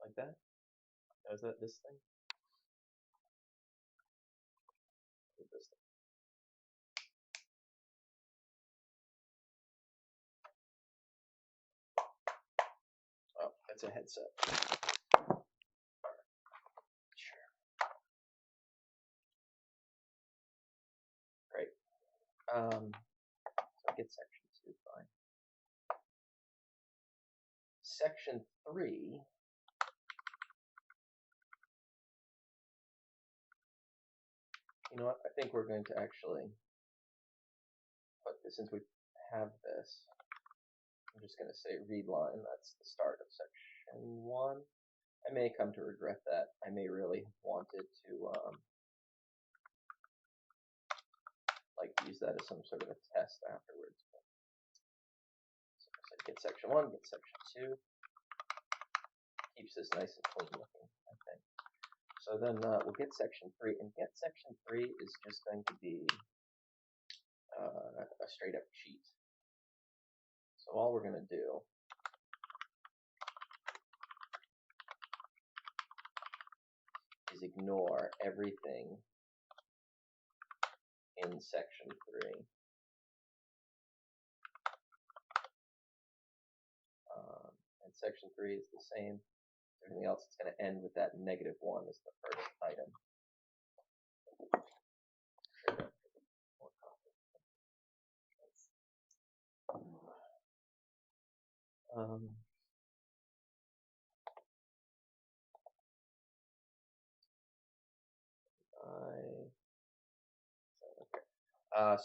like that. Is that this thing? This thing. Oh, that's a headset. Sure. Great. So I get section 2, fine. Section 3. You know what? I think we're going to actually put this, since we have this, I'm just going to say read line. That's the start of section 1. I may come to regret that. I may really have wanted to like use that as some sort of a test afterwards. So get section 1, get section 2. Keeps this nice and clean looking, I think. So then we'll get section 3, and get section 3 is just going to be a straight up cheat. So all we're going to do is ignore everything in section 3. And section 3 is the same. Everything else is going to end with that -1 as the first item.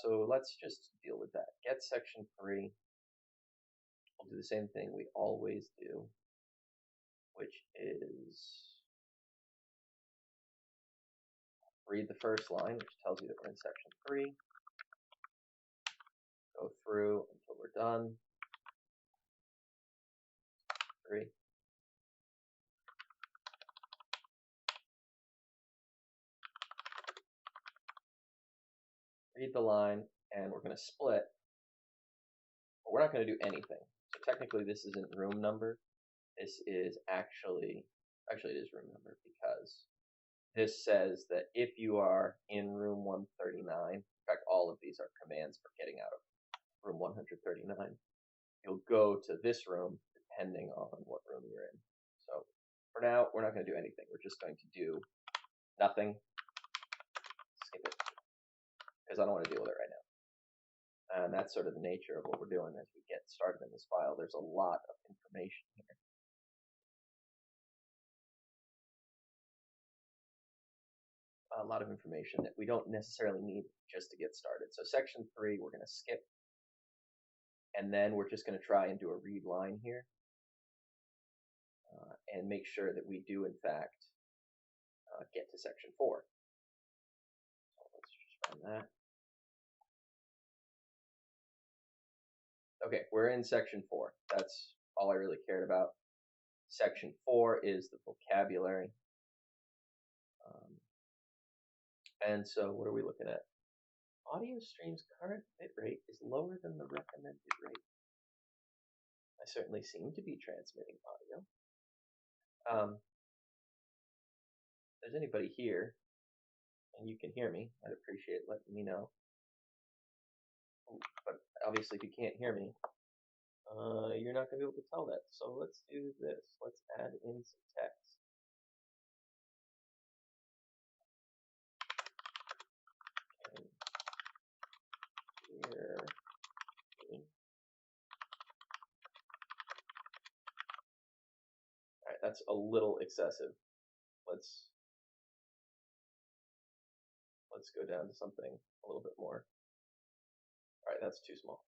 So let's just deal with that. Get section 3. We'll do the same thing we always do, which is read the first line, which tells you that we're in section 3. Go through until we're done. 3. Read the line, and we're going to split. But we're not going to do anything. So technically this isn't room number. This is actually it is room number, because this says that if you are in room 139, in fact all of these are commands for getting out of room 139, you'll go to this room depending on what room you're in. So for now, we're not going to do anything. We're just going to do nothing. Skip it, because I don't want to deal with it right now. And that's sort of the nature of what we're doing as we get started in this file. There's a lot of information here. A lot of information that we don't necessarily need just to get started. So section 3, we're going to skip. And then we're just going to try and do a read line here. And make sure that we do, in fact, get to section 4. So let's just run that. Okay, we're in section 4. That's all I really cared about. Section 4 is the vocabulary. And so what are we looking at? Audio stream's current bitrate is lower than the recommended rate. I certainly seem to be transmitting audio. If there's anybody here and you can hear me, I'd appreciate letting me know. But obviously if you can't hear me, you're not going to be able to tell that. So let's do this. Let's add in some text. Here. All right, that's a little excessive. Let's go down to something a little bit more. All right, that's too small.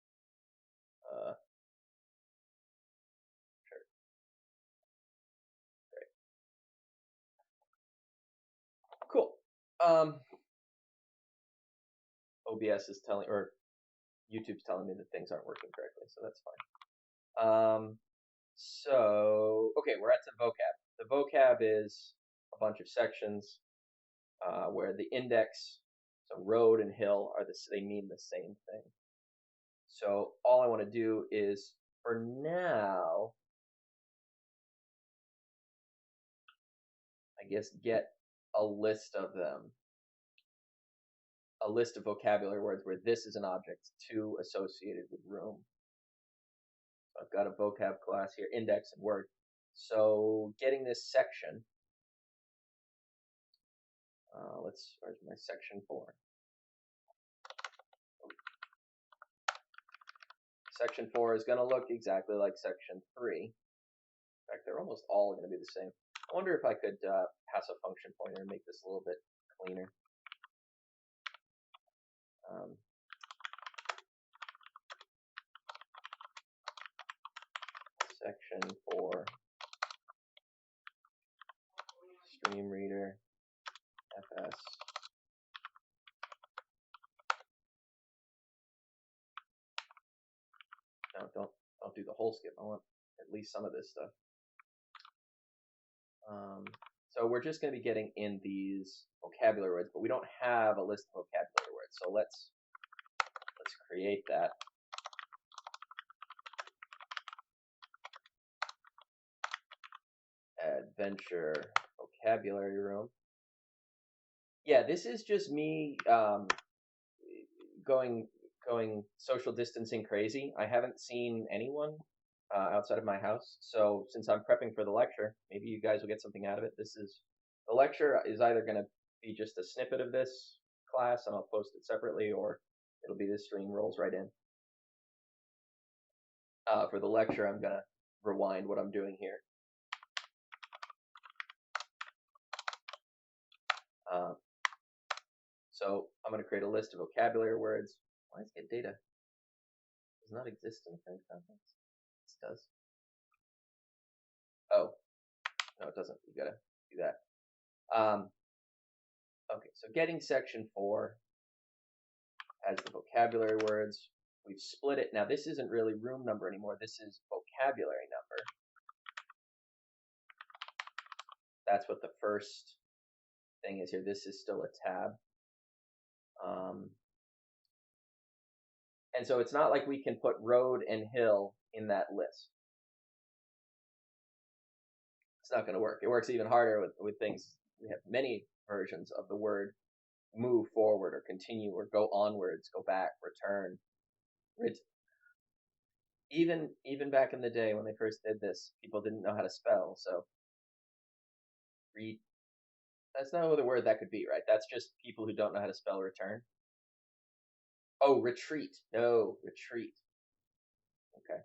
Sure. Great. Cool. OBS is telling, or YouTube's telling me that things aren't working correctly, so that's fine. So, okay, we're at the vocab. The vocab is a bunch of sections where the index, so road and hill, they mean the same thing. So all I want to do is, for now, I guess, get a list of them, a list of vocabulary words where this is an object, 2 associated with room. So I've got a vocab class here, index and word. So getting this section, where's my section 4? Section 4 is going to look exactly like section 3. In fact, they're almost all going to be the same. I wonder if I could pass a function pointer and make this a little bit cleaner. Section 4, stream reader, fs. No, don't do the whole skip. I want at least some of this stuff. So we're just going to be getting in these vocabulary words, but we don't have a list of vocabulary words. So let's create that. Adventure vocabulary room. Yeah, this is just me going social distancing crazy. I haven't seen anyone outside of my house. So since I'm prepping for the lecture, maybe you guys will get something out of it. The lecture is either going to be just a snippet of this class and I'll post it separately, or it'll be this stream rolls right in. For the lecture, I'm going to rewind what I'm doing here. So I'm going to create a list of vocabulary words. Why does get data does not exist in the current context? This does. Oh, no, it doesn't. You got to do that. Okay, so getting section 4 has the vocabulary words. We've split it. Now, this isn't really room number anymore. This is vocabulary number. That's what the first thing is here. This is still a tab. And so it's not like we can put road and hill in that list. It's not going to work. It works even harder with things. We have many versions of the word move forward or continue or go onwards, go back, return. Even back in the day when they first did this, people didn't know how to spell. So read. That's not the word that could be, right? That's just people who don't know how to spell return. Oh, retreat. No, retreat. Okay.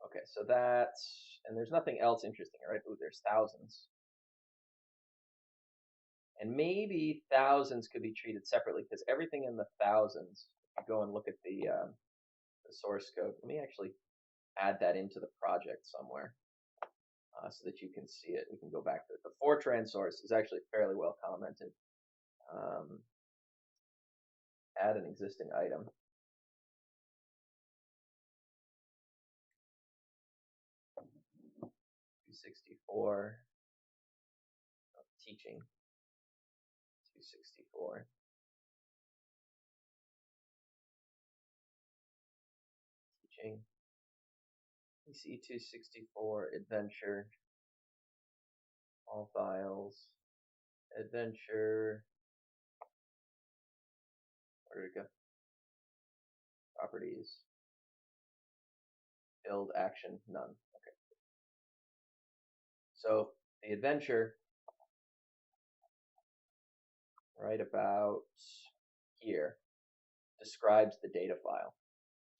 Okay, so that's, and there's nothing else interesting, right? Ooh, there's thousands. And maybe thousands could be treated separately because everything in the thousands, if you go and look at the source code, let me actually add that into the project somewhere so that you can see it. We can go back to it. The Fortran source is actually fairly well commented. Add an existing item. ECE264 teaching. 264. Teaching. ECE264 adventure. All files. Adventure. Where did it go? Properties. Build action, none. Okay. So the adventure, right about here, describes the data file.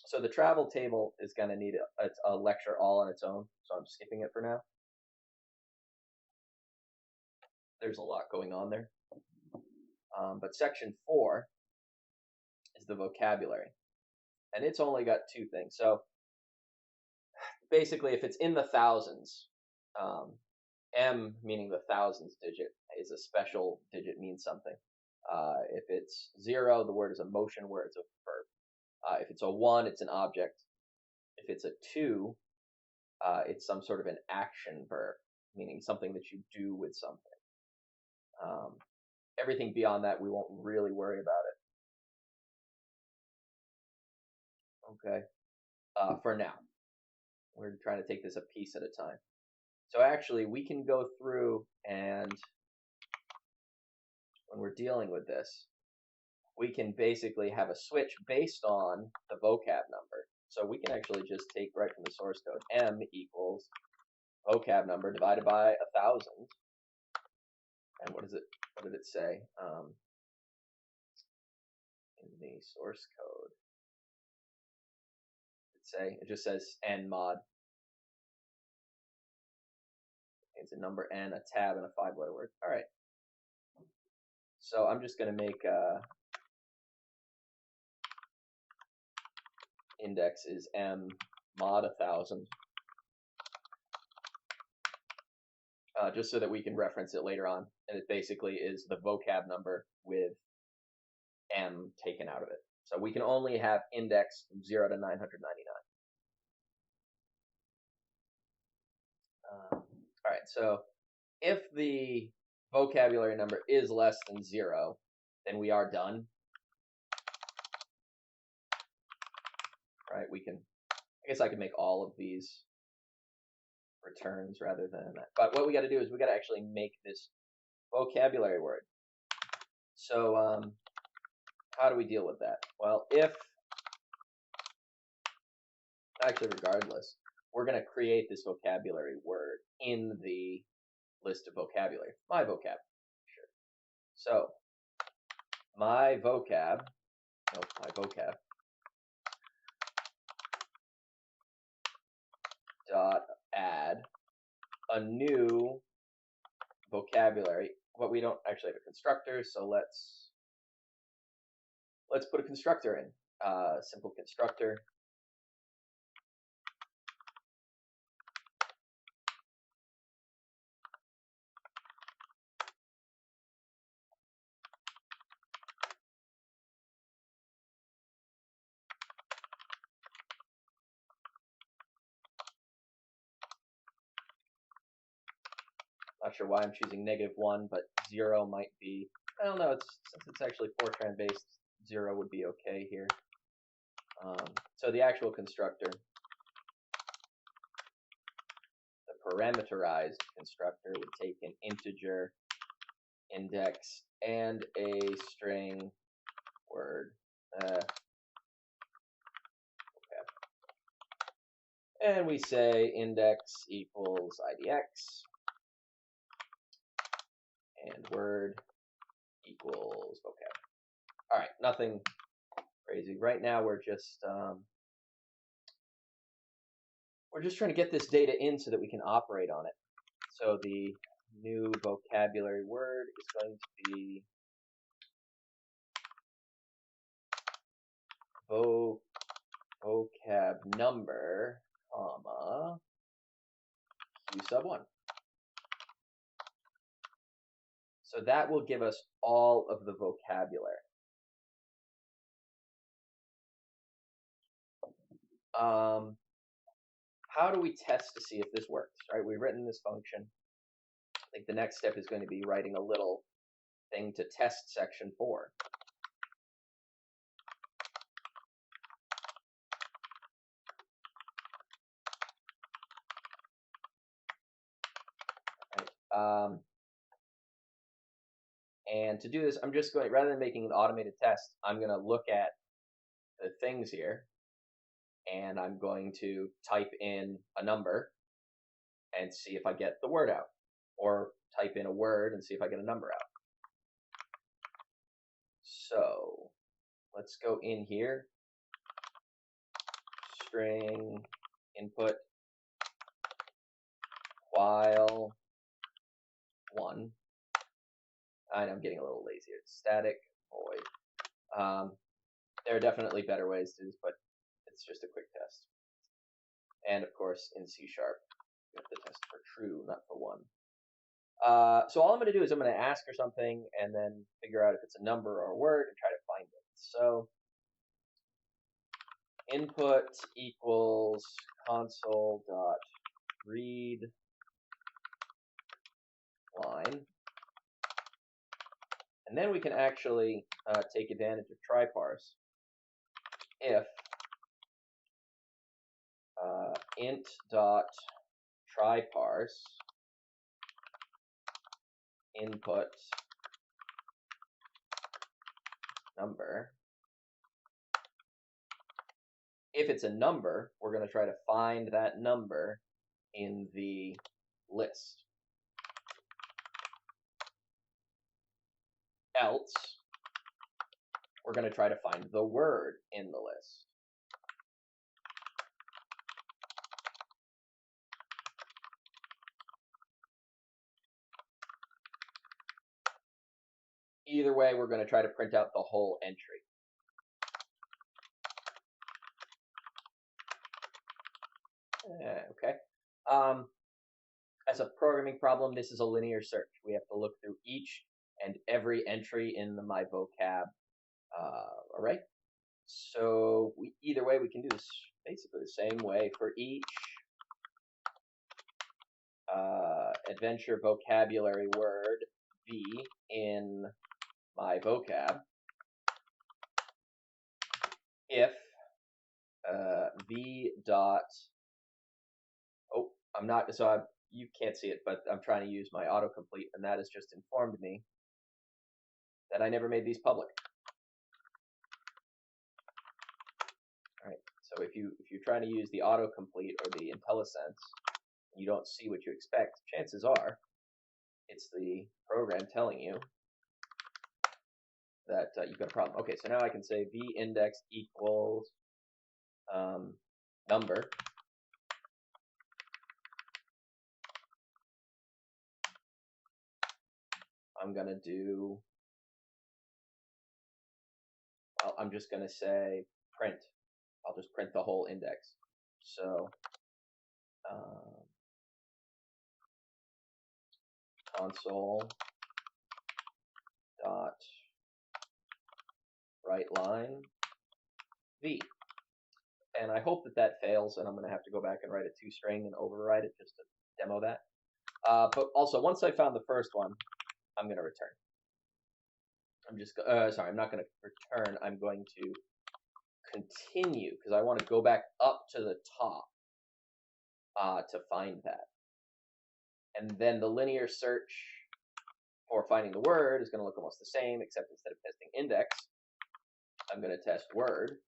So the travel table is going to need a lecture all on its own, so I'm skipping it for now. There's a lot going on there. But section 4 is the vocabulary, and it's only got 2 things. So basically, if it's in the thousands, M meaning the thousands digit is a special digit, means something. If it's 0, the word is a motion word, it's a verb. If it's a 1, it's an object. If it's a 2, it's some sort of an action verb, meaning something that you do with something. Everything beyond that, we won't really worry about it. Okay. For now, we're trying to take this a piece at a time. So actually, we can go through and when we're dealing with this, we can basically have a switch based on the vocab number. So we can actually just take right from the source code, m equals vocab number divided by 1,000. And what did it say in the source code? It just says n mod. It's a number n, a tab, and a 5-letter word. All right. So I'm just going to make index is m mod 1,000, just so that we can reference it later on. And it basically is the vocab number with m taken out of it. So we can only have index from 0 to 999. All right, so if the vocabulary number is less than 0, then we are done. Right, I guess I could make all of these returns rather than that. But what we got to do is we got to actually make this vocabulary word. So how do we deal with that? Well, regardless, we're going to create this vocabulary word in the list of vocabulary. My vocab. Sure. So my vocab dot add a new vocabulary. But we don't actually have a constructor, so let's put a constructor in. Simple constructor. Not sure why I'm choosing -1, but 0 might be. I don't know. Since it's actually Fortran based, 0 would be okay here. So the actual constructor, the parameterized constructor, would take an integer index and a string word. Okay. And we say index equals idx. And word equals vocab. All right, nothing crazy. Right now we're just trying to get this data in so that we can operate on it. So the new vocabulary word is going to be vocab number, comma, q sub 1. So that will give us all of the vocabulary. How do we test to see if this works? Right, we've written this function. I think the next step is going to be writing a little thing to test section 4. Right. And to do this, I'm just going, rather than making an automated test, I'm going to look at the things here, and I'm going to type in a number and see if I get the word out, or type in a word and see if I get a number out. So let's go in here, string input while 1. And I'm getting a little lazy here. Static void. There are definitely better ways to do this, but it's just a quick test. And of course, in C#, you have to test for true, not for 1. So all I'm going to do is I'm going to ask her something and then figure out if it's a number or a word and try to find it. So input equals console.read line. And then we can actually take advantage of try parse if int dot try parse input number. If it's a number, we're going to try to find that number in the list. Else, we're going to try to find the word in the list. Either way, we're going to try to print out the whole entry. Okay. As a programming problem, this is a linear search. We have to look through each and every entry in the my vocab array. So either way, we can do this basically the same way for each adventure vocabulary word V in my vocab. If V dot, oh, I'm not, so you can't see it, but I'm trying to use my autocomplete, and that has just informed me that I never made these public. All right, so if you're trying to use the autocomplete or the IntelliSense, and you don't see what you expect, chances are it's the program telling you that you've got a problem. Okay, so now I can say v index equals number. I'm going to do, well, I'm just going to say print. I'll just print the whole index. So console dot write line v. And I hope that that fails, and I'm going to have to go back and write a toString and override it just to demo that. But also, once I found the first one, I'm going to return. I'm just, sorry, I'm not going to return. I'm going to continue, because I want to go back up to the top to find that. And then the linear search for finding the word is going to look almost the same, except instead of testing index, I'm going to test word.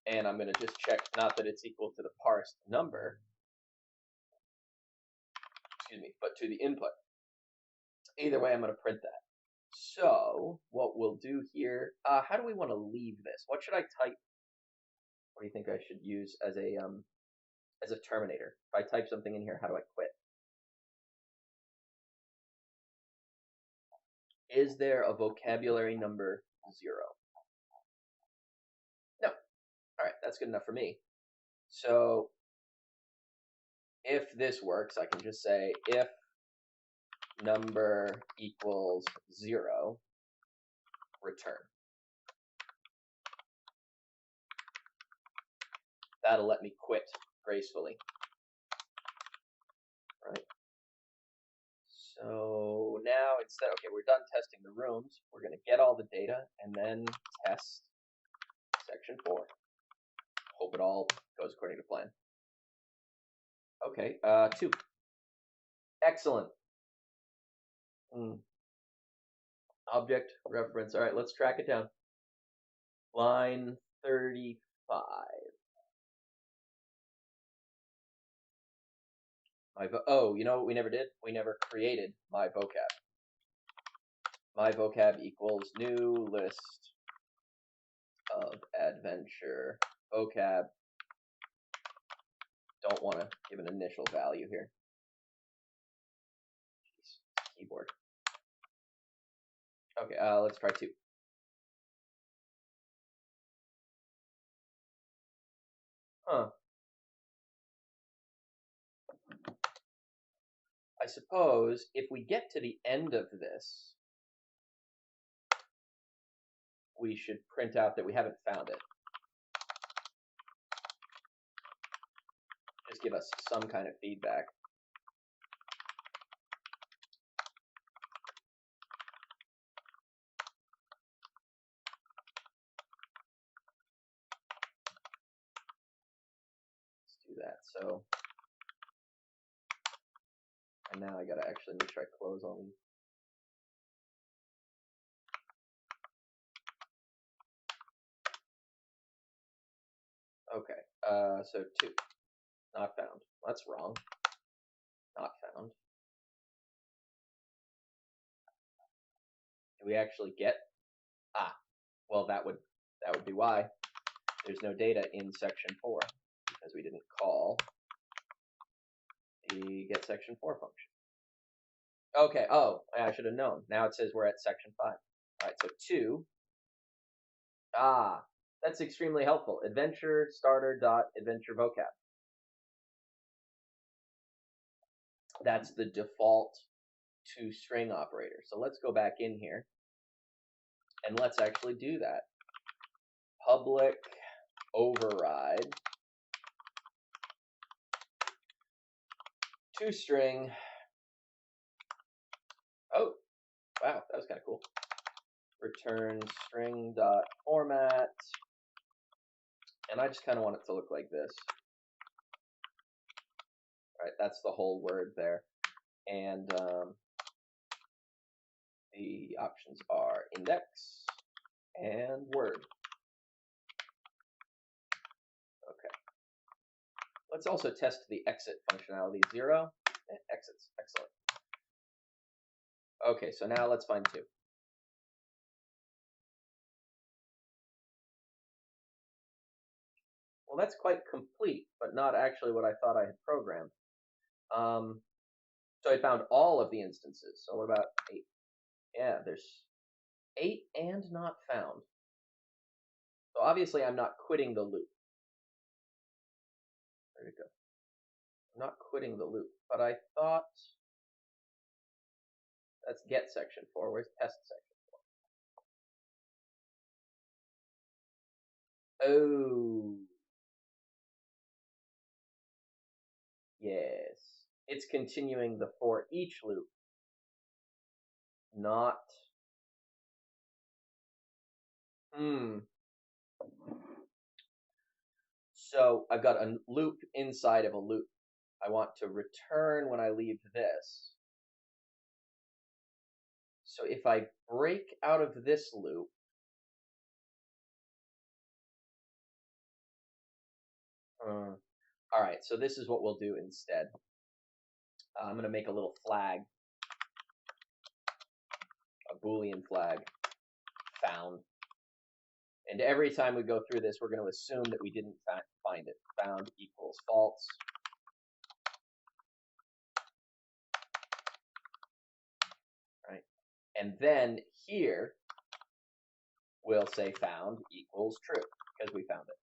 And I'm going to just check, not that it's equal to the parsed number, excuse me, but to the input. Either way, I'm going to print that. So what we'll do here, how do we want to leave this? What should I type? What do you think I should use as a terminator? If I type something in here, how do I quit? Is there a vocabulary number 0? No. All right, that's good enough for me. So if this works, I can just say if number equals 0, return. That'll let me quit gracefully. Right. So now instead, okay, we're done testing the rooms. We're going to get all the data and then test section 4. Hope it all goes according to plan. Okay, 2. Excellent. Object reference. All right, let's track it down. Line 35. Oh, you know what we never did? We never created my vocab. My vocab equals new list of adventure vocab. Don't want to give an initial value here. Jeez, keyboard. Okay, let's try 2. Huh. I suppose if we get to the end of this, we should print out that we haven't found it. Just give us some kind of feedback. so, and now I gotta actually make sure I close all these. Okay, so 2, not found. That's wrong. Not found. Do we actually get? Well, that would be why. There's no data in section 4 because we didn't call the get section 4 function. Okay, oh, I should have known. Now it says we're at section 5. All right, so 2. That's extremely helpful. Adventure starter dot adventure vocab. That's the default toString operator. So let's go back in here and let's actually do that. Public override toString. Oh, wow, that was kind of cool. Return string dot format, and I just kind of want it to look like this. All right, that's the whole word there, and the options are index and word. Okay. Let's also test the exit functionality. 0 and exits. Excellent. Okay, so now let's find 2. Well, that's quite complete, but not actually what I thought I had programmed. So I found all of the instances. So what about 8? Yeah, there's 8 and not found. So obviously I'm not quitting the loop. There we go. I'm not quitting the loop, but I thought that's get section 4. Where's test section 4? Oh. Yes. It's continuing the for each loop, not. So I've got a loop inside of a loop. I want to return when I leave this. So if I break out of this loop, all right, so this is what we'll do instead. I'm going to make a little flag, a Boolean flag, found. And every time we go through this, we're going to assume that we didn't find it. Found equals false. Right? And then here, we'll say found equals true, because we found it.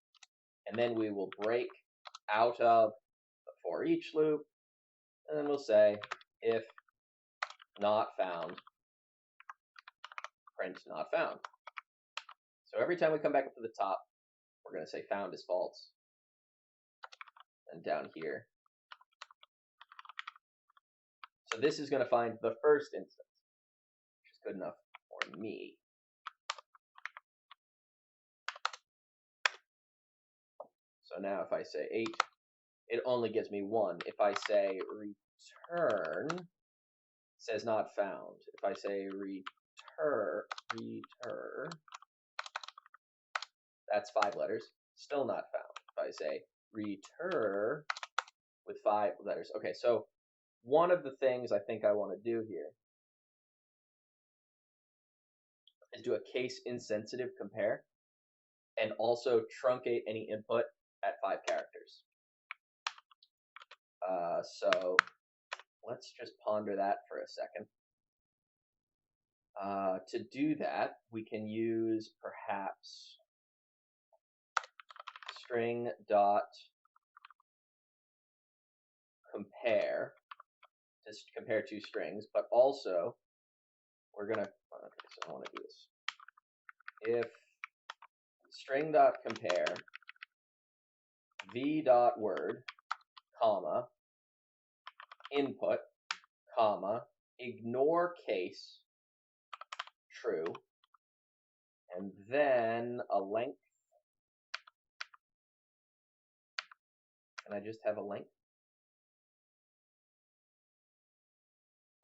And then we will break out of the for each loop, and then we'll say if not found, print not found. So every time we come back up to the top, we're going to say found is false. And down here. So this is going to find the first instance, which is good enough for me. So now if I say 8, it only gives me 1. If I say return, it says not found. If I say return, that's 5 letters, still not found. If I say return with 5 letters. Okay, so one of the things I think I want to do here is do a case insensitive compare and also truncate any input at 5 characters. So let's just ponder that for a second. To do that, we can use perhaps string dot compare, just compare 2 strings, but also we're gonna, okay, so I want to do this. If string dot compare v dot word, comma, input, comma, ignore case, true, and then a length, Can I just have a length?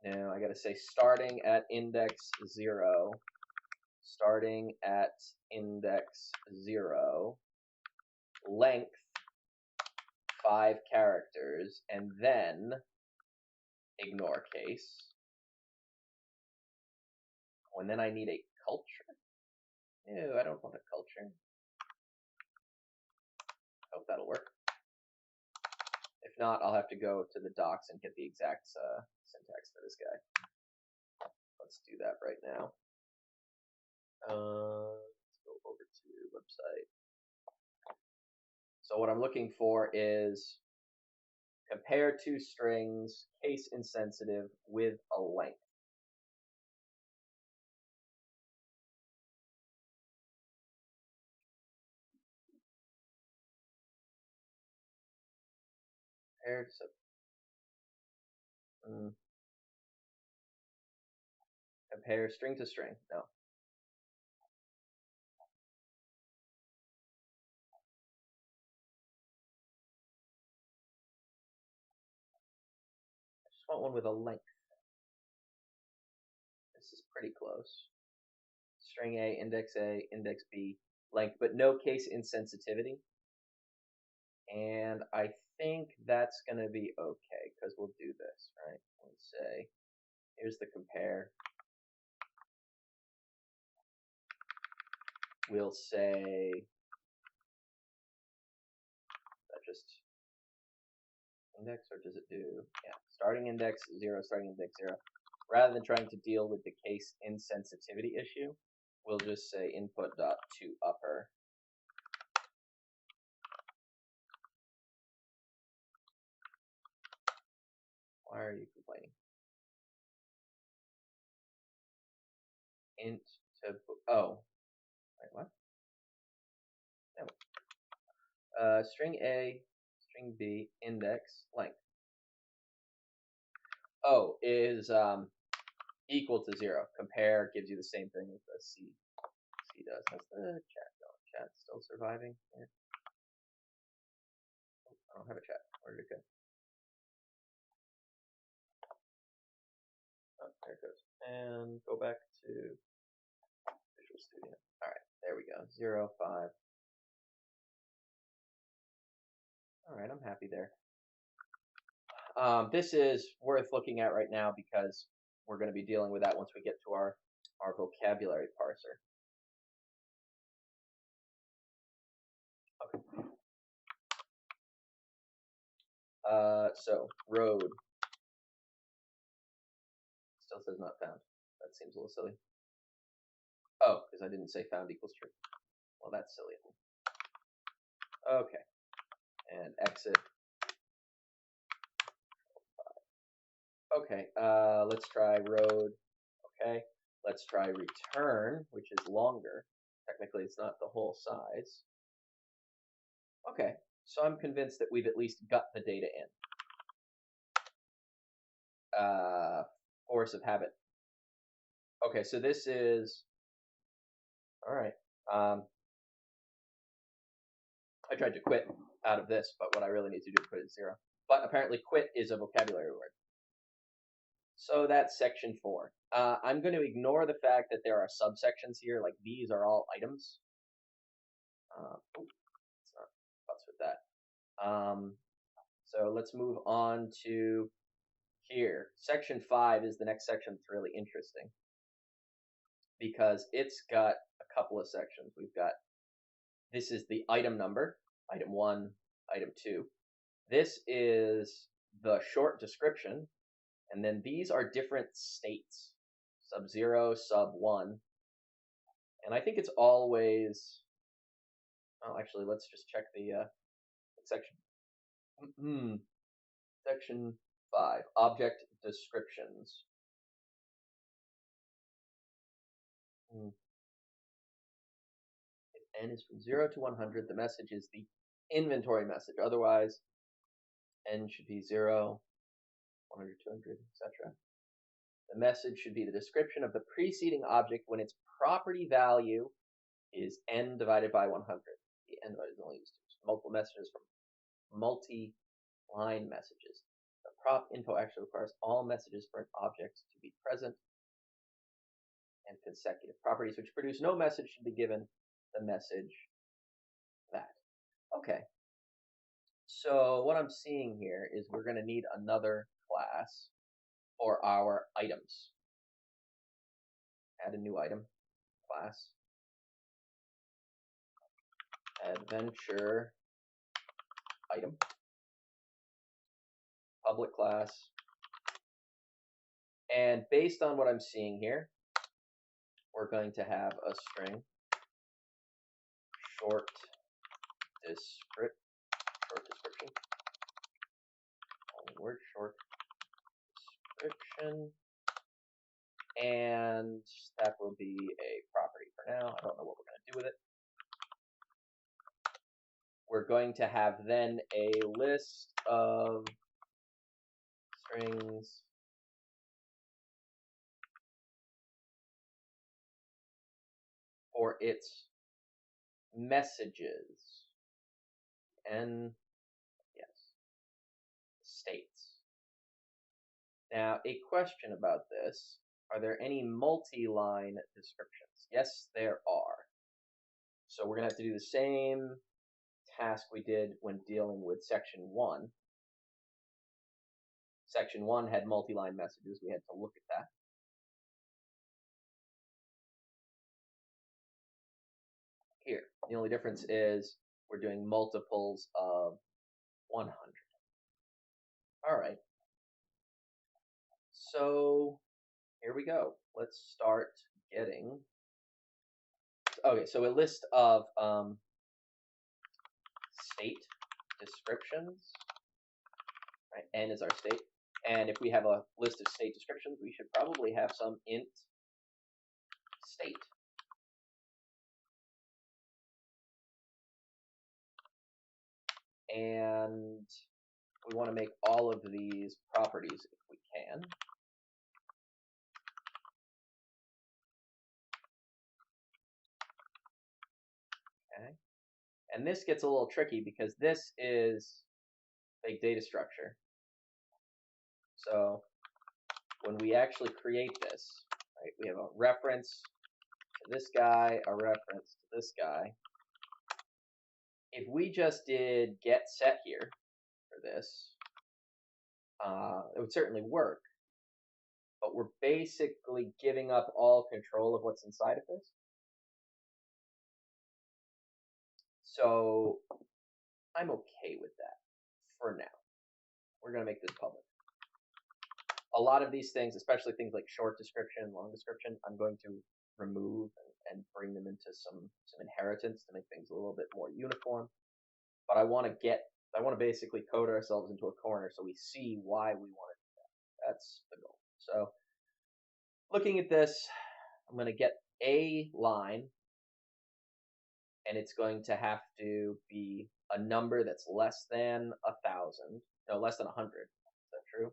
No, I gotta say starting at index 0, starting at index 0, length 5 characters, and then ignore case. Oh, and then I need a culture? Ew, I don't want a culture. Hope that'll work. If not, I'll have to go to the docs and get the exact syntax for this guy. Let's do that right now. Let's go over to website. So what I'm looking for is compare two strings, case insensitive, with a length. Compare string to string. No. I just want one with a length. This is pretty close. String A, index B, length, but no case insensitivity. And I think that's going to be okay, because we'll do this, right? We'll say, here's the compare. We'll say, that just index, or does it do, yeah, starting index 0, starting index 0. Rather than trying to deal with the case insensitivity issue, we'll just say input.toUpper. Why are you complaining? Int to, oh, wait, what? No. String A, string B, index, length. Oh, is equal to 0. Compare gives you the same thing as the C does. How's the chat going? Chat's still surviving here. Oh, I don't have a chat. Where did it go? Oh, there it goes. And go back to Visual Studio. All right, there we go. 0, 5. All right, I'm happy there. This is worth looking at right now because we're going to be dealing with that once we get to our vocabulary parser. Okay. So road still says not found. That seems a little silly. Oh, because I didn't say found equals true. Well, that's silly. Okay, and exit. Okay, let's try road. Okay, let's try return, which is longer. Technically, it's not the whole size. Okay, so I'm convinced that we've at least got the data in. Force of habit. Okay, so this is, all right. I tried to quit out of this, but what I really need to do to quit is 0. But apparently quit is a vocabulary word. So that's section 4. I'm going to ignore the fact that there are subsections here, like these are all items. Let's not fuss with that. So let's move on to here. Section 5 is the next section that's really interesting because it's got a couple of sections. We've got, this is the item number, item 1, item 2. This is the short description, and then these are different states, sub 0, sub 1. And I think it's always, oh, actually, let's just check the section. Section 5, object descriptions. If n is from 0 to 100, the message is the inventory message. Otherwise, n should be 0, 100, 200, etc. The message should be the description of the preceding object when its property value is n divided by 100. The n divided is only used to multiple messages from multi-line messages. The prop info actually requires all messages for an object to be present and consecutive. Properties which produce no message should be given the message that. Okay. So what I'm seeing here is we're going to need another class for our items. Add a new item class. Adventure item. Public class. And based on what I'm seeing here, we're going to have a string short description. Only word short description. And that will be a property for now. I don't know what we're going to do with it. We're going to have then a list of strings for its messages and states. Now, a question about this. Are there any multi-line descriptions? Yes, there are. So we're going to have to do the same task we did when dealing with section 1. Section 1 had multi-line messages. We had to look at that. Here, the only difference is we're doing multiples of 100. All right. So here we go. Let's start getting. Okay, so a list of state descriptions. Right, n is our state. And if we have a list of state descriptions, we should probably have some int state. And we want to make all of these properties if we can. Okay. And this gets a little tricky because this is big data structure. So when we actually create this, right, we have a reference to this guy, a reference to this guy. If we just did get set here for this, it would certainly work. But we're basically giving up all control of what's inside of this. So I'm okay with that for now. We're going to make this public. A lot of these things, especially things like short description, long description, I'm going to remove and bring them into some inheritance to make things a little bit more uniform. But I want to basically code ourselves into a corner so we see why we want to do that. That's the goal. So looking at this, I'm going to get a line, and it's going to have to be a number that's less than 1,000. No, less than 100. Is that true?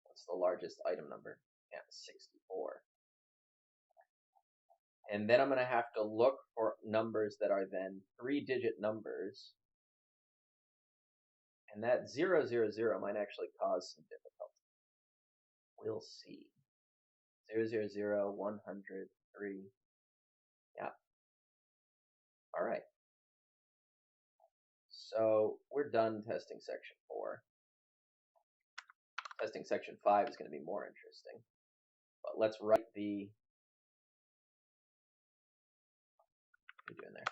What's the largest item number? Yeah, 64. And then I'm going to have to look for numbers that are then 3-digit numbers. And that 000 might actually cause some difficulty. We'll see. 000, 100, 3. Yeah. All right. So we're done testing section 4. Testing section 5 is going to be more interesting. But let's write the. What are you doing there?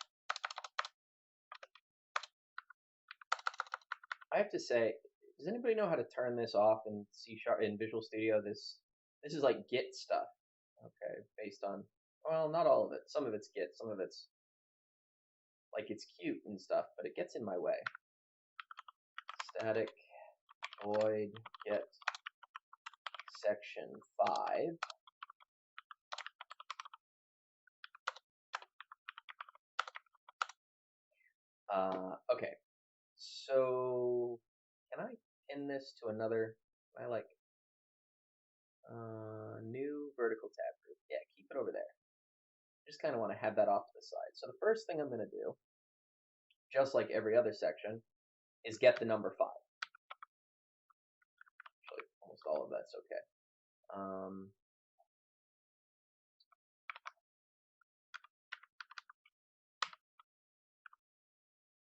I have to say, does anybody know how to turn this off in C# in Visual Studio? This is like Git stuff. Okay, based on, well, not all of it. Some of it's Git, some of it's like it's cute and stuff, but it gets in my way. Static void get section 5. Okay, so can I pin this to another? I like new vertical tab group. Yeah, keep it over there. Just kind of want to have that off to the side. So the first thing I'm going to do, just like every other section, is get the number 5. Actually, almost all of that's okay.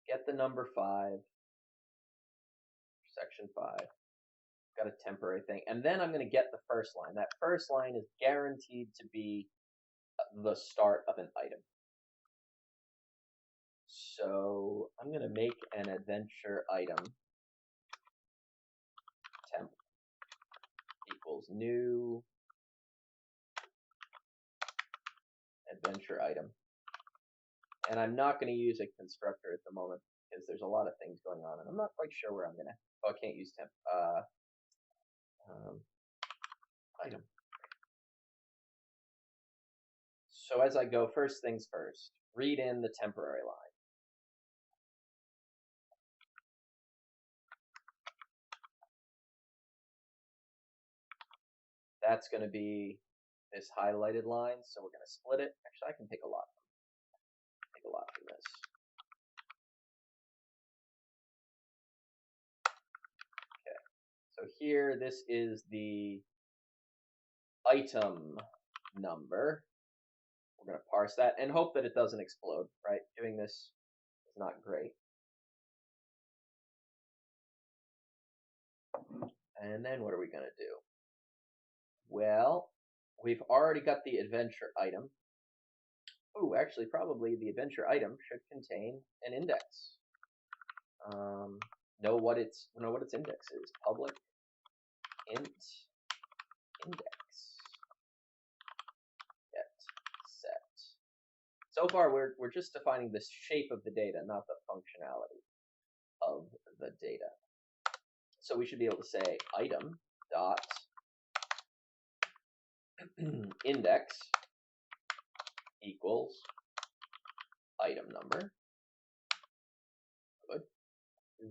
Get the number 5, section 5. Got a temporary thing. And then I'm going to get the first line. That first line is guaranteed to be the start of an item. So I'm going to make an adventure item temp equals new adventure item. And I'm not going to use a constructor at the moment because there's a lot of things going on, and I'm not quite sure where I'm going to. Oh, I can't use temp. Item. So as I go, first things first, read in the temporary line. That's going to be this highlighted line, so we're going to split it. Actually, I can take a lot from this. Okay, so here, this is the item number. We're going to parse that and hope that it doesn't explode, right? Doing this is not great. And then what are we going to do? Well, we've already got the adventure item. Oh, actually, probably the adventure item should contain an index. Know what its index is. Public int index get set. So far, we're just defining the shape of the data, not the functionality of the data. So we should be able to say item dot index equals item number. Good.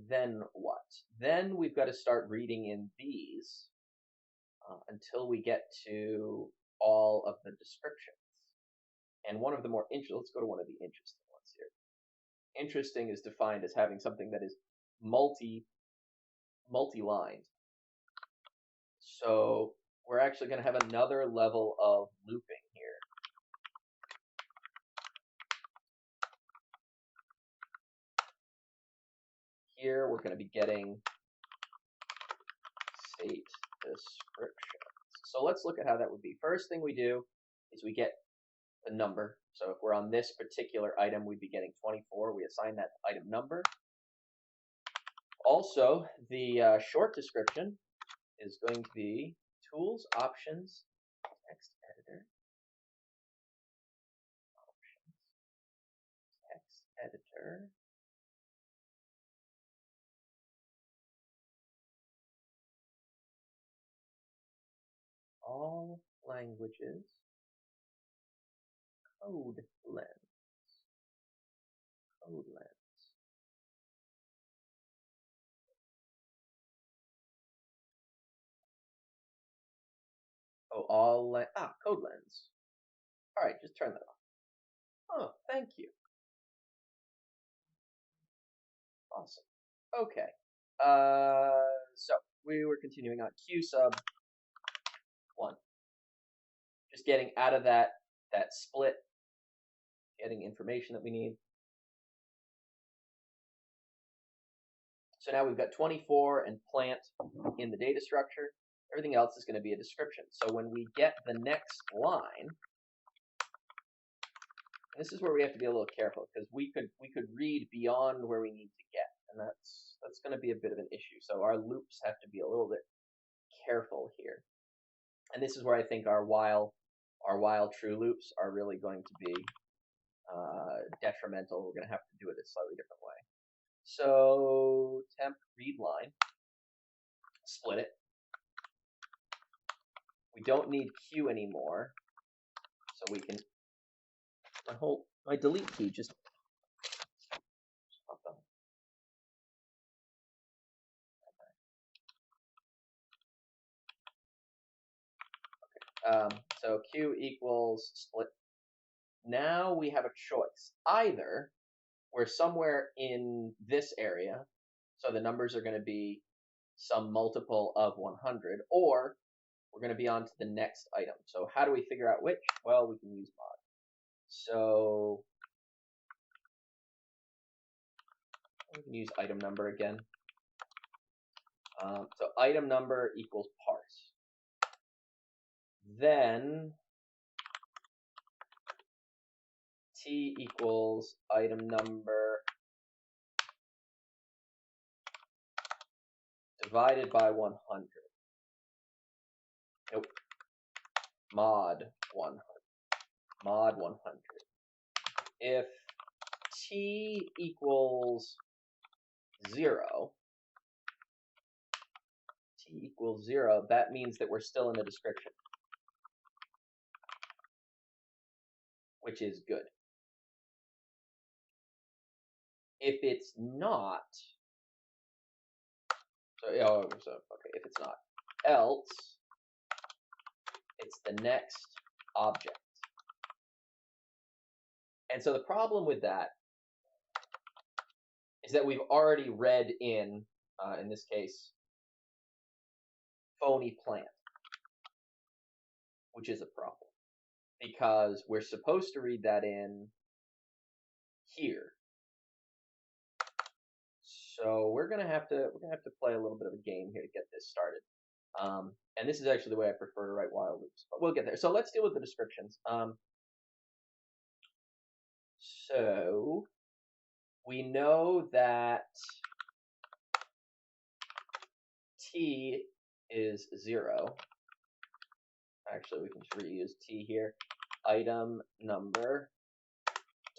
Then what? Then we've got to start reading in these until we get to all of the descriptions. And one of the more interesting, let's go to one of the interesting ones here. Interesting is defined as having something that is multi-lined. So we're actually going to have another level of looping here. Here we're going to be getting state descriptions. So let's look at how that would be. First thing we do is we get the number. So if we're on this particular item, we'd be getting 24. We assign that item number. Also, the short description is going to be tools, options, text editor, options, text editor, all languages, code lens. Oh, code lens. All right, just turn that off. Oh, thank you. Awesome. Okay. So we were continuing on Q sub 1. Just getting out of that split, getting information that we need. So now we've got 24 and plant in the data structure. Everything else is going to be a description. So when we get the next line, this is where we have to be a little careful because we could read beyond where we need to get, and that's going to be a bit of an issue. So our loops have to be a little bit careful here. And this is where I think our while true loops are really going to be detrimental. We're going to have to do it a slightly different way. So temp read line, split it. We don't need Q anymore, so we can, my delete key just popped up. Okay. So Q equals split. Now we have a choice. Either we're somewhere in this area, So the numbers are going to be some multiple of 100, or we're going to be on to the next item. So how do we figure out which? Well, we can use mod. So we can use item number again. So item number equals parse. Then t equals item number divided by 100. Nope. Mod 100. Mod 100. If t equals 0, that means that we're still in the description, which is good. If it's not, okay, if it's not, else it's the next object. And so the problem with that is that we've already read in this case, phony plant, which is a problem because we're supposed to read that in here. So we're gonna have to play a little bit of a game here to get this started. And this is actually the way I prefer to write while loops, but we'll get there. So let's deal with the descriptions. So we know that t is 0. Actually, we can just reuse t here. Item number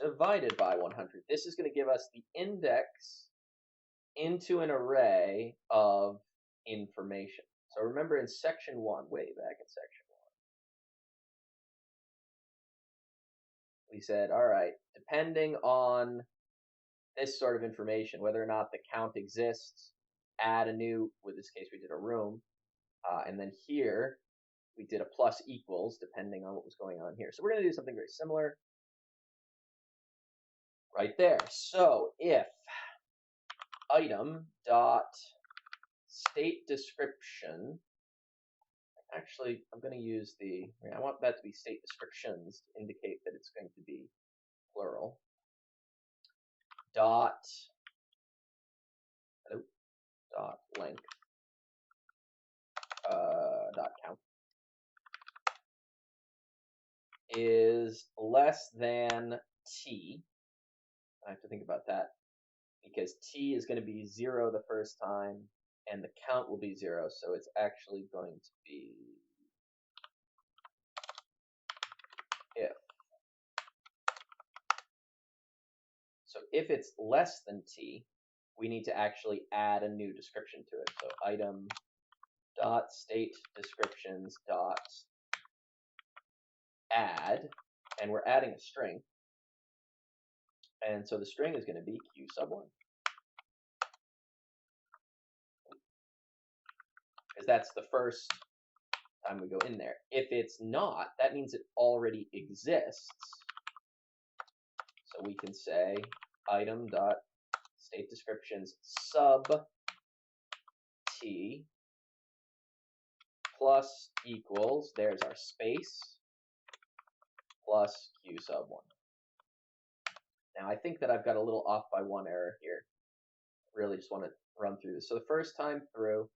divided by 100. This is going to give us the index into an array of information. So remember in section 1, way back in section 1, we said, all right, depending on this sort of information, whether or not the count exists, add a new, with this case we did a room, and then here we did a plus equals depending on what was going on here. So we're going to do something very similar right there. So if item dot state description, actually I'm going to use I want that to be state descriptions to indicate that it's going to be plural, dot length dot count is less than t. I have to think about that because t is going to be 0 the first time and the count will be 0, so it's actually going to be if. So if it's less than t, we need to actually add a new description to it. So item dot state descriptions dot add, and we're adding a string. And so the string is going to be q sub 1. Because that's the first time we go in there. If it's not, that means it already exists. So we can say item dot state descriptions sub t plus equals, there's our space, plus q sub 1. Now I think that I've got a little off by 1 error here. Really just want to run through this. So the first time through,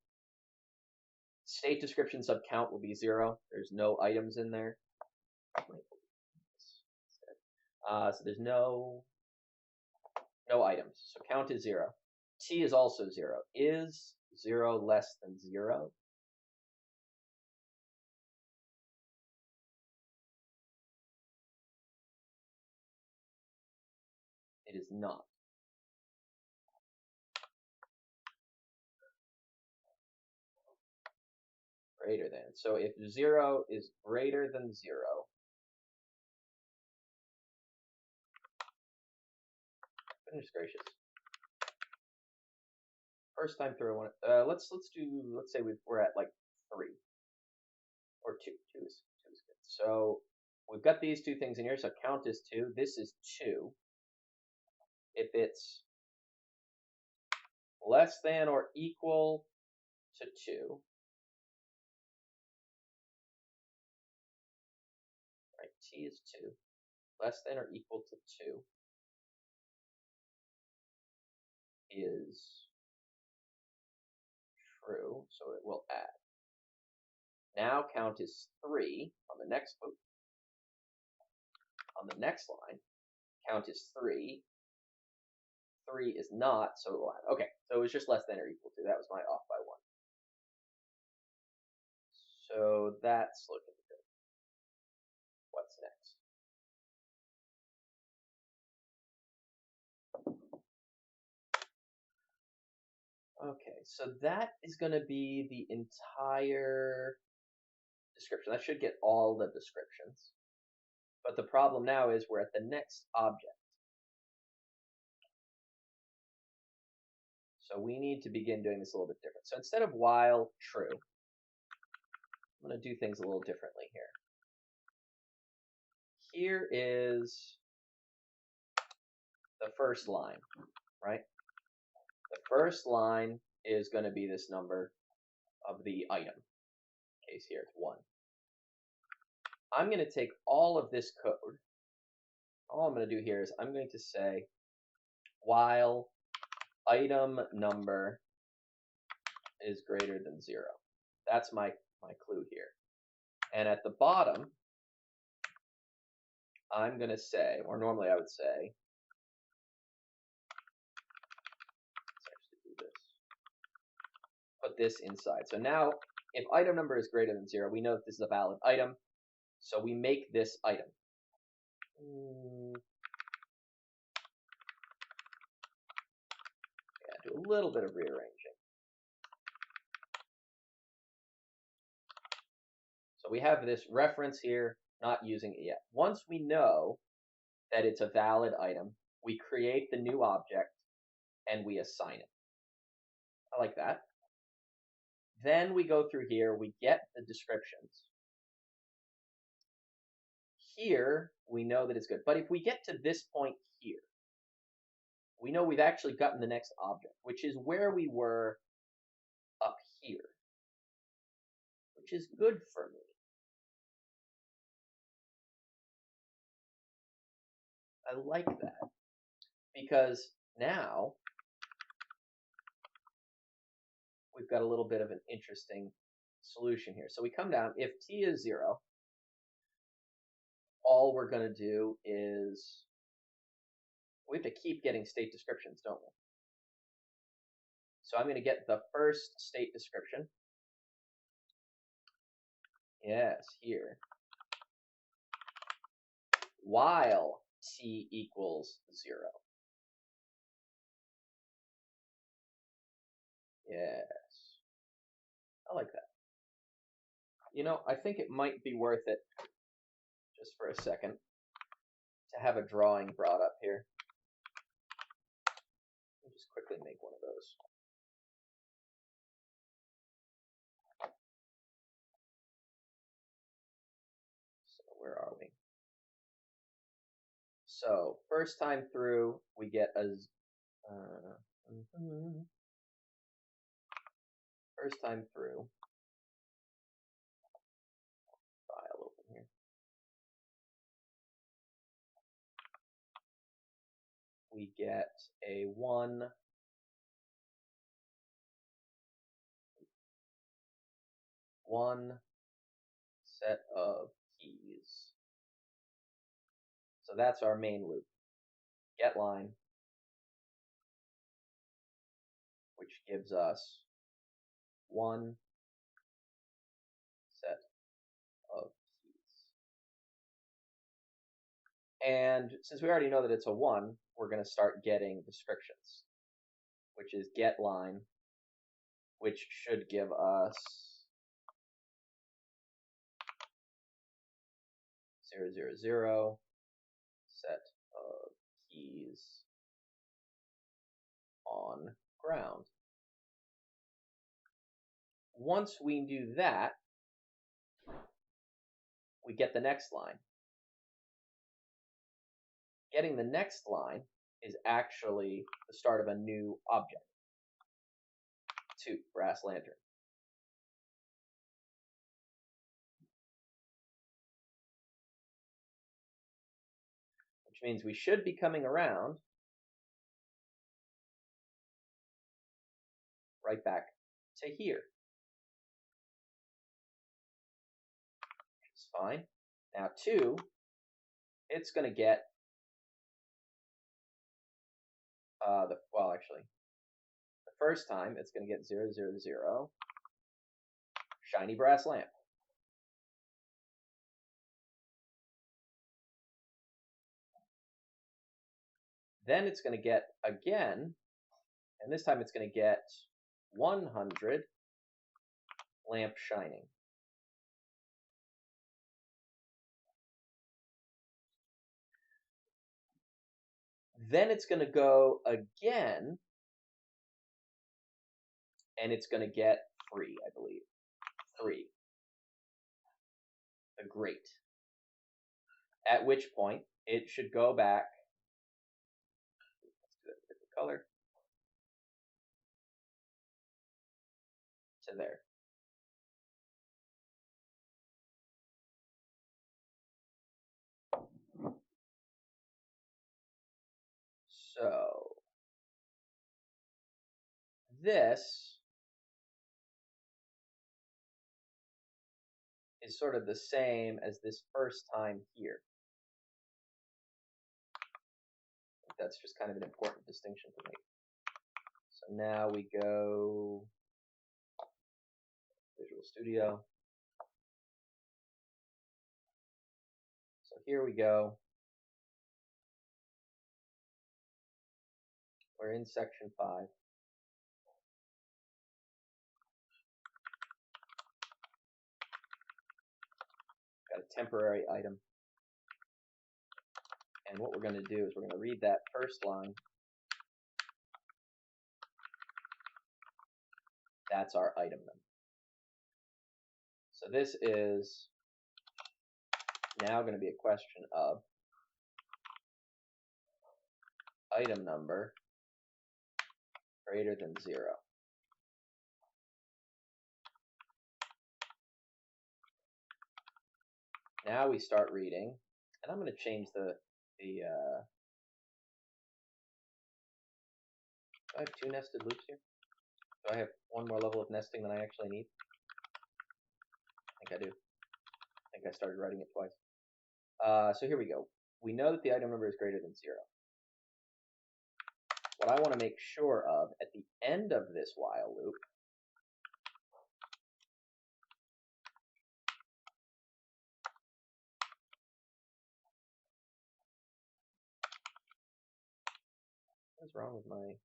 state description sub count will be 0. There's no items in there. So there's no items. So count is 0. T is also 0. Is 0 less than 0? It is not. Greater than. So if 0 is greater than 0, goodness gracious. First time through, let's say we're at like 3 or 2. 2 is good. So we've got these two things in here. So count is 2. This is 2. If it's less than or equal to 2. Right, t is 2. Less than or equal to 2 is true, so it will add. Now count is 3 on the next loop. On the next line, count is 3. 3 is not, so it will add. Okay, so it was just less than or equal to. That was my off by 1. So that's looking good. What's next? Okay, so that is going to be the entire description. That should get all the descriptions. But the problem now is we're at the next object. So we need to begin doing this a little bit different. So instead of while true, I'm going to do things a little differently here. Here is the first line, right? The first line is going to be this number of the item. Case here, it's 1. I'm going to take all of this code. All I'm going to do here is I'm going to say while item number is greater than 0. That's my clue here. And at the bottom, I'm going to say, or normally I would say, let's actually do this. Put this inside. So now, if item number is greater than 0, we know that this is a valid item. So we make this item. Yeah, do a little bit of rearranging. So we have this reference here, not using it yet. Once we know that it's a valid item, we create the new object and we assign it. I like that. Then we go through here, we get the descriptions. Here, we know that it's good. But if we get to this point here, we know we've actually gotten the next object, which is where we were up here, which is good for me. I like that, because now we've got a little bit of an interesting solution here. So we come down, if t is 0, all we're going to do is, we have to keep getting state descriptions, don't we? So I'm going to get the first state description. Yes, here. While t equals 0. Yes. I like that. You know, I think it might be worth it, just for a second, to have a drawing brought up here. I'll just quickly make one of those. So where are we? So first time through, we get a first time through. File open here. We get a 1. One set of keys. So that's our main loop. Get line, which gives us 1 set of keys. And since we already know that it's a 1, we're going to start getting descriptions, which is get line, which should give us 0, 0, 0 set of keys on ground. Once we do that, we get the next line. Getting the next line is actually the start of a new object. 2, brass lantern. Which means we should be coming around right back to here. Which is fine. Now 2, it's going to get the first time it's going to get 0, 0, 0, shiny brass lamp. Then it's going to get again, and this time it's going to get 100 lamp shining. Then it's going to go again, and it's going to get 3, I believe. 3. A great. At which point, it should go back. Let's do a different color. To there. So this is sort of the same as this first time here. That's just kind of an important distinction to make. So now we go Visual Studio. So here we go. We're in section 5. Got a temporary item. And what we're going to do is we're going to read that first line. That's our item number. So this is now going to be a question of item number greater than 0. Now we start reading, and I'm going to change do I have 2 nested loops here? Do I have one more level of nesting than I actually need? I think I do. I think I started writing it twice. So here we go. We know that the item number is greater than 0. What I want to make sure of at the end of this while loop what's wrong with my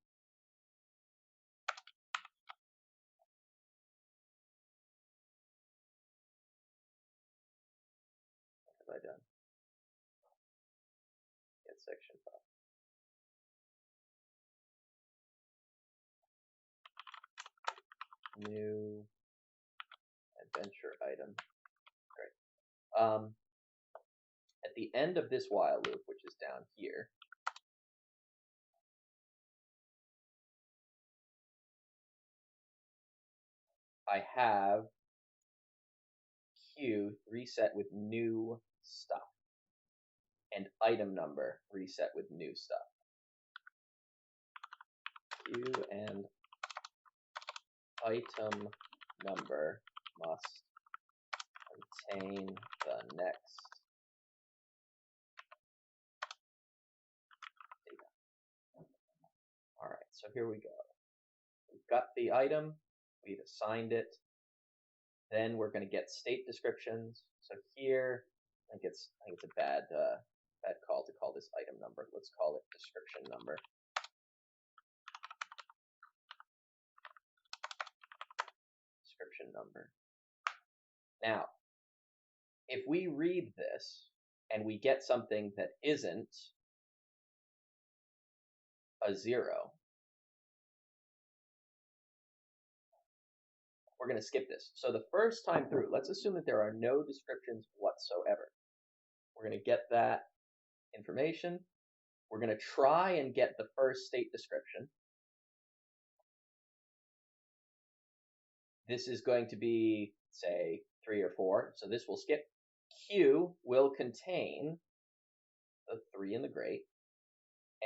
what have I done? Get section 5. New adventure item. Great. At the end of this while loop, which is down here, I have Q reset with new stuff and item number reset with new stuff. Q and item number must contain the next data. All right, so here we go. We've got the item, we've assigned it. Then we're going to get state descriptions. So here, I think it's a bad call to call this item number. Let's call it description number. Description number. Now, if we read this and we get something that isn't a 0, we're going to skip this. So the first time through, let's assume that there are no descriptions whatsoever. We're going to get that information. We're going to try and get the first state description. this is going to be, say, 3 or 4, so this will skip. Q will contain the 3 in the great,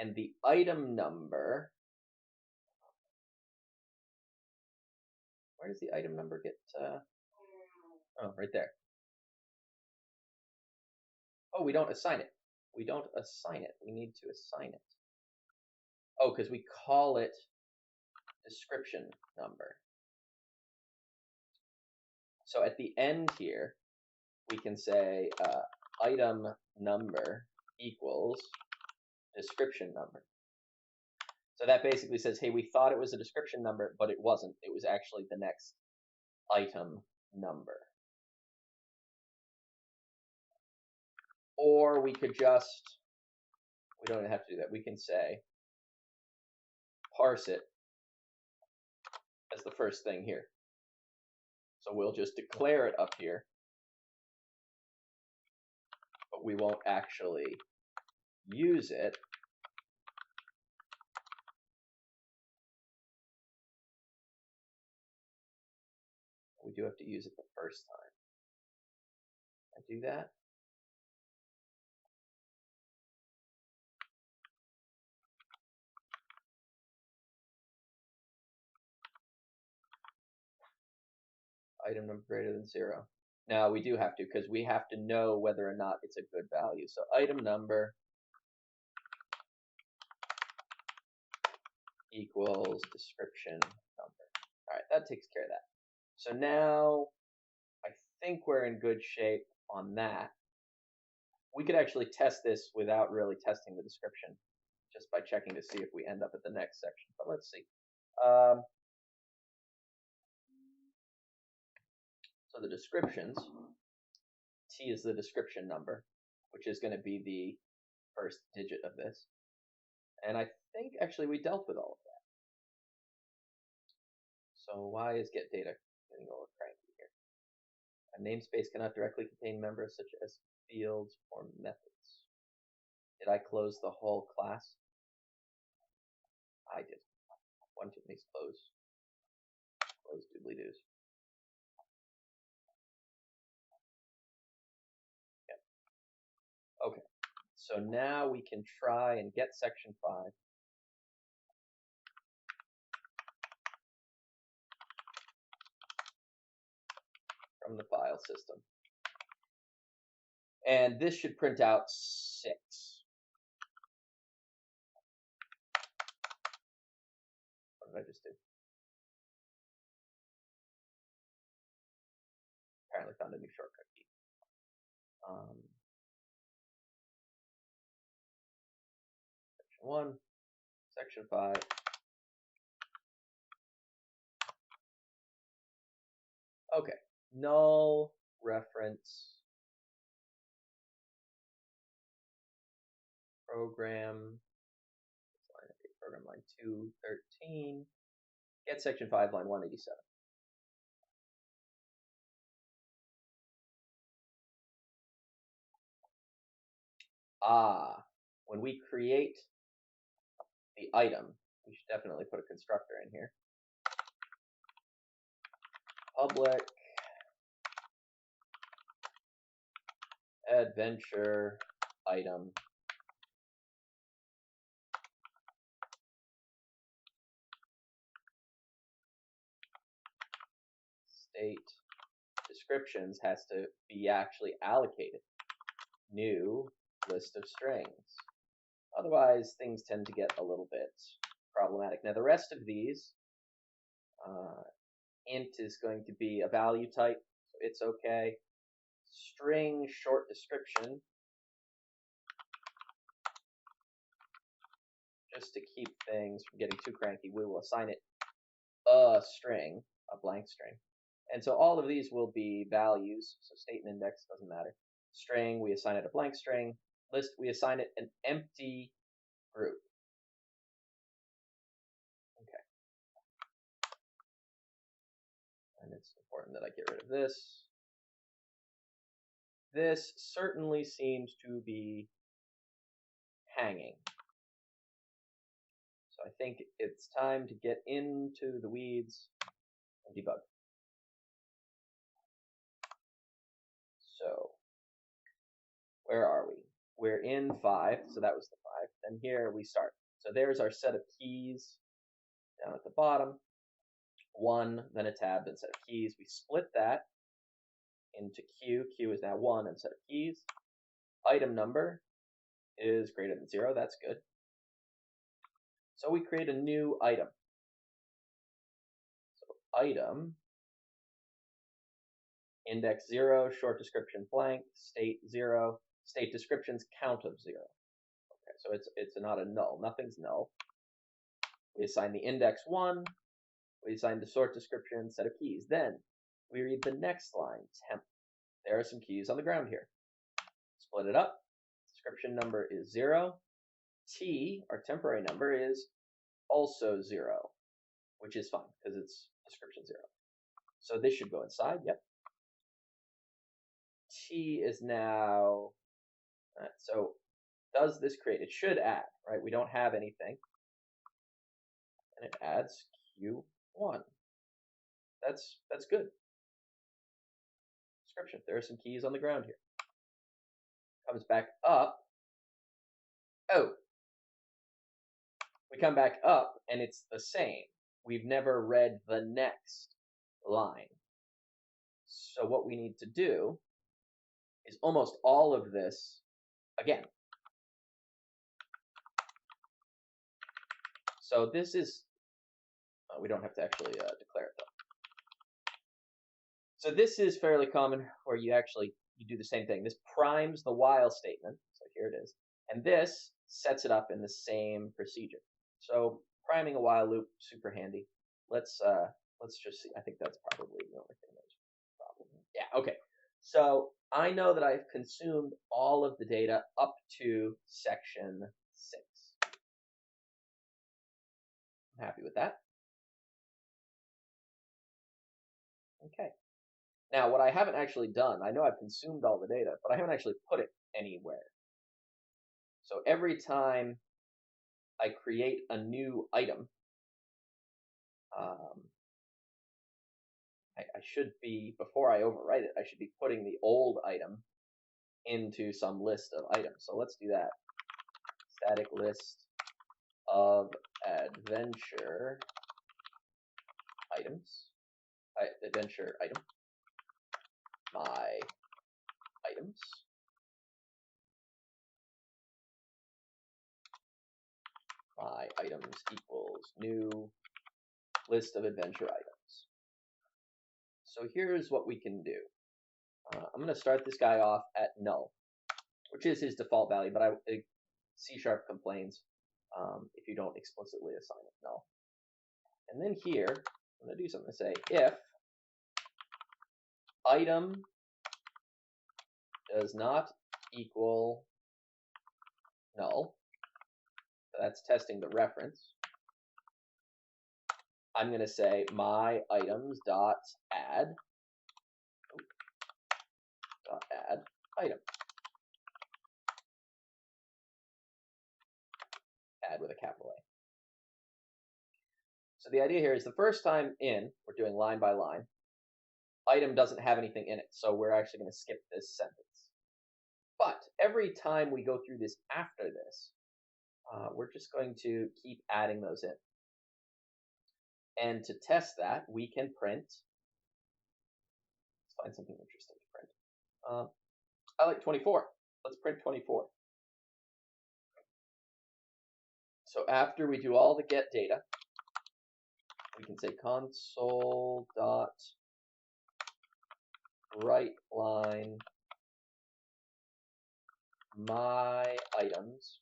and the item number, where does the item number get, oh, right there. Oh, we don't assign it. We don't assign it. We need to assign it. Oh, because we call it description number. So at the end here, we can say item number equals description number. So that basically says, hey, we thought it was a description number, but it wasn't. It was actually the next item number. Or we could just, we don't have to do that. We can say parse it as the first thing here. So we'll just declare it up here, but we won't actually use it. We do have to use it the first time. I do that. Item number greater than 0. Now we do have to, because we have to know whether or not it's a good value. So item number equals description number. All right, that takes care of that. So now I think we're in good shape on that. We could actually test this without really testing the description, just by checking to see if we end up at the next section. But let's see. So the descriptions, T is the description number, which is going to be the first digit of this. And I think actually we dealt with all of that. So why is get data getting a little cranky here? A namespace cannot directly contain members such as fields or methods. Did I close the whole class? I did. One too many close. Close doobly-doos. Yep. Okay. So now we can try and get section 5. From the file system. And this should print out 6. What did I just do? Apparently found a new shortcut key. Section 1, section 5. Okay, null reference program line 213, get section 5, line 187. When we create the item, we should definitely put a constructor in here. Public adventure item state descriptions has to be actually allocated. New list of strings. Otherwise, things tend to get a little bit problematic. Now, the rest of these, int is going to be a value type, so it's okay. String short description, just to keep things from getting too cranky, we will assign it a string, a blank string. And so all of these will be values, so state and index doesn't matter. String, we assign it a blank string. List, we assign it an empty group. Okay. And it's important that I get rid of this. This certainly seems to be hanging. So I think it's time to get into the weeds and debug. So where are we? We're in 5, so that was the 5. And here we start. So there's our set of keys down at the bottom. 1, then a tab, then set of keys. We split that into Q. Q is now 1 and set of keys. Item number is greater than 0. That's good. So we create a new item. So item, index 0, short description blank, state 0, state descriptions count of 0. Okay, so it's not a null. Nothing's null. We assign the index 1. We assign the short description set of keys. Then we read the next line, temp. There are some keys on the ground here. Split it up. Description number is 0. T, our temporary number, is also 0, which is fine because it's description 0. So this should go inside. Yep. T is now, so does this create? It should add, right? We don't have anything. And it adds Q1. That's good. Description. There are some keys on the ground here. Comes back up. Oh. We come back up and it's the same. We've never read the next line. So what we need to do is almost all of this again. So this is, we don't have to actually declare it though. So this is fairly common where you do the same thing. This primes the while statement. So here it is. And this sets it up in the same procedure. So priming a while loop, super handy. Let's just see. I think that's probably the only thing that's a problem. Yeah, okay. So I know that I've consumed all of the data up to section 6. I'm happy with that. Okay. Now, what I haven't actually done, I know I've consumed all the data, but I haven't actually put it anywhere. So every time I create a new item, I should be, before I overwrite it, I should be putting the old item into some list of items. So let's do that. Static list of adventure items. Adventure item. My items. My items equals new list of adventure items. So here's what we can do. I'm going to start this guy off at null, which is his default value, but C# complains if you don't explicitly assign it null. And then here, I'm going to do something to say if item does not equal null, so that's testing the reference. I'm going to say my items dot add item. Add with a capital A. So the idea here is the first time in, we're doing line by line. Item doesn't have anything in it, so we're actually going to skip this sentence. But every time we go through this after this, we're just going to keep adding those in. And to test that, we can print. Let's find something interesting to print. I like 24. Let's print 24. So after we do all the get data, we can say console dot write line my items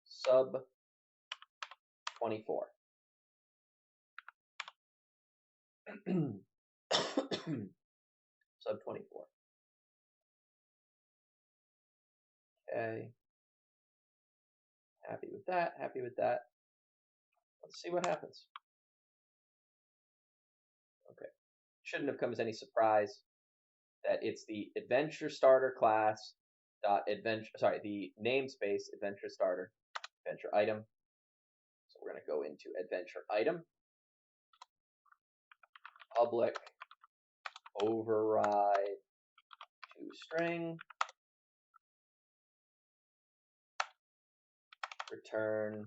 sub 24. Sub 24. Okay. Happy with that. Happy with that. Let's see what happens. Okay. Shouldn't have come as any surprise that it's the adventure starter class dot adventure. Sorry, the namespace adventure starter adventure item. So we're going to go into adventure item. Public override toString, return.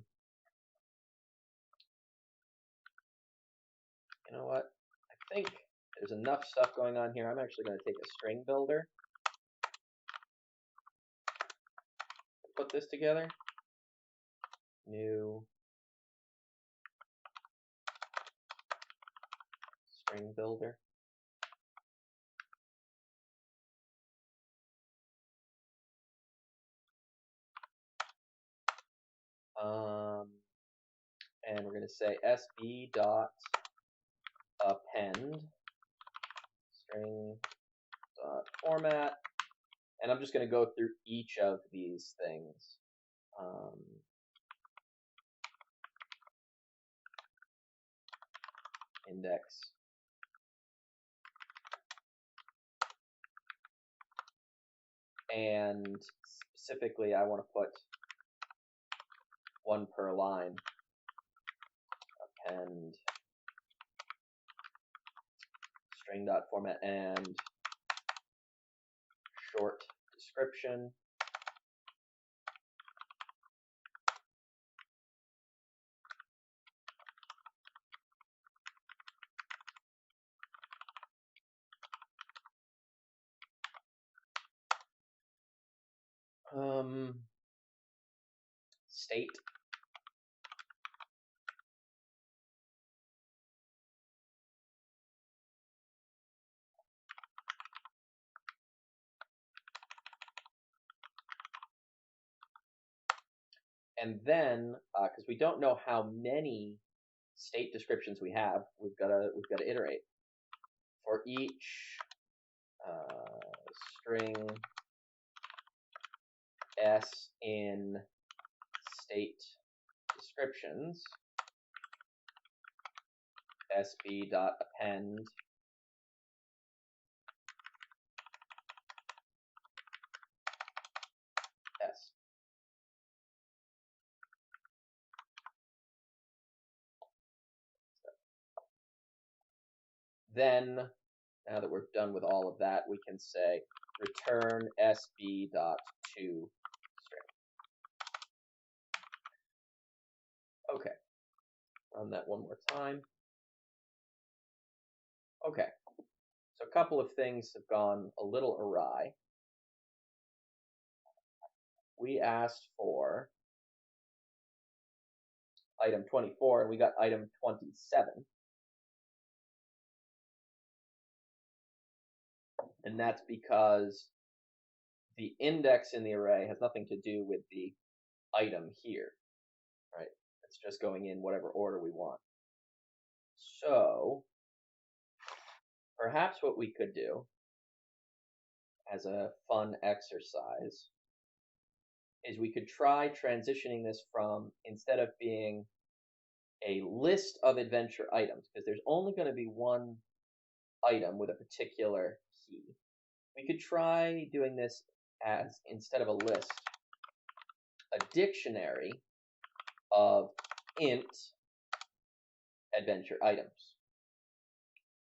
You know what? I think there's enough stuff going on here. I'm actually going to take a string builder to put this together. New string builder. And we're going to say sb dot append string dot format, and I'm just going to go through each of these things. Index, and specifically I want to put one per line. Append string dot format and short description. State. And then, because we don't know how many state descriptions we have, we've got to iterate. For each string s in state descriptions, sb.append s. Then, now that we're done with all of that, we can say return sb.toString. Okay, run that one more time. Okay, so a couple of things have gone a little awry. We asked for item 24, and we got item 27. And that's because the index in the array has nothing to do with the item here, right? It's just going in whatever order we want. So perhaps what we could do as a fun exercise is we could try transitioning this from, instead of being a list of adventure items, because there's only going to be one item with a particular key, we could try doing this as, instead of a list, a dictionary of int adventure items.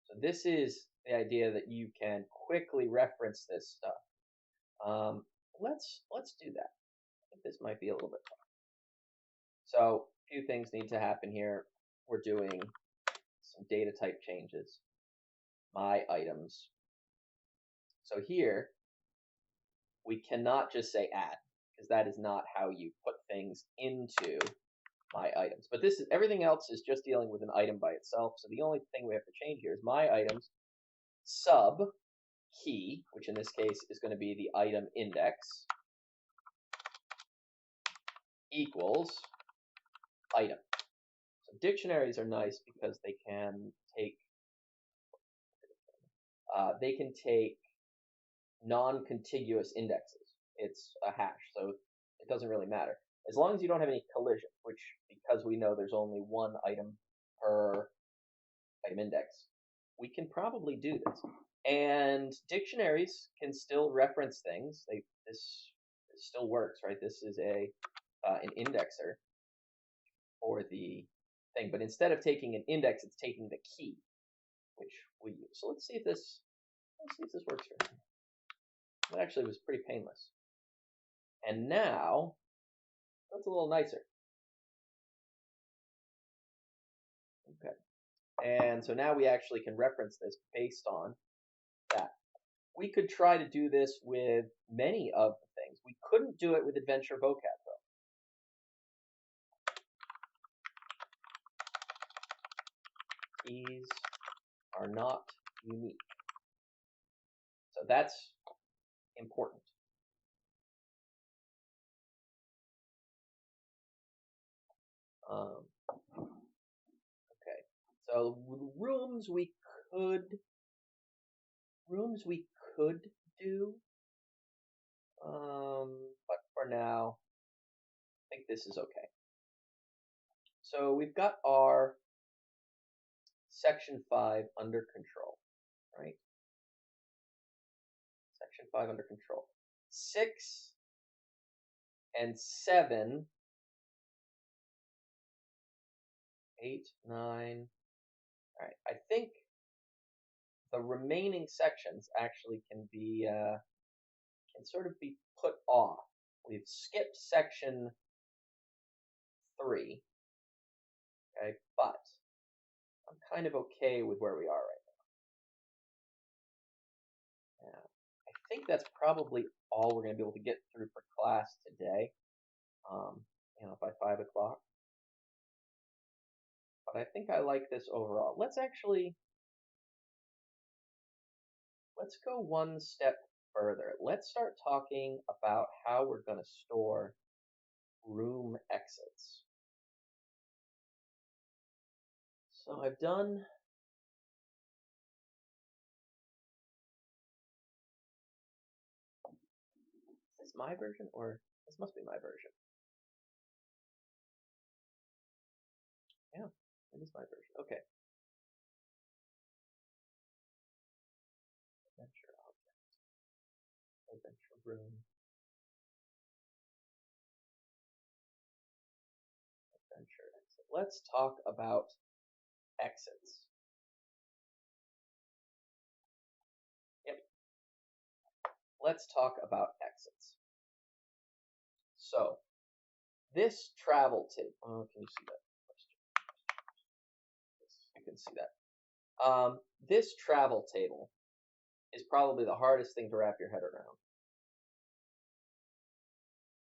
So this is the idea that you can quickly reference this stuff. Let's do that. I think this might be a little bit fun. So a few things need to happen here. We're doing some data type changes. My items. So here, we cannot just say add, because that is not how you put things into my items. But this is, everything else is just dealing with an item by itself. So the only thing we have to change here is my items sub key, which in this case is going to be the item index, equals item. So dictionaries are nice because they can take non-contiguous indexes. It's a hash, so it doesn't really matter. As long as you don't have any collision, which, because we know there's only one item per item index, we can probably do this. And dictionaries can still reference things. This still works, right? This is an indexer for the thing. But instead of taking an index, it's taking the key, which we use. So let's see if this Let's see if this works for me. That actually was pretty painless. And now, that's a little nicer. Okay. And so now we actually can reference this based on that. We could try to do this with many of the things. We couldn't do it with adventure vocab, though. These are not unique. So that's important. Okay. So rooms we could do, but for now, I think this is okay. So we've got our section 5 under control, right? Section 5 under control. 6 and 7, 8, 9. All right, I think the remaining sections actually can be can sort of be put off. We've skipped section 3, okay, but I'm kind of okay with where we are right now. Yeah, I think that's probably all we're going to be able to get through for class today. By 5 o'clock. But I think I like this overall. Let's go one step further. Let's start talking about how we're going to store room exits. So I've done is this my version or this must be my version? Yeah, it is my version. Okay. Adventure object. Adventure room. Adventure exit. Let's talk about exits. Yep. Let's talk about exits. So this travel table. Oh, can you see that? Yes, you can see that. This travel table is probably the hardest thing to wrap your head around.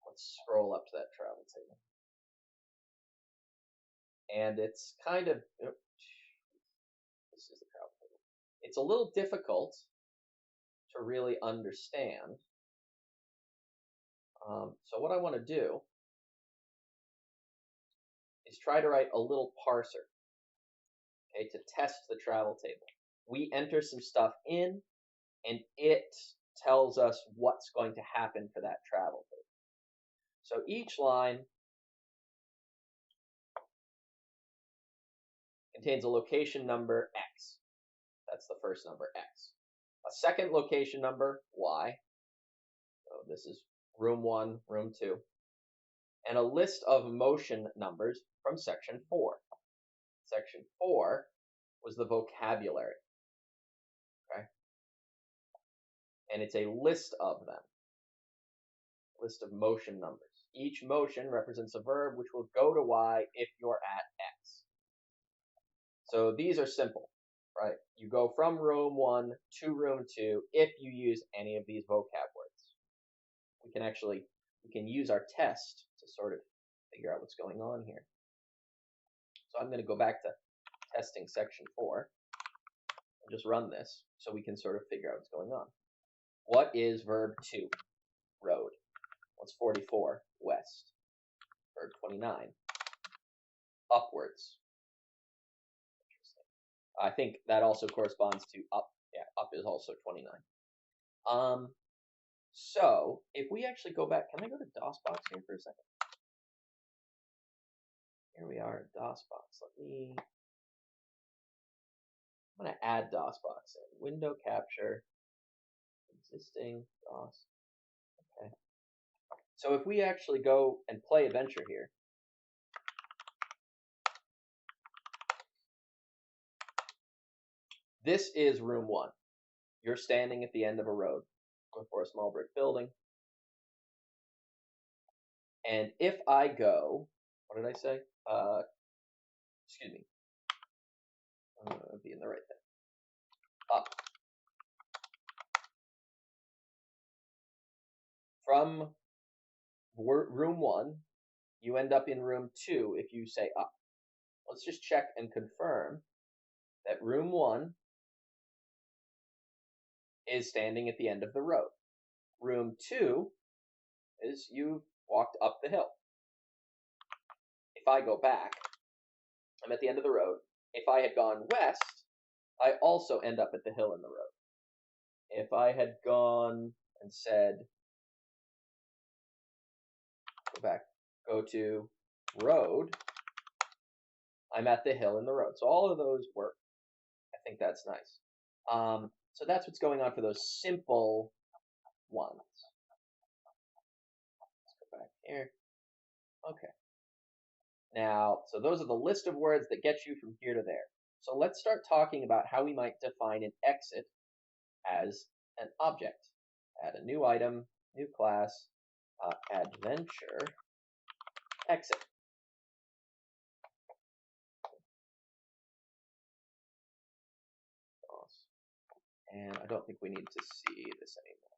Let's scroll up to that travel table. And it's kind of, this is the travel table. It's a little difficult to really understand. So what I want to do is try to write a little parser, okay, to test the travel table. We enter some stuff in, and it tells us what's going to happen for that travel table. So each line contains a location number X. That's the first number, X. A second location number, Y. So this is room 1, room 2. And a list of motion numbers from section 4. Section 4 was the vocabulary. Okay? And it's a list of them. List of motion numbers. Each motion represents a verb which will go to Y if you're at X. So these are simple, right? You go from room 1 to room 2 if you use any of these vocab words. We can use our test to sort of figure out what's going on here. So I'm going to go back to testing section 4 and just run this so we can sort of figure out what's going on. What is verb 2? Road. What's 44? West. Verb 29. Upwards. Interesting. I think that also corresponds to up. Yeah, up is also 29. So if we actually go back, can I go to DOSBox here for a second? Here we are at DOSBox. I'm going to add DOSBox in. Window capture, existing DOS. Okay. So if we actually go and play Adventure here, this is room 1. You're standing at the end of a road before a small brick building. And if I go, what did I say? Excuse me. Be in the right thing. Up. From room 1, you end up in room 2 if you say up. Let's just check and confirm that room 1 is standing at the end of the road. Room 2 is you walked up the hill. If I go back, I'm at the end of the road. If I had gone west, I also end up at the hill in the road. If I had gone and said, go back, go to road, I'm at the hill in the road. So all of those work. I think that's nice. So that's what's going on for those simple ones. Let's go back here. Okay. Now, so those are the list of words that get you from here to there. So let's start talking about how we might define an exit as an object. Add a new item, new class, adventure, exit. And I don't think we need to see this anymore.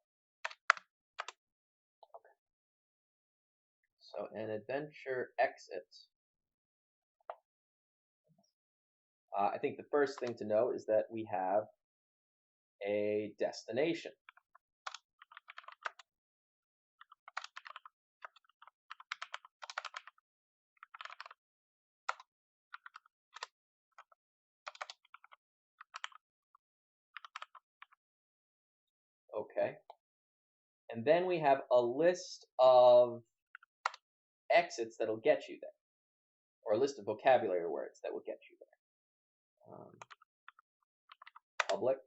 Okay. So an adventure exit. I think the first thing to know is that we have a destination. Okay. And then we have a list of exits that'll get you there, or a list of vocabulary words that will get you there. Public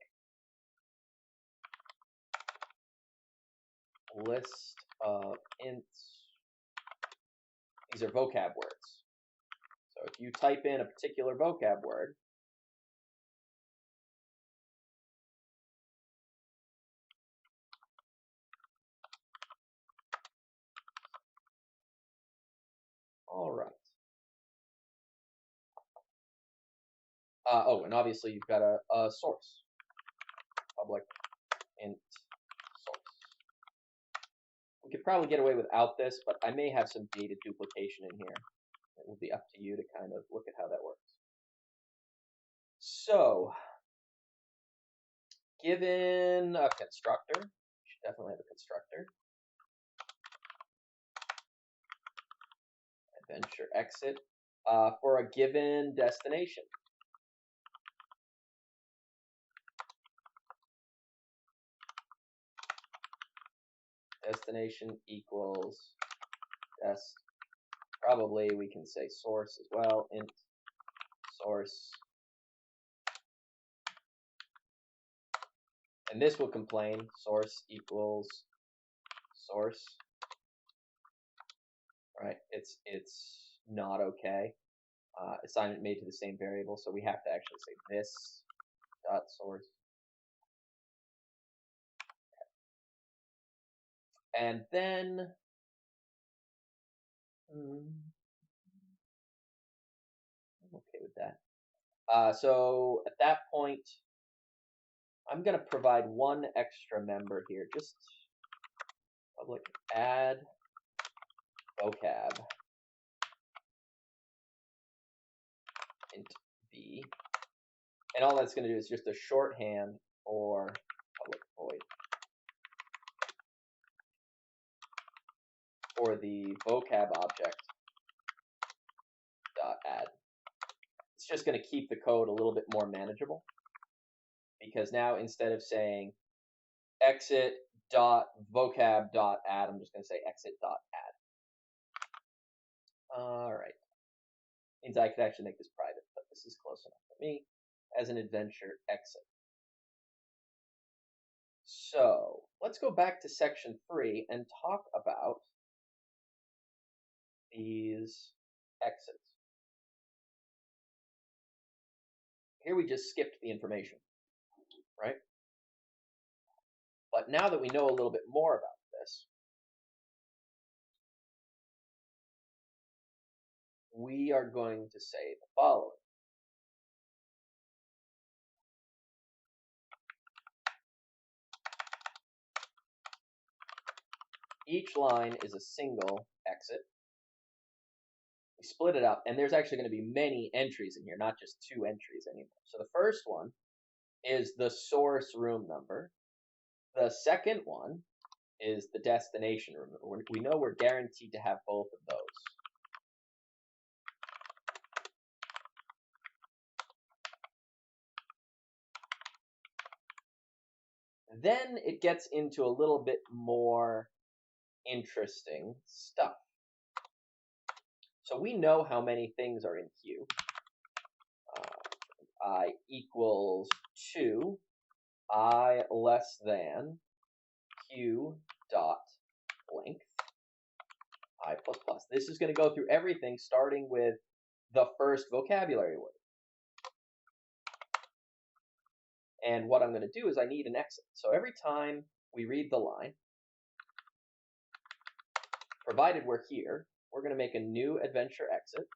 list of ints. These are vocab words. So if you type in a particular vocab word, all right. Oh, and obviously you've got a source. Public int source. We could probably get away without this, but I may have some data duplication in here. It will be up to you to kind of look at how that works. So, given a constructor, you should definitely have a constructor. Adventure exit for a given destination. Destination equals dest. Probably we can say source as well. Int source. And this will complain. Source equals source. Right? It's not okay. Assignment made to the same variable, so we have to actually say this dot source. And then I'm okay with that. So at that point, I'm going to provide one extra member here. Just public add vocab int b. And all that's going to do is just a shorthand for public void for the vocab object dot add. It's just going to keep the code a little bit more manageable, because now instead of saying exit dot vocab dot add, I'm just going to say exit dot add. All right. Means I could actually make this private, but this is close enough for me as an adventure exit. So let's go back to section 3 and talk about these exits. Here we just skipped the information, right? But now that we know a little bit more about this, we are going to say the following. Each line is a single exit. We split it up, and there's actually going to be many entries in here, not just 2 entries anymore. So the first one is the source room number. The second one is the destination room number. We know we're guaranteed to have both of those. Then it gets into a little bit more interesting stuff. So we know how many things are in Q. I equals 2, I less than Q dot length, I plus plus. This is going to go through everything starting with the first vocabulary word. And what I'm going to do is I need an exit. So every time we read the line, provided we're here, we're going to make a new adventure exit.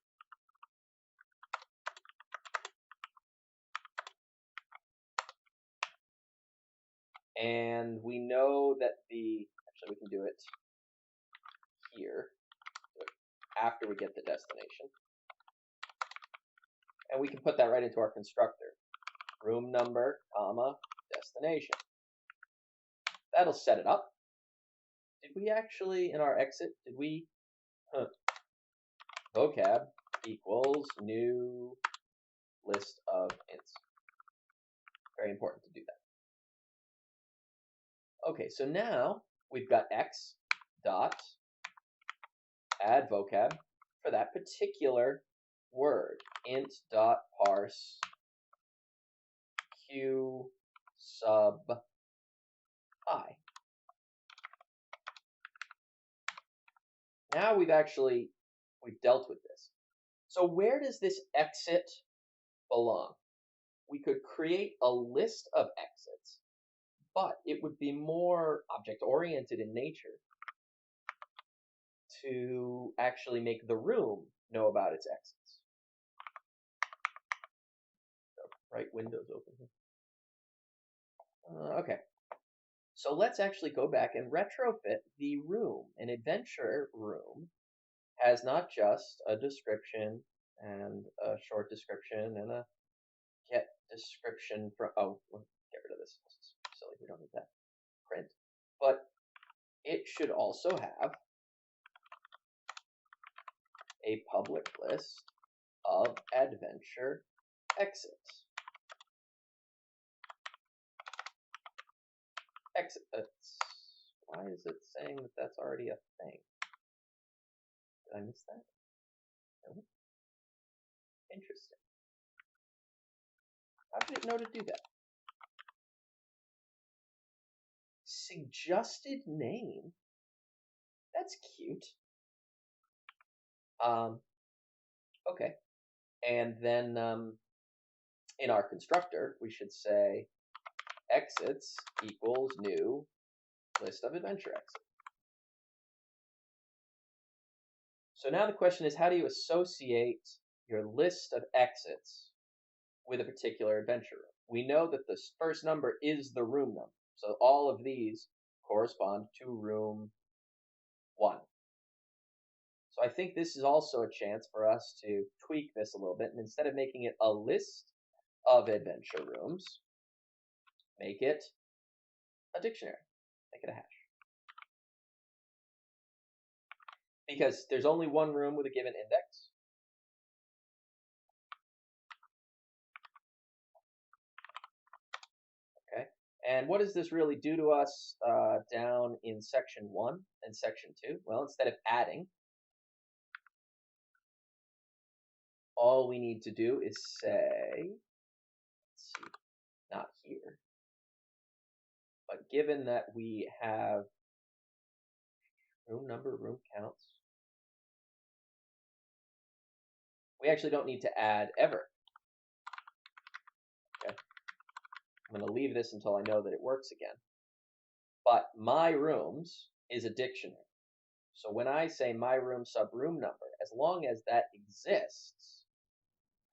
And we know that actually we can do it here, after we get the destination. And we can put that right into our constructor. Room number, comma, destination. That'll set it up. Did we actually, in our exit, did we, vocab equals new list of ints. Very important to do that. Okay, so now we've got x dot add vocab for that particular word. Int dot parse q sub I. Now we've dealt with this. So where does this exit belong? We could create a list of exits, but it would be more object-oriented in nature to actually make the room know about its exits. So, right window's open here. Okay. So let's actually go back and retrofit the room. An adventure room has not just a description and a short description and a get description from, oh, get rid of this. This is silly, we don't need that. Print. But it should also have a public list of adventure exits. Exits. Why is it saying that that's already a thing? Did I miss that? No. Interesting. How did it know to do that? Suggested name? That's cute. Okay. And then in our constructor, we should say exits equals new list of adventure exits. So now the question is, how do you associate your list of exits with a particular adventure room? We know that the first number is the room number. So all of these correspond to room 1. So I think this is also a chance for us to tweak this a little bit. And instead of making it a list of adventure rooms, make it a dictionary. Make it a hash. Because there's only one room with a given index. Okay. And what does this really do to us down in section 1 and section 2? Well, instead of adding, all we need to do is say, let's see, not here, but given that we have room number, room counts, we actually don't need to add ever. Okay. I'm going to leave this until I know that it works again. but my rooms is a dictionary. So when I say my room sub room number, as long as that exists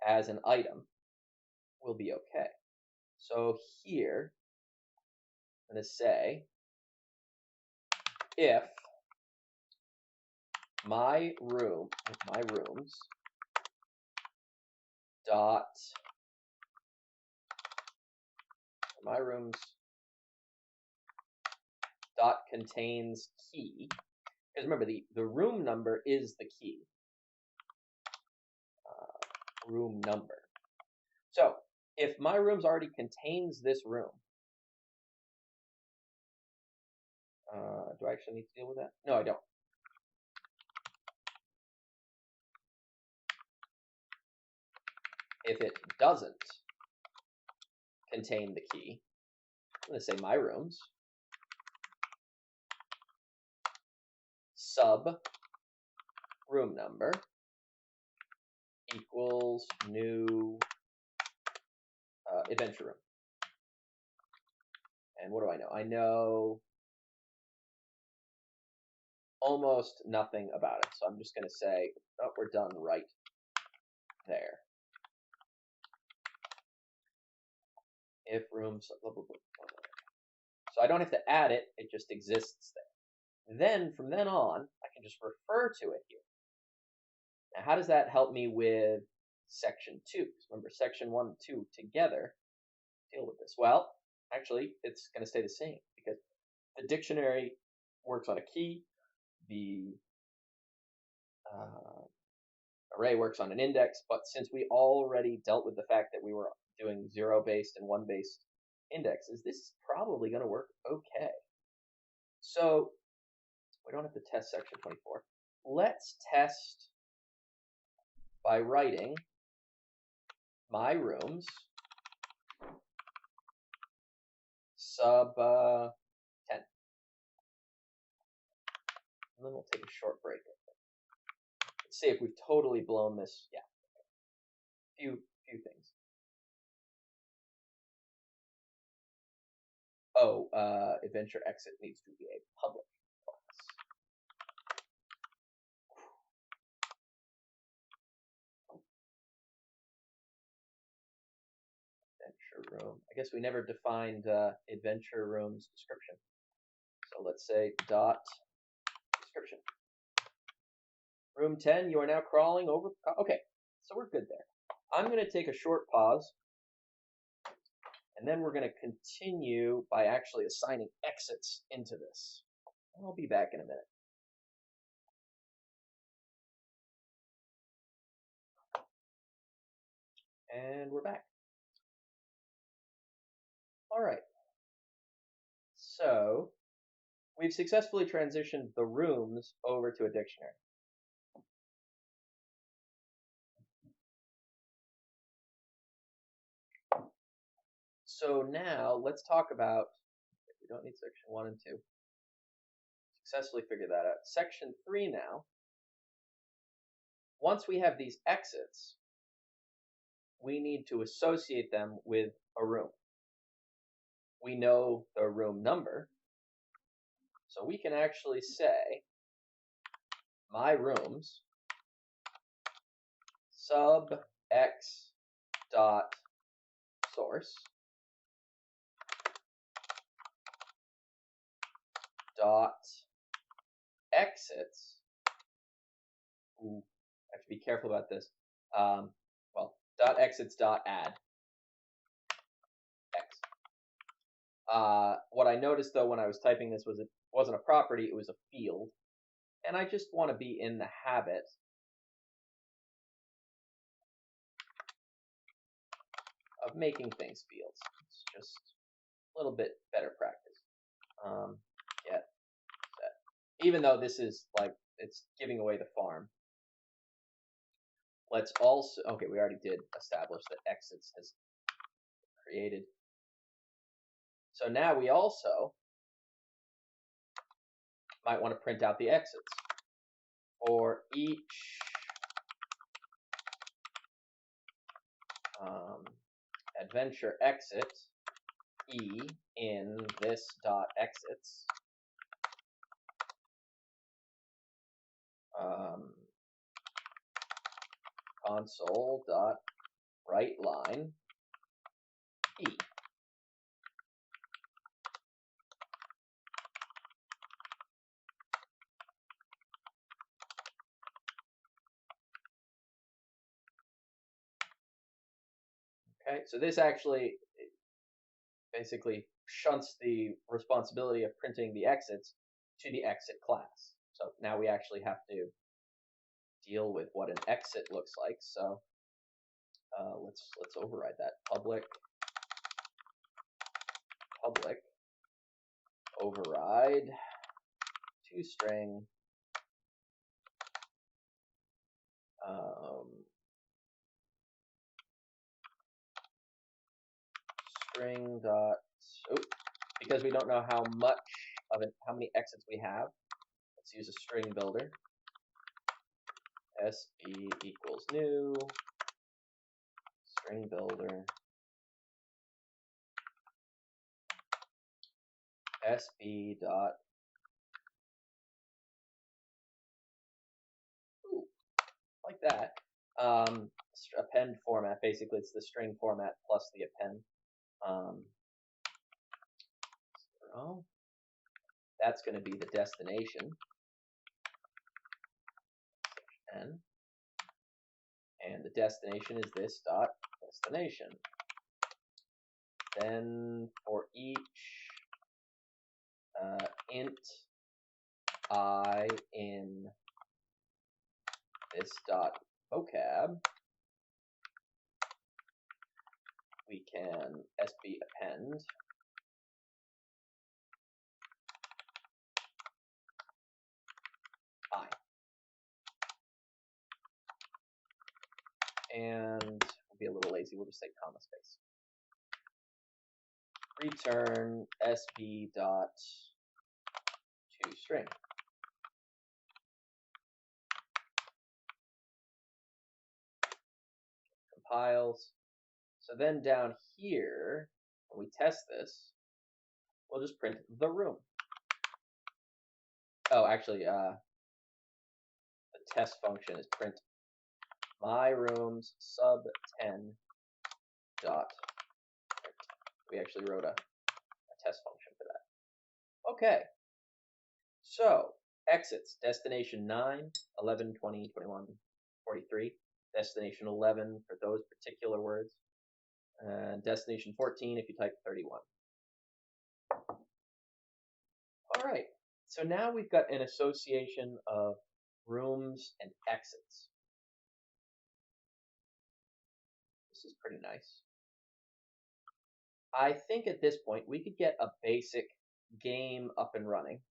as an item, we'll be okay. So here, I'm going to say if my rooms dot contains key, because remember the room number is the key. Room number. So if my rooms already contains this room, do I actually need to deal with that? No, I don't. If it doesn't contain the key, I'm going to say my rooms sub room number equals new adventure room. And what do I know? I know almost nothing about it. So I'm just going to say, oh, we're done right there. If rooms, blah, blah, blah, blah. So I don't have to add it. It just exists there. Then from then on, I can just refer to it here. Now, how does that help me with section 2? Remember, section 1 and 2 together deal with this. Well, actually, it's going to stay the same because the dictionary works on a key. The array works on an index, but since we already dealt with the fact that we were doing 0-based and 1-based indexes, this is probably going to work okay. So we don't have to test section 24. Let's test by writing my rooms sub 10. And then we'll take a short break. Let's see if we've totally blown this. Yeah, few things. Oh, adventure exit needs to be a public class. Adventure room. I guess we never defined adventure room's description. So let's say dot description. Room 10, you are now crawling over. Okay, so we're good there. I'm going to take a short pause, and then we're going to continue by actually assigning exits into this. I'll be back in a minute. And we're back. All right. So we've successfully transitioned the rooms over to a dictionary. So now let's talk about, we don't need section 1 and 2. Successfully figured that out. Section 3 now. Once we have these exits, we need to associate them with a room. We know the room number, so we can actually say my rooms sub x dot source dot exits. Ooh, I have to be careful about this. Well, dot exits dot add x. What I noticed though when I was typing this was it wasn't a property, it was a field. And I just want to be in the habit of making things fields. It's just a little bit better practice. Get set. Even though this is like, it's giving away the farm. Let's also, okay, we already did establish that exits has created. So now we also might want to print out the exits for each adventure exit E in this dot exits, console dot write line E. Okay, so this actually basically shunts the responsibility of printing the exits to the exit class. So now we actually have to deal with what an exit looks like. So let's override that. Public override toString string dot, because we don't know how many exits we have, let's use a string builder. SB equals new string builder SB dot like that. Append format, basically it's the string format plus the append. So that's going to be the destination. And the destination is this dot destination. Then for each int I in this dot vocab, we can SB append I. And we'll be a little lazy, we'll just say comma space. Return SB dot toString. Compiles. So then down here, when we test this, we'll just print the room. Oh, actually, the test function is print my rooms sub 10 dot print. We actually wrote a test function for that. Okay. So exits, destination 9, 11, 20, 21, 43. Destination 11 for those particular words. And destination 14 if you type 31. All right. So now we've got an association of rooms and exits. This is pretty nice. I think at this point we could get a basic game up and running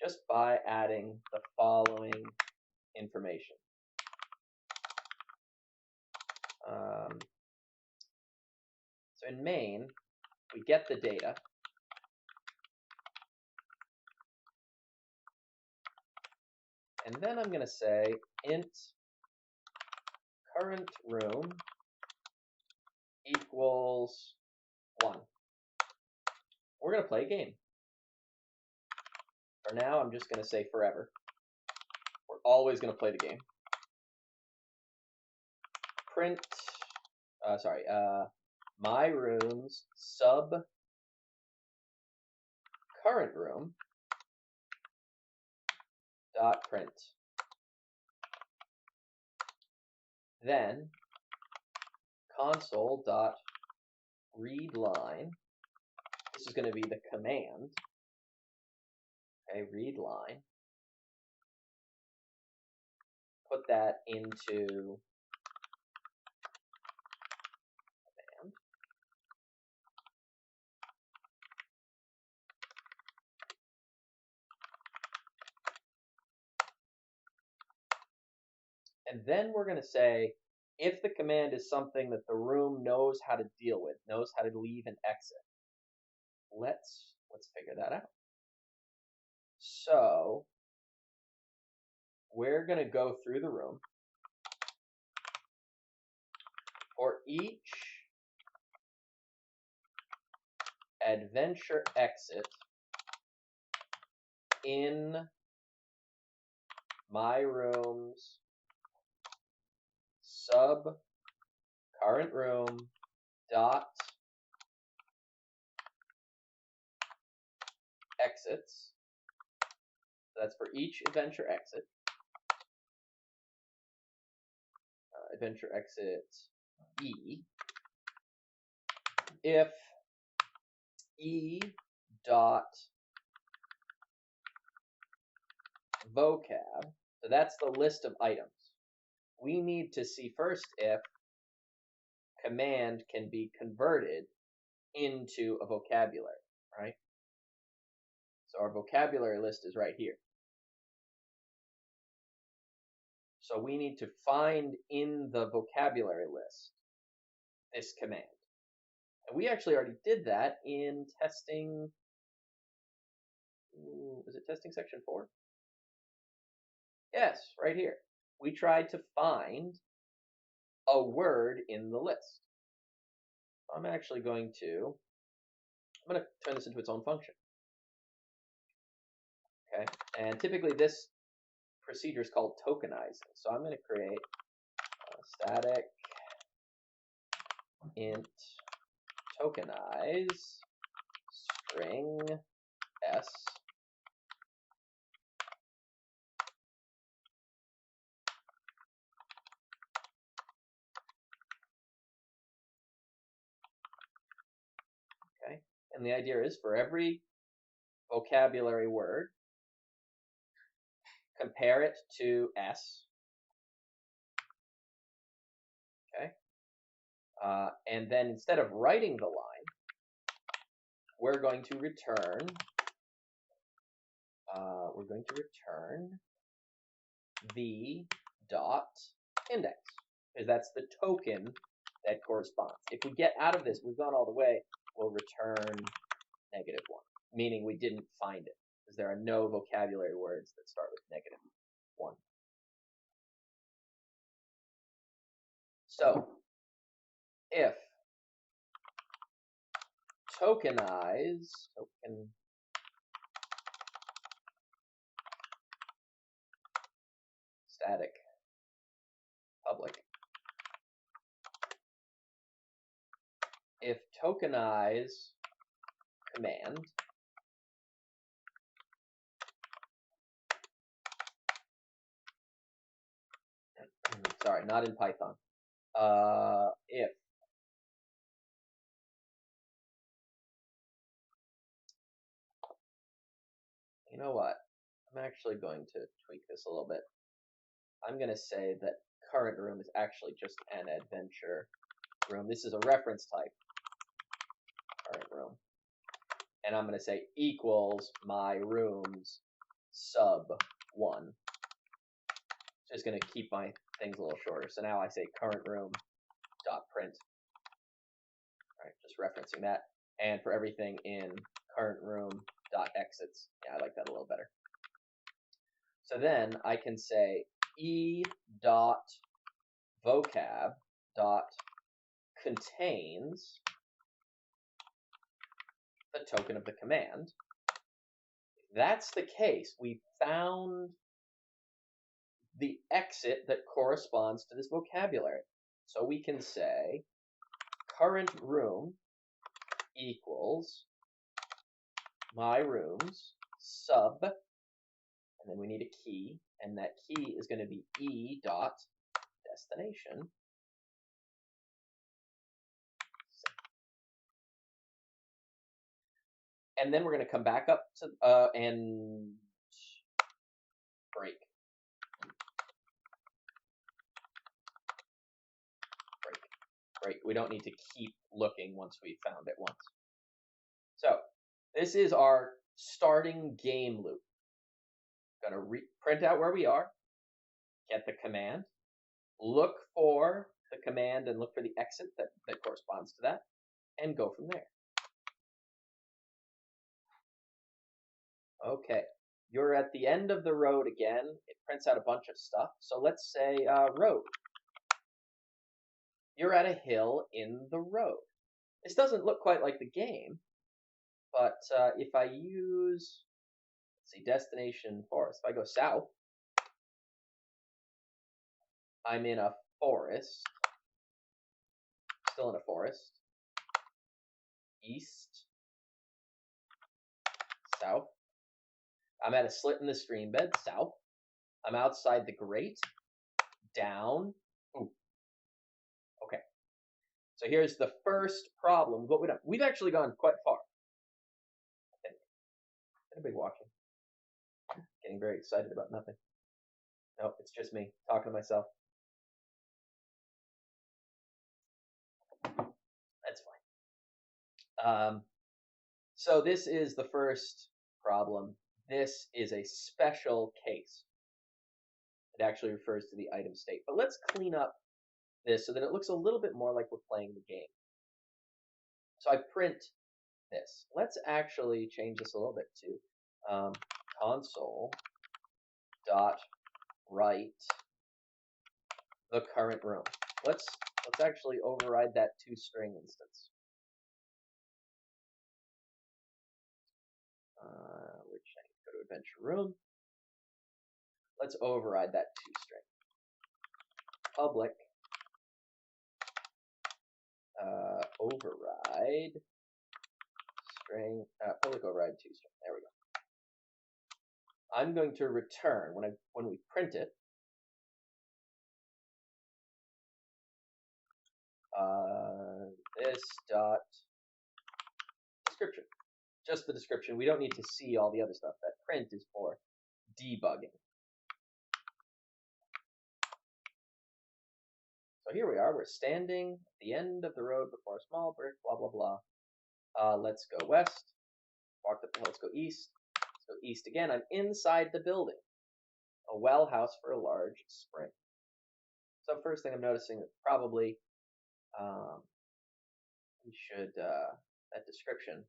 just by adding the following information. So in main, we get the data. And then I'm going to say int current room equals 1. We're going to play a game. For now, I'm just going to say forever. We're always going to play the game. Print, my rooms sub current room dot print. Then console dot read line. This is going to be the command. Okay, read line. Put that into command. And then we're going to say if the command is something that the room knows how to deal with, knows how to leave and exit. Let's figure that out. So we're going to go through the room. For each adventure exit in my room's sub current room dot exits. So that's for each adventure exit. Adventure exit E. If E dot vocab, so that's the list of items. We need to see first if command can be converted into a vocabulary, right? So our vocabulary list is right here. So we need to find in the vocabulary list this command. And we actually already did that in testing, was it testing section 4? Yes, right here. We tried to find a word in the list. I'm actually going to turn this into its own function. Okay, and typically this procedure is called tokenizing. So I'm going to create a static int tokenize string s. Okay, and the idea is for every vocabulary word, compare it to s. Okay, and then instead of writing the line, we're going to return. The dot index, because that's the token that corresponds. If we get out of this, we've gone all the way, we'll return -1, meaning we didn't find it, because there are no vocabulary words that start with -1. So, if tokenize, static public, if tokenize command sorry, not in Python. If you know what, I'm actually going to tweak this a little bit. I'm going to say that current room is actually just an adventure room. This is a reference type, current room. And I'm going to say equals my room's sub1. Just going to keep my things a little shorter. So now I say current room dot print. All right, just referencing that. And for everything in current room dot exits. Yeah, I like that a little better. So then I can say e dot vocab dot contains the token of the command. If that's the case, we found the exit that corresponds to this vocabulary. So we can say current room equals my room's sub, and then we need a key, and that key is going to be e dot destination. And then we're going to come back up to and break. Break. We don't need to keep looking once we found it once. So this is our starting game loop. Going to print out where we are, get the command, look for the command and look for the exit that corresponds to that, and go from there. Okay, you're at the end of the road again. It prints out a bunch of stuff. So let's say road. You're at a hill in the road. This doesn't look quite like the game, But if I use, let's see, destination forest, if I go south, I'm in a forest, still in a forest, east, south. I'm at a slit in the stream bed, south. I'm outside the grate, down. Ooh. Okay. So here's the first problem. What we've actually gone quite far. I think. Anybody watching? Getting very excited about nothing. No, it's just me talking to myself. That's fine. So this is the first problem. This is a special case. It actually refers to the item state. But let's clean up this so that it looks a little bit more like we're playing the game. So I print this. Let's actually change this a little bit to console dot write the current room. Let's actually override that toString instance. Which I need to go to adventure room. Let's override that toString. Public override string, public override toString. There we go. I'm going to return when we print it. This dot description, just the description. We don't need to see all the other stuff. That print is for debugging. So here we are. We're standing at the end of the road before a small brick. Blah blah blah. Let's go west. Walk up the hill. Let's go east. Let's go east again. I'm inside the building. A well house for a large spring. So first thing I'm noticing is probably we should that description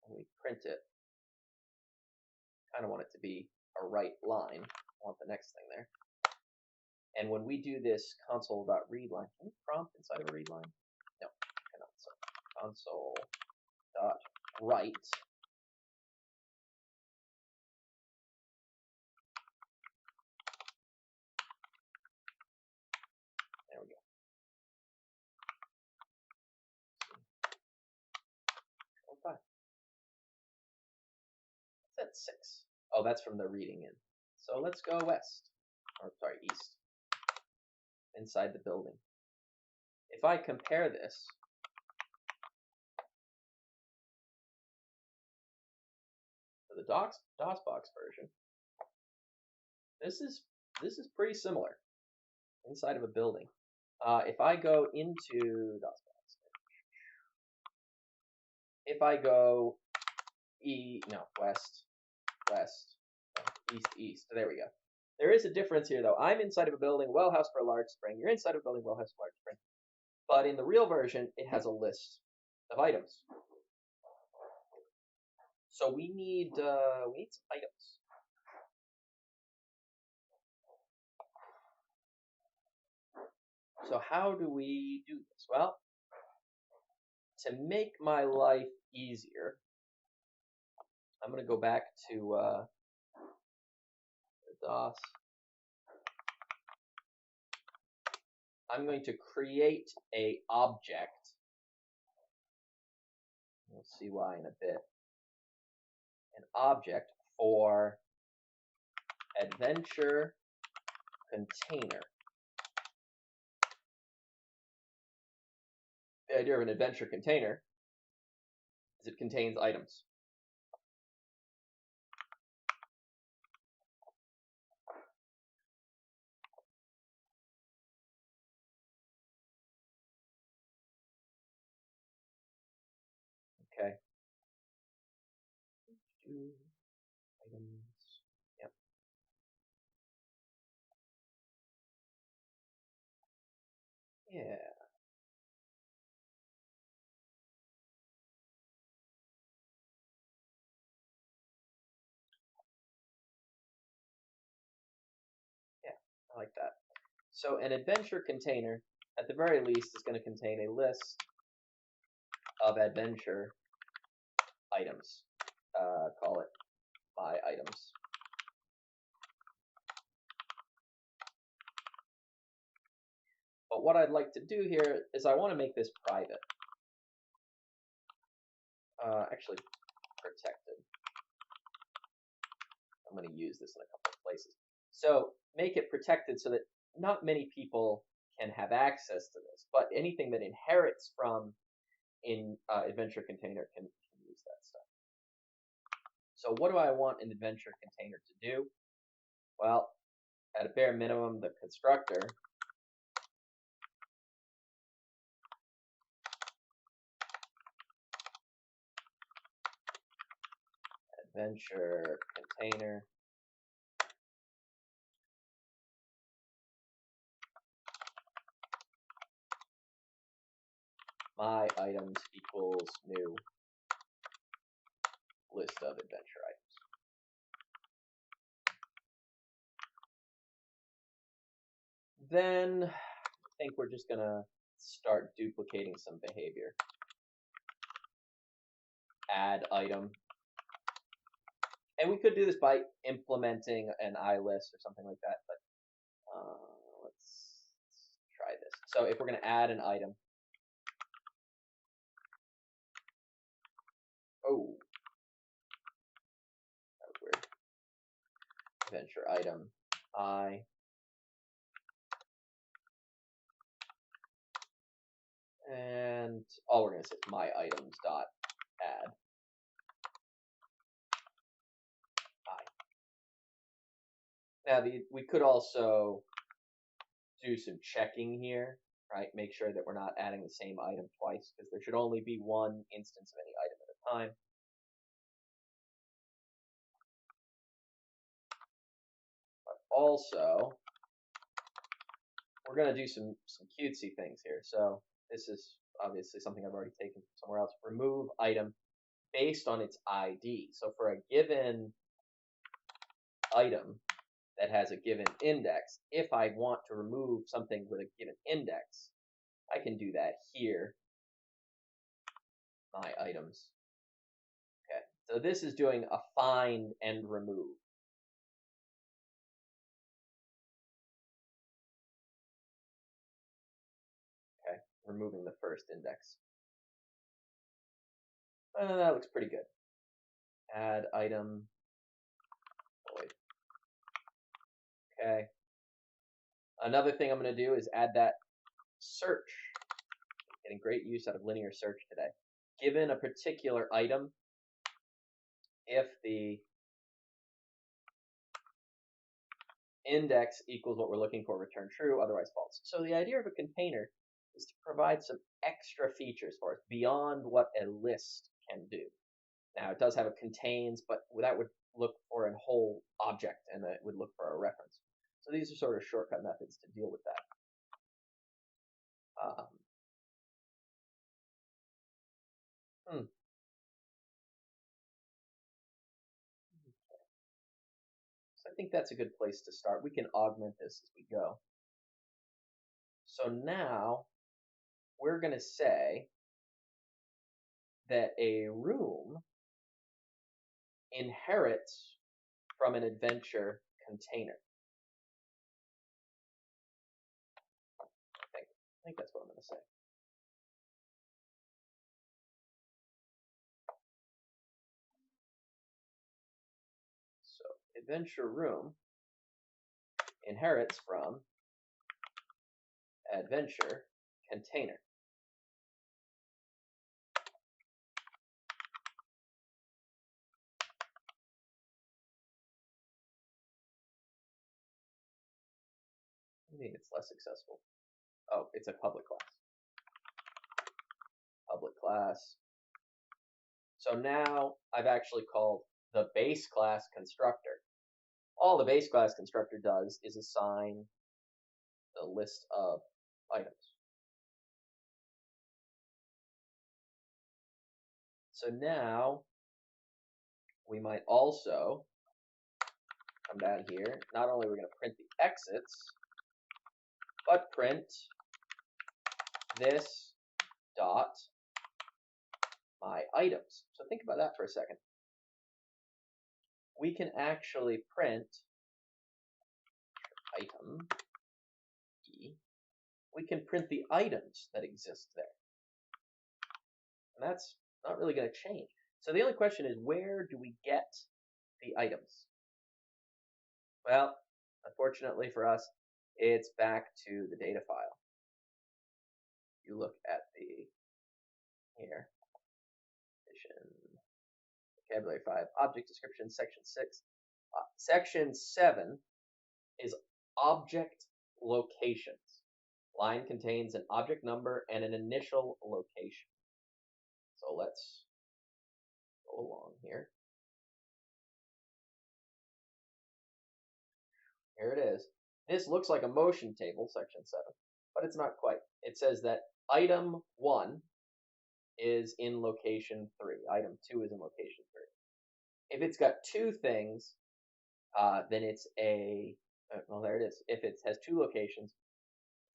when we print it. Kind of want it to be a right line. I want the next thing there. And when we do this console.readline, can we prompt inside of a read line? No, cannot. So console.write. There we go. Five. That's 6. Oh, that's from the reading in. So let's go west. Or sorry, east. Inside the building. If I compare this to the DOSBox version, this is pretty similar. Inside of a building. If I go into DOSBox, if I go west, east, there we go. There is a difference here, though. I'm inside of a building, well house for a large spring. You're inside of a building, well house for a large spring. But in the real version, it has a list of items. So we need some items. So how do we do this? Well, to make my life easier, I'm going to go back to DOS. I'm going to create a object. We'll see why in a bit. An object for adventure container. The idea of an adventure container is it contains items. Okay. Items. Yep. Yeah. Yeah, I like that. So an adventure container, at the very least, is going to contain a list of adventure items. Call it my items. But what I'd like to do here is I want to make this private. Actually, protected. I'm going to use this in a couple of places. So make it protected so that not many people can have access to this, but anything that inherits from in adventure container can use that stuff. So what do I want an adventure container to do? Well, at a bare minimum, the constructor adventure container my items equals new list of adventure items. Then I think we're just gonna start duplicating some behavior. Add item. And we could do this by implementing an iList or something like that, but let's try this. So if we're going to add an item, oh, that was weird. Adventure item I, and all we're going to say is my items dot add I. Now we could also do some checking here, right? Make sure that we're not adding the same item twice, because there should only be one instance of any item at a time. But also, we're going to do some cutesy things here. So this is obviously something I've already taken from somewhere else. Remove item based on its ID. So for a given item that has a given index, if I want to remove something with a given index, I can do that here. My items. Okay, so this is doing a find and remove. Okay, removing the first index. That looks pretty good. Add item. Void. Okay. Another thing I'm going to do is add that search. Getting great use out of linear search today. Given a particular item, if the index equals what we're looking for, return true, otherwise false. So the idea of a container is to provide some extra features for us beyond what a list can do. Now it does have a contains, but that would look for a whole object and it would look for a reference. So these are sort of shortcut methods to deal with that. So I think that's a good place to start. We can augment this as we go. So now we're going to say that a room inherits from an adventure container. I think that's what I'm going to say. So adventure room inherits from adventure container. I think it's less successful. Oh, it's a public class. Public class. So now I've actually called the base class constructor. All the base class constructor does is assign the list of items. So now we might also come down here. Not only are we going to print the exits, but print this dot my items. So think about that for a second. We can actually print item E. We can print the items that exist there. And that's not really going to change. So the only question is, where do we get the items? Well, unfortunately for us, it's back to the data file. You look at here, edition, vocabulary 5, object description, section 6. Section 7 is object locations. Line contains an object number and an initial location. So let's go along here. Here it is. This looks like a motion table, section 7, but it's not quite. It says that item 1 is in location 3. Item 2 is in location 3. If it's got two things, then it's well, there it is. If it has two locations,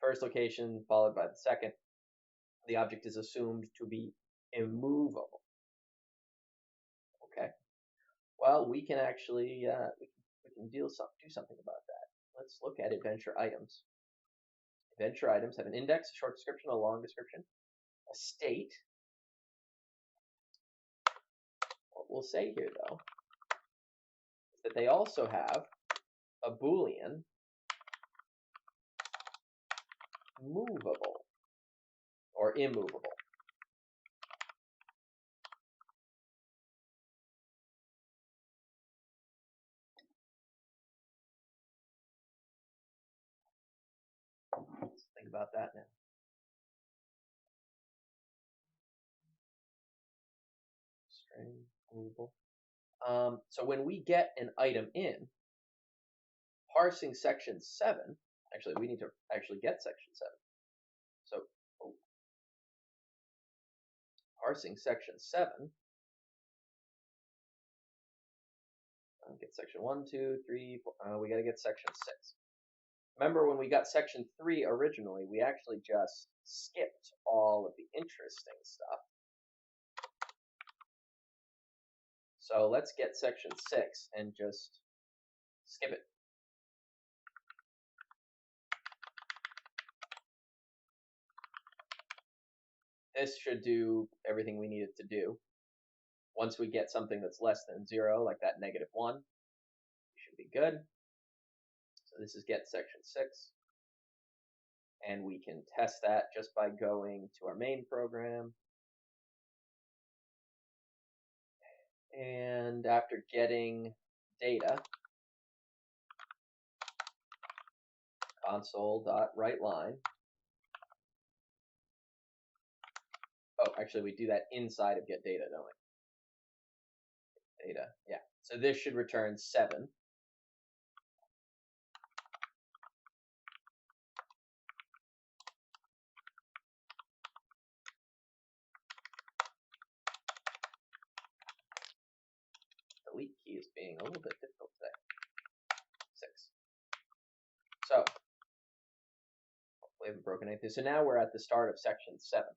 first location followed by the second, the object is assumed to be immovable. Okay. Well, we can actually we can do something about that. Let's look at adventure items. Adventure items have an index, a short description, a long description, a state. What we'll say here, though, is that they also have a Boolean movable or immovable. Let's think about that now. String movable. So when we get an item in, parsing section 7, actually we need to actually get section 7. So parsing section 7, get section 1, 2, 3, 4, we got to get section 6. Remember when we got section 3 originally, we actually just skipped all of the interesting stuff. So let's get section 6 and just skip it. This should do everything we need it to do. Once we get something that's less than 0, like that -1, we should be good. So this is get section 6. And we can test that just by going to our main program. And after getting data, console.writeLine. Oh, actually, we do that inside of get data, don't we? Data, yeah. So this should return 7. Delete key is being a little bit difficult today. 6. So, hopefully I haven't broken anything. So now we're at the start of section 7.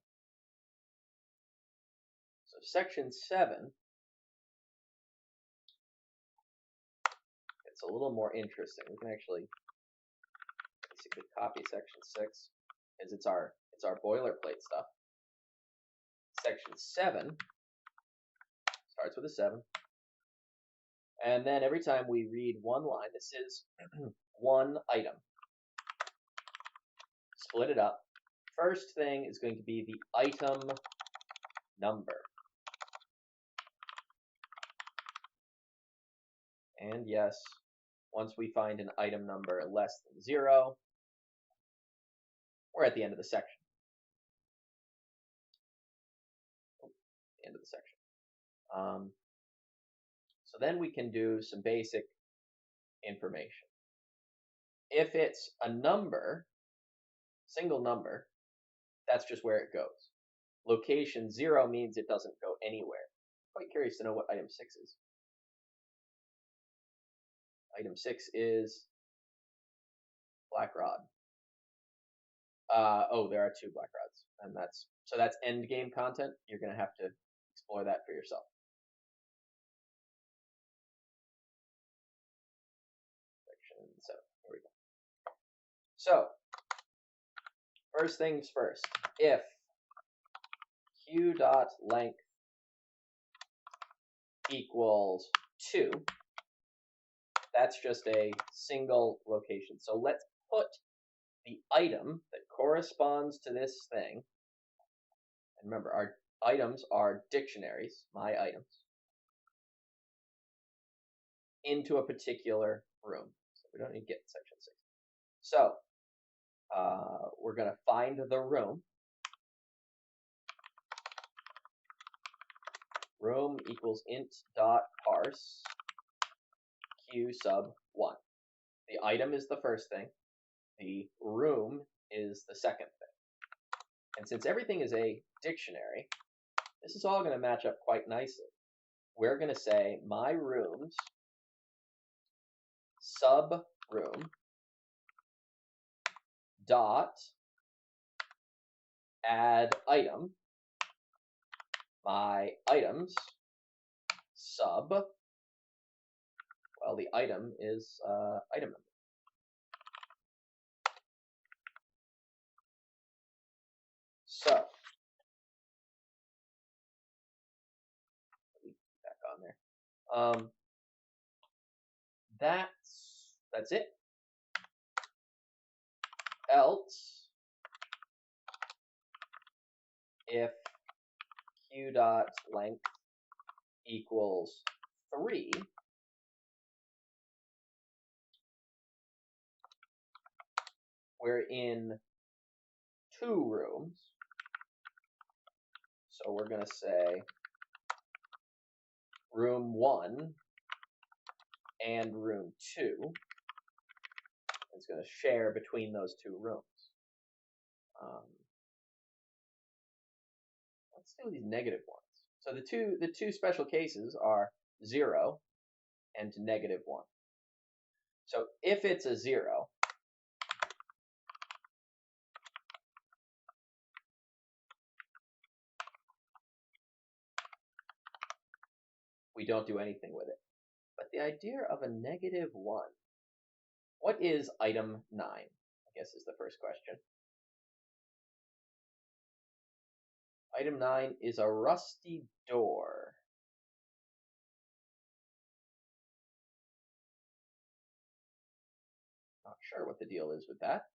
So section 7, it's a little more interesting. We can actually basically copy section 6, as it's our boilerplate stuff. Section 7 starts with a 7. And then every time we read one line, this is one item. Split it up. First thing is going to be the item number. And yes, once we find an item number less than 0, we're at the end of the section. End of the section. So then we can do some basic information. If it's a number, single number, that's just where it goes. Location 0 means it doesn't go anywhere. I'm quite curious to know what item 6 is. Item 6 is black rod. Oh, there are 2 black rods, and that's end game content. You're going to have to explore that for yourself. Section 7. Here we go. So, first things first. If q.length equals 2, that's just a single location. So let's put the item that corresponds to this thing, and remember, our items are dictionaries, my items, into a particular room. So we don't need to get section 6. So we're going to find the room. Room equals int dot parse q sub 1. The item is the first thing. The room is the second thing. And since everything is a dictionary, this is all going to match up quite nicely. We're going to say my rooms sub room dot add item, my items sub, well, the item is item number. So back on there. That's it. Else, if q dot length equals 3, we're in 2 rooms. So we're going to say room 1 and room 2. It's going to share between those 2 rooms. Let's do these negative ones. So the two special cases are 0 and -1. So if it's a 0, we don't do anything with it. But the idea of a -1, what is item 9? I guess is the first question. Item 9 is a rusty door. Not sure what the deal is with that.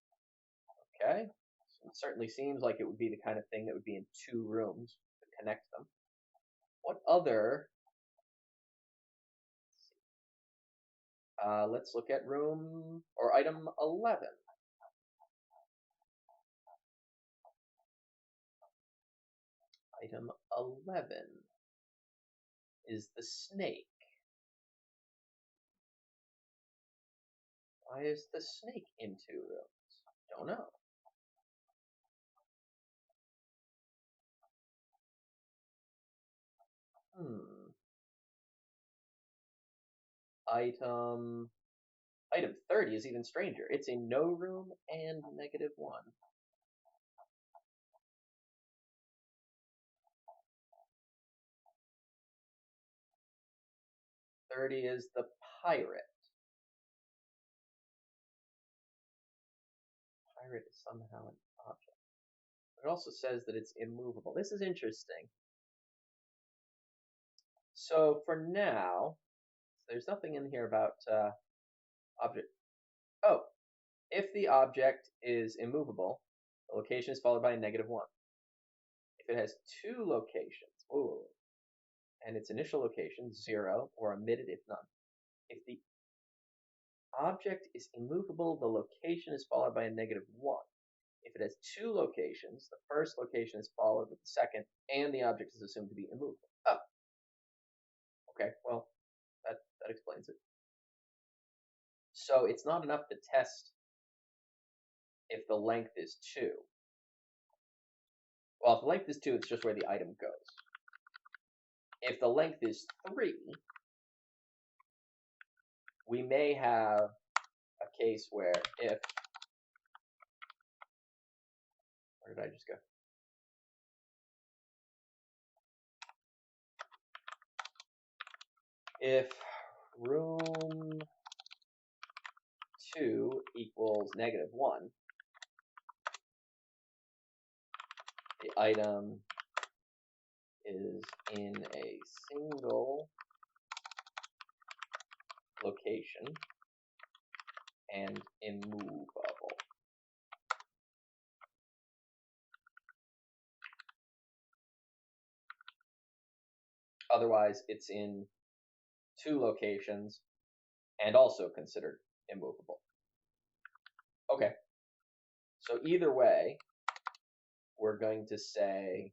Okay. So it certainly seems like it would be the kind of thing that would be in 2 rooms to connect them. What other? Let's look at room or item 11. Item 11 is the snake. Why is the snake in 2 rooms? Don't know. Item 30 is even stranger. It's in no room and -1. 30 is the pirate. Pirate is somehow an object. It also says that it's immovable. This is interesting. So for now, there's nothing in here about object. Oh, if the object is immovable, the location is followed by a -1. If it has 2 locations, and its initial location, 0, or omitted if none. If the object is immovable, the location is followed by a -1. If it has 2 locations, the first location is followed with the second, and the object is assumed to be immovable. Oh. Okay, well, that explains it. So it's not enough to test if the length is 2. Well, if the length is 2, it's just where the item goes. If the length is 3, we may have a case where if, where did I just go? if room 2 equals -1, the item is in a single location and immovable. Otherwise, it's in 2 locations and also considered immovable. Okay, so either way, we're going to say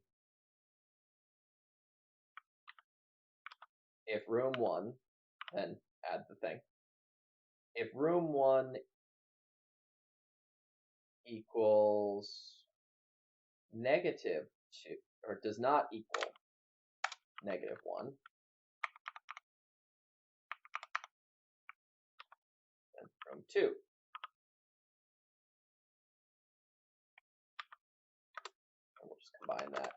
if room 1, then add the thing. If room 1 equals -2, or does not equal -1, then room 2. And we'll just combine that.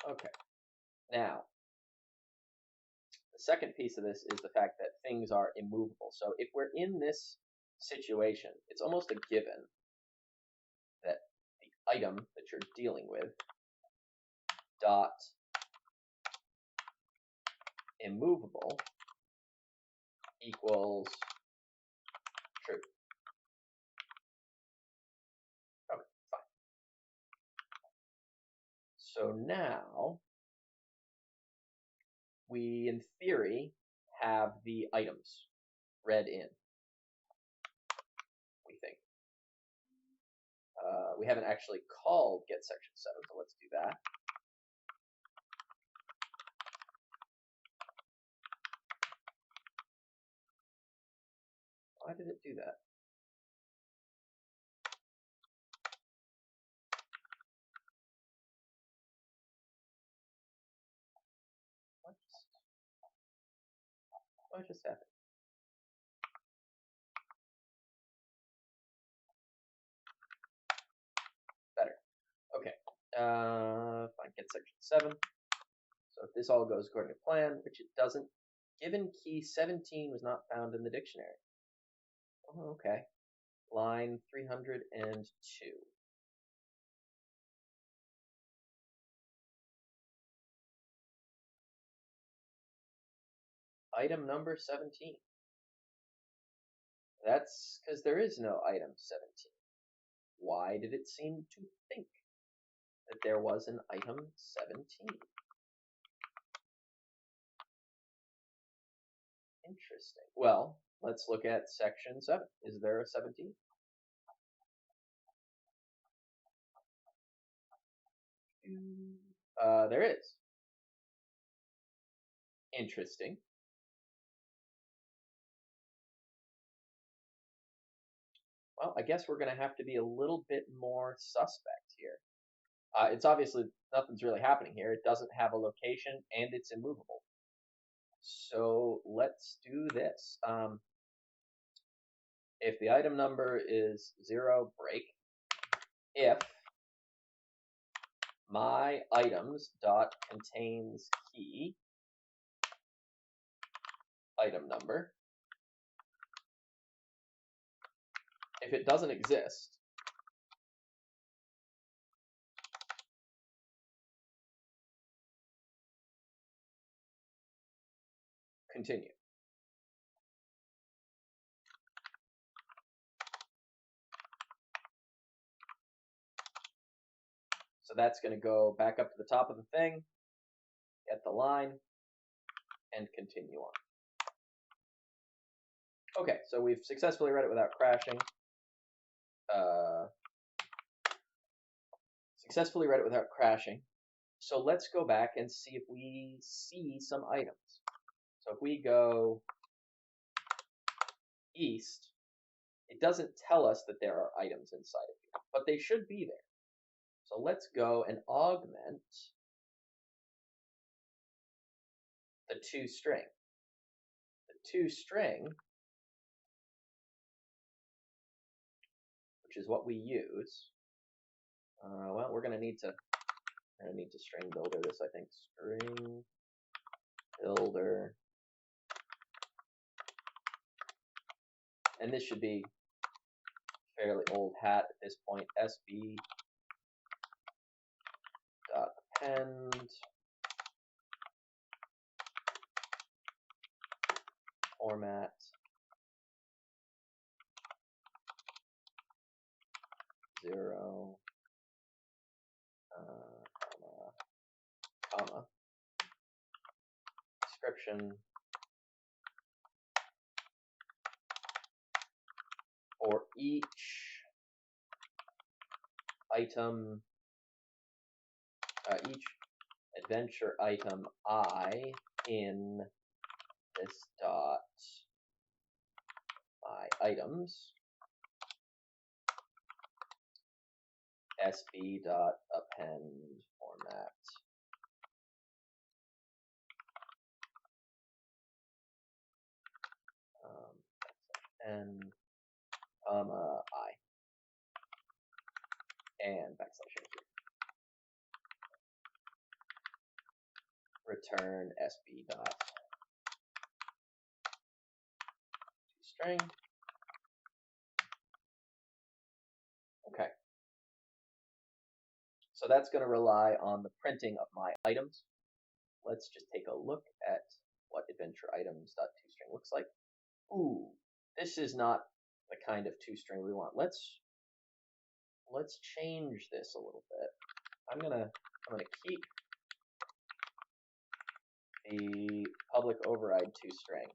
Okay, now, the second piece of this is the fact that things are immovable. So if we're in this situation, it's almost a given that the item that you're dealing with dot immovable equals true. Okay, fine. So now we, in theory, have the items read in, we think. We haven't actually called get section 7, so let's do that. Why did it do that? What just happened? Better. Okay. Fine, get section 7. So if this all goes according to plan, which it doesn't, given key 17 was not found in the dictionary. Oh, okay. Line 302. Item number 17. That's because there is no item 17. Why did it seem to think that there was an item 17? Interesting. Well, let's look at section 7. Is there a 17? There is. Interesting. Well, I guess we're going to have to be a little bit more suspect here. It's obviously nothing's really happening here. It doesn't have a location and it's immovable. So let's do this. If the item number is 0, break. If my items dot contains key item number. If it doesn't exist, continue. So that's going to go back up to the top of the thing, get the line, and continue on. Okay, so we've successfully read it without crashing. So let's go back and see if we see some items. So if we go east, it doesn't tell us that there are items inside of here, but they should be there. So let's go and augment the toString. The toString, which is what we use. Well, we're going to need to string builder this, I think. String builder. And this should be fairly old hat at this point. SB dot append format zero comma description for each item, each adventure item I in this dot my items sb dot append format and comma I and backslash return sb dot string. Okay. So that's going to rely on the printing of my items. Let's just take a look at what adventure items.toString looks like. Ooh, this is not the kind of toString we want. Let's change this a little bit. I'm gonna keep the public override toString,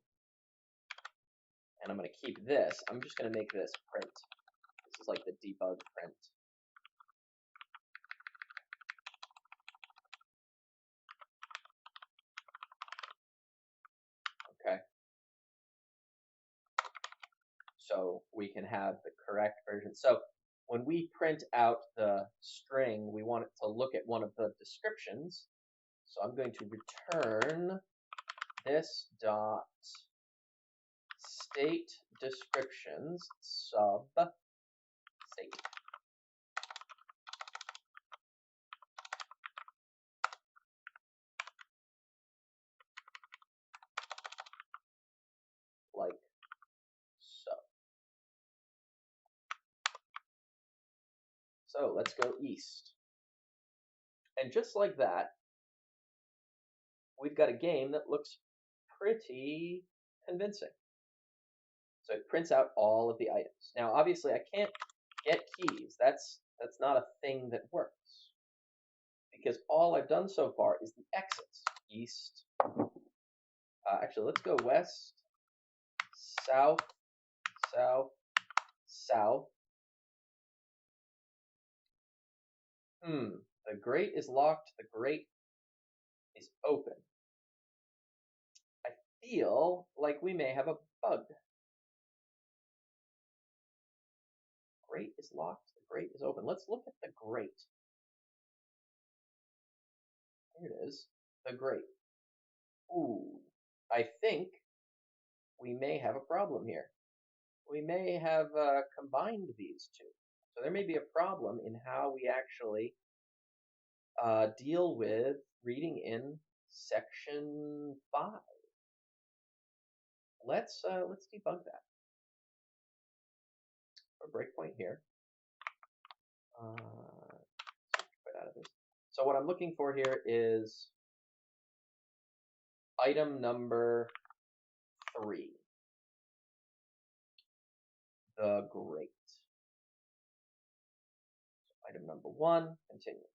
and I'm gonna keep this. I'm just gonna make this print. This is like the debug print. Okay. So we can have the correct version. So when we print out the string, we want it to look at one of the descriptions. So I'm going to return this dot state descriptions sub state. Like so. So let's go east. And just like that, we've got a game that looks pretty convincing. So it prints out all of the items. Now, obviously, I can't get keys. That's not a thing that works. Because all I've done so far is the exits. East. Actually, let's go west, south, south, south. The grate is locked. The grate is open. I feel like we may have a bug. Grate is locked. The grate is open. Let's look at the grate. Here it is. The grate. Ooh, I think we may have a problem here. We may have combined these two. So there may be a problem in how we actually deal with reading in section 5. Let's debug that. A breakpoint here. Quit out of this. So what I'm looking for here is item number 3. The grate. So item number 1, continue.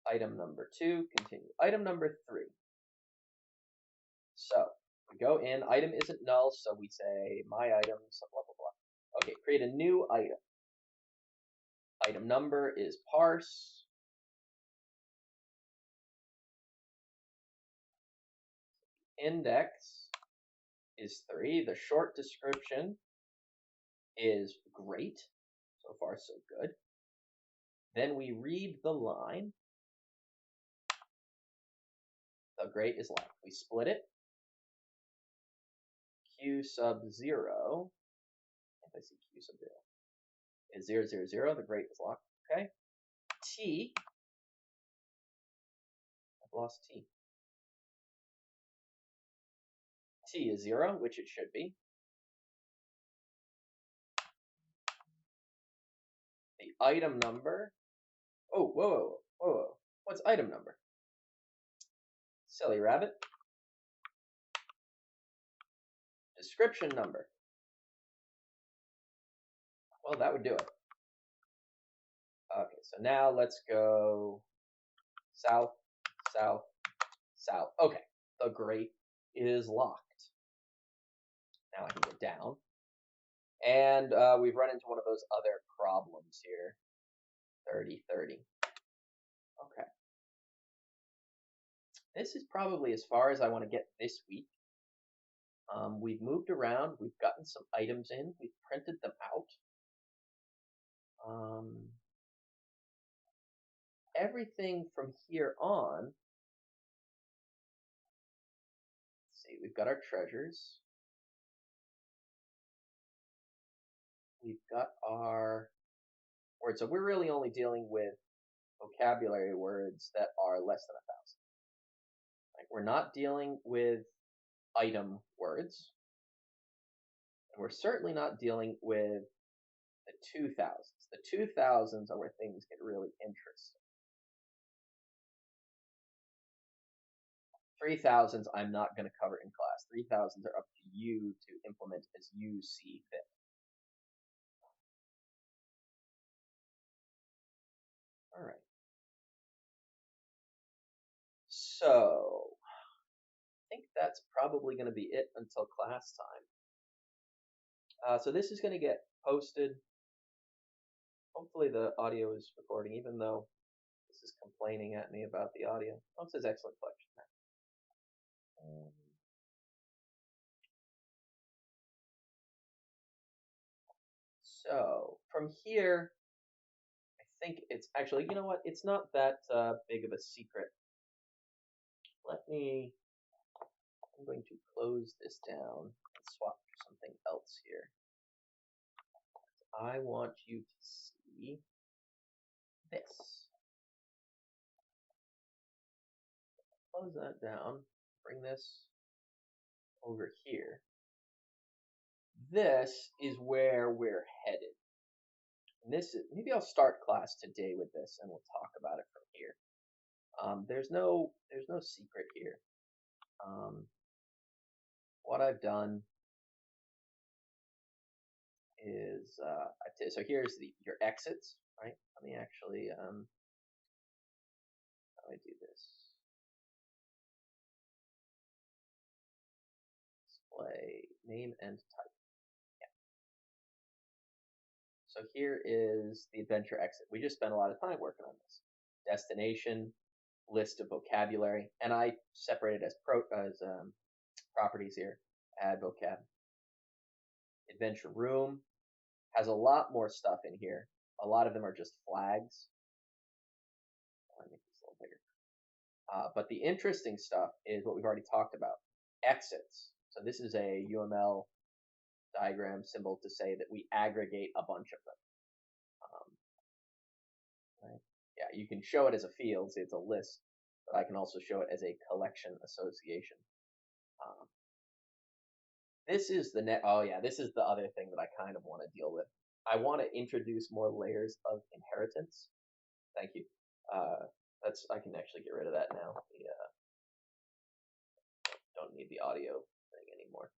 Item number 2, continue. Item number 3. So we go in, item isn't null, so we say my item, so blah, blah, blah. Okay, create a new item. Item number is parse. Index is 3. The short description is great. So far, so good. Then we read the line. The grate is locked. We split it. Q sub 0. If I see Q sub 0 is 0, 0, 0. The grate is locked. Okay. T, I've lost T. T is 0, which it should be. The item number, oh, whoa. What's item number? Silly rabbit. Description number. Well, that would do it. Okay, so now let's go south, south, south. Okay, the grate is locked. Now I can go down. And we've run into one of those other problems here. 30, 30. Okay. This is probably as far as I want to get this week. We've moved around. We've gotten some items in. We've printed them out. Everything from here on, let's see, we've got our treasures. We've got our words. So we're really only dealing with vocabulary words that are less than 1,000. Like, we're not dealing with item words. And we're certainly not dealing with the 2000s. The 2000s are where things get really interesting. 3000s I'm not going to cover in class. 3000s are up to you to implement as you see fit. All right. So I think that's probably going to be it until class time. So this is going to get posted. Hopefully the audio is recording, even though this is complaining at me about the audio. Oh, it says excellent collection. So from here, I think it's actually, you know what? It's not that big of a secret. I'm going to close this down and swap for something else here. I want you to see this. Close that down, bring this over here. This is where we're headed. And this is, maybe I'll start class today with this and we'll talk about it from here. There's no secret here. What I've done is, so here's your exits, right? Let me actually, how do I do this? Display name and type. Yeah. So here is the adventure exit. We just spent a lot of time working on this. Destination, list of vocabulary, and I separated as properties here. Add vocab. Adventure room has a lot more stuff in here. A lot of them are just flags. I'll make this a little bigger. But the interesting stuff is what we've already talked about. Exits. So this is a UML diagram symbol to say that we aggregate a bunch of them. Right? Yeah, you can show it as a field, so it's a list, but I can also show it as a collection association. This is the this is the other thing that I kind of want to deal with. I want to introduce more layers of inheritance. Thank you. I can actually get rid of that now. Don't need the audio thing anymore.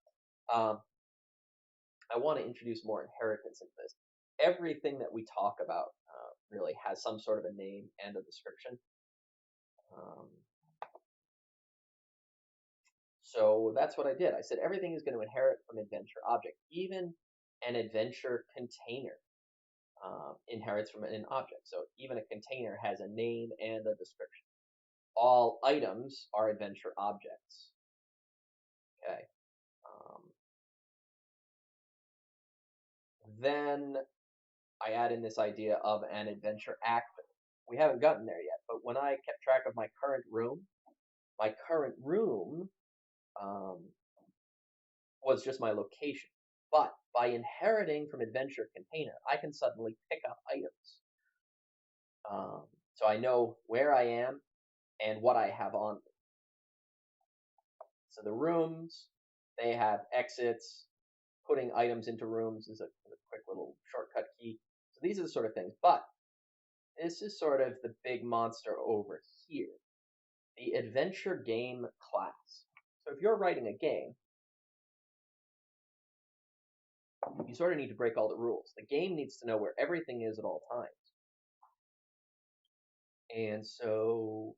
I want to introduce more inheritance into this. Everything that we talk about really has some sort of a name and a description. So that's what I did. I said everything is going to inherit from adventure object. Even an adventure container inherits from an object. So even a container has a name and a description. All items are adventure objects. Okay. Then I add in this idea of an adventure actor. We haven't gotten there yet, but when I kept track of my current room was just my location. But by inheriting from adventure container, I can suddenly pick up items. So I know where I am and what I have on me. So the rooms, they have exits. Putting items into rooms is a quick little shortcut key. So these are the sort of things. But this is sort of the big monster over here, the adventure game class. So if you're writing a game, you sort of need to break all the rules. The game needs to know where everything is at all times. And so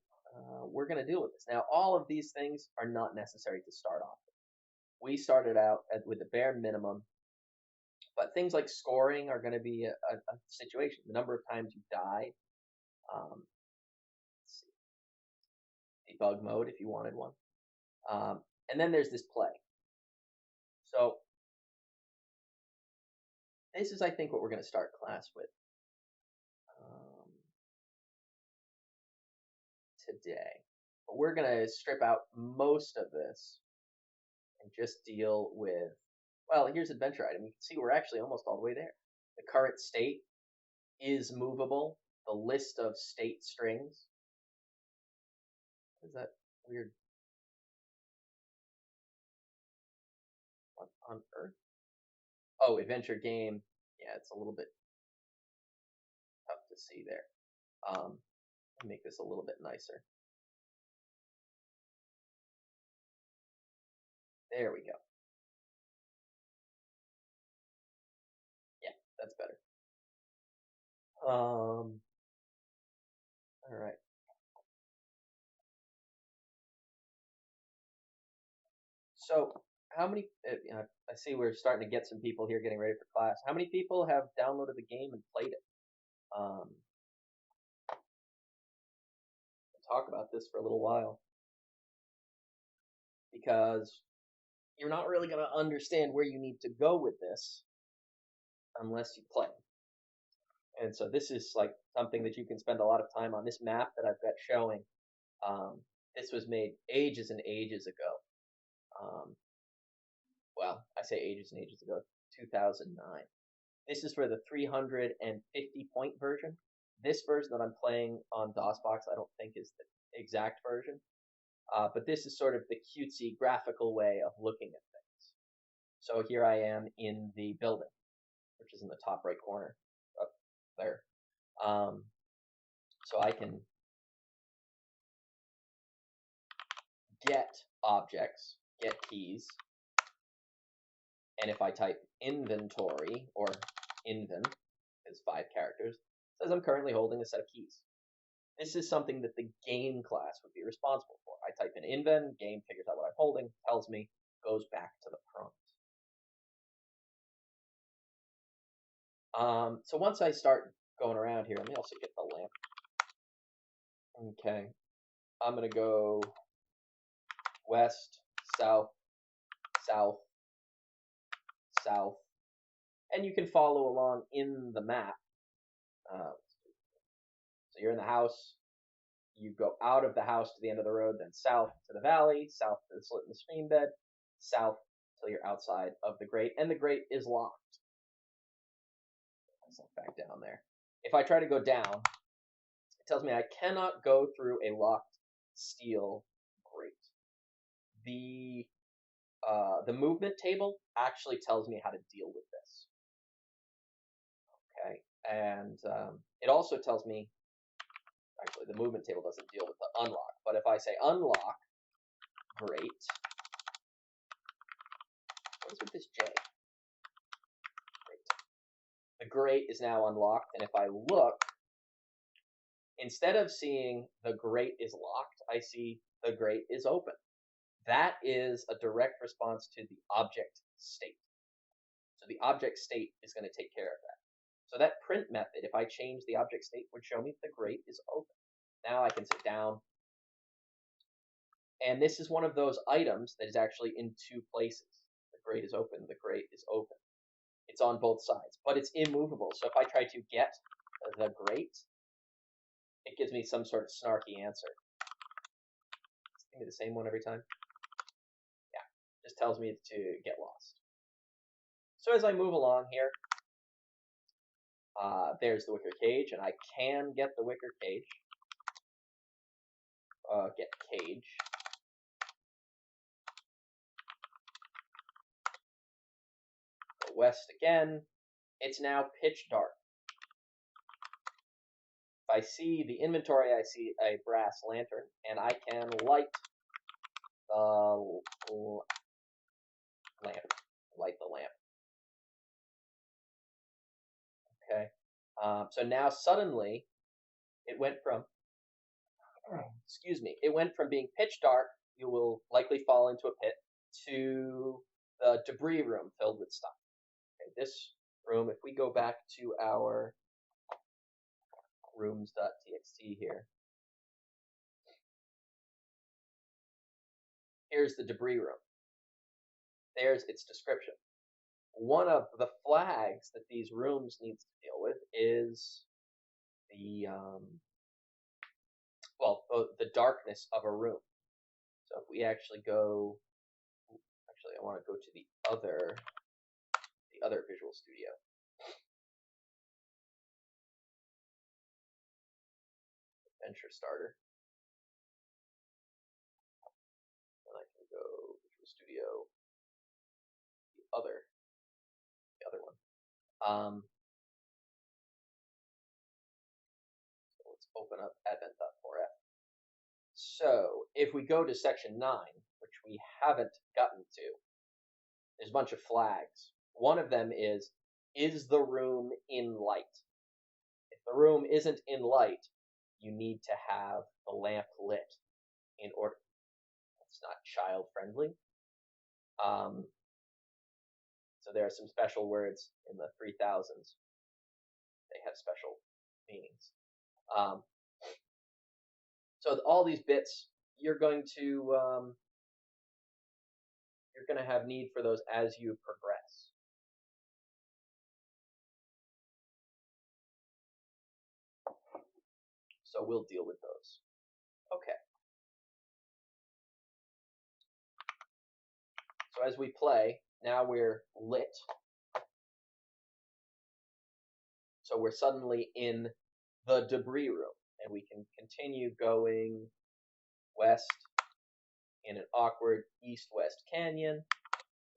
we're going to deal with this. Now, all of these things are not necessary to start off with. We started out with the bare minimum, but things like scoring are going to be a situation. The number of times you die. Let's see. Debug mode if you wanted one. And then there's this play. So this is, I think, what we're going to start class with today. But we're going to strip out most of this and just deal with, well, here's adventure item. You can see we're actually almost all the way there. The current state is movable. The list of state strings. Is that weird? What on earth? Oh, adventure game. Yeah, it's a little bit tough to see there. Let me make this a little bit nicer. There we go. Yeah, that's better. All right. So, how many? I see we're starting to get some people here getting ready for class. How many people have downloaded the game and played it? We'll talk about this for a little while because you're not really going to understand where you need to go with this unless you play. And so this is like something that you can spend a lot of time on. This map that I've got showing, this was made ages and ages ago. Well, I say ages and ages ago, 2009. This is for the 350 point version. This version that I'm playing on DOSBox, I don't think is the exact version. But this is sort of the cutesy graphical way of looking at things. So here I am in the building, which is in the top right corner up there. So I can get objects, get keys, and if I type inventory or invin, is 5 characters, it says I'm currently holding a set of keys. This is something that the game class would be responsible for. I type in invin, game figures out what I'm holding, tells me, goes back to the prompt. So once I start going around here, let me also get the lamp. Okay, I'm going to go west, south, south, south, and you can follow along in the map. So you're in the house, you go out of the house to the end of the road, then south to the valley, south to the slit in the stream bed, south till you're outside of the grate, and the grate is locked. Back down there. If I try to go down, it tells me I cannot go through a locked steel grate. The movement table actually tells me how to deal with this. Okay, and it also tells me, actually the movement table doesn't deal with the unlock, but if I say unlock grate, what is with this J? The grate is now unlocked, and if I look, instead of seeing the grate is locked, I see the grate is open. That is a direct response to the object state. So the object state is going to take care of that. So that print method, if I change the object state, would show me the grate is open. Now I can sit down. And this is one of those items that is actually in 2 places. The grate is open, the grate is open. It's on both sides, but it's immovable. So if I try to get the grate, it gives me some sort of snarky answer. Give me the same one every time. Yeah, just tells me to get lost. So as I move along here, There's the wicker cage, and I can get the wicker cage. Get cage. Go west again. It's now pitch dark. If I see the inventory, I see a brass lantern, and I can light the lamp. Light the lamp. Okay. So now suddenly, it went from, it went from being pitch dark, you will likely fall into a pit, to the debris room filled with stuff. Okay, this room, if we go back to our rooms.txt here, here's the debris room. There's its description. One of the flags that these rooms needs to deal with is the the darkness of a room. So if we actually go, I want to go to the other Visual Studio. Adventure Starter. And I can go Visual Studio, the other one. So let's open up advent.4f. So if we go to section 9, which we haven't gotten to, there's a bunch of flags. One of them is the room in light? If the room isn't in light, you need to have the lamp lit in order. It's not child friendly. So there are some special words in the 3000s. They have special meanings. So all these bits, you're going to have need for those as you progress. So we'll deal with those. Okay. So as we play, now we're lit. So we're suddenly in the debris room, and we can continue going west in an awkward east-west canyon.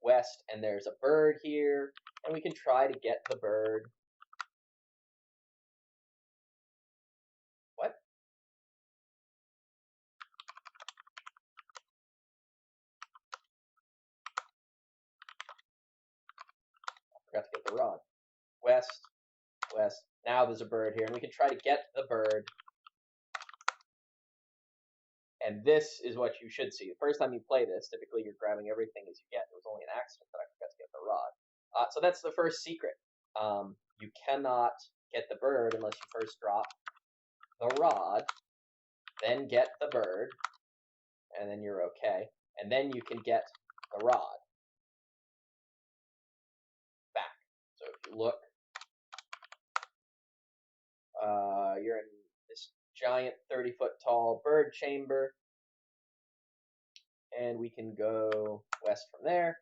West, and there's a bird here, and we can try to get the bird. What? I forgot to get the rod. West, west. Now there's a bird here, and we can try to get the bird. And this is what you should see. The first time you play this, typically you're grabbing everything as you get. It was only an accident that I forgot to get the rod. So that's the first secret. You cannot get the bird unless you first drop the rod, then get the bird, and then you're okay. And then you can get the rod back. So if you look, you're in this giant 30-foot tall bird chamber, and we can go west from there.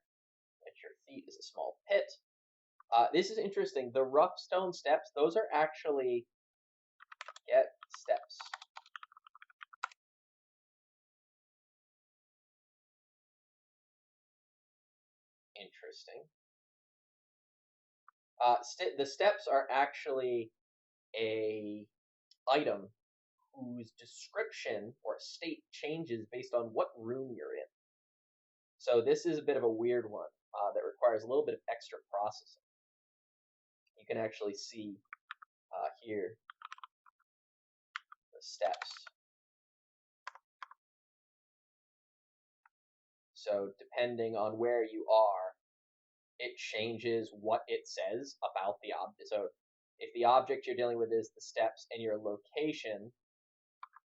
At your feet is a small pit. This is interesting. The rough stone steps, those are actually get steps. Interesting. The steps are actually a item whose description or state changes based on what room you're in. So this is a bit of a weird one that requires a little bit of extra processing. You can actually see here the steps. So depending on where you are, it changes what it says about the object. So if the object you're dealing with is the steps and your location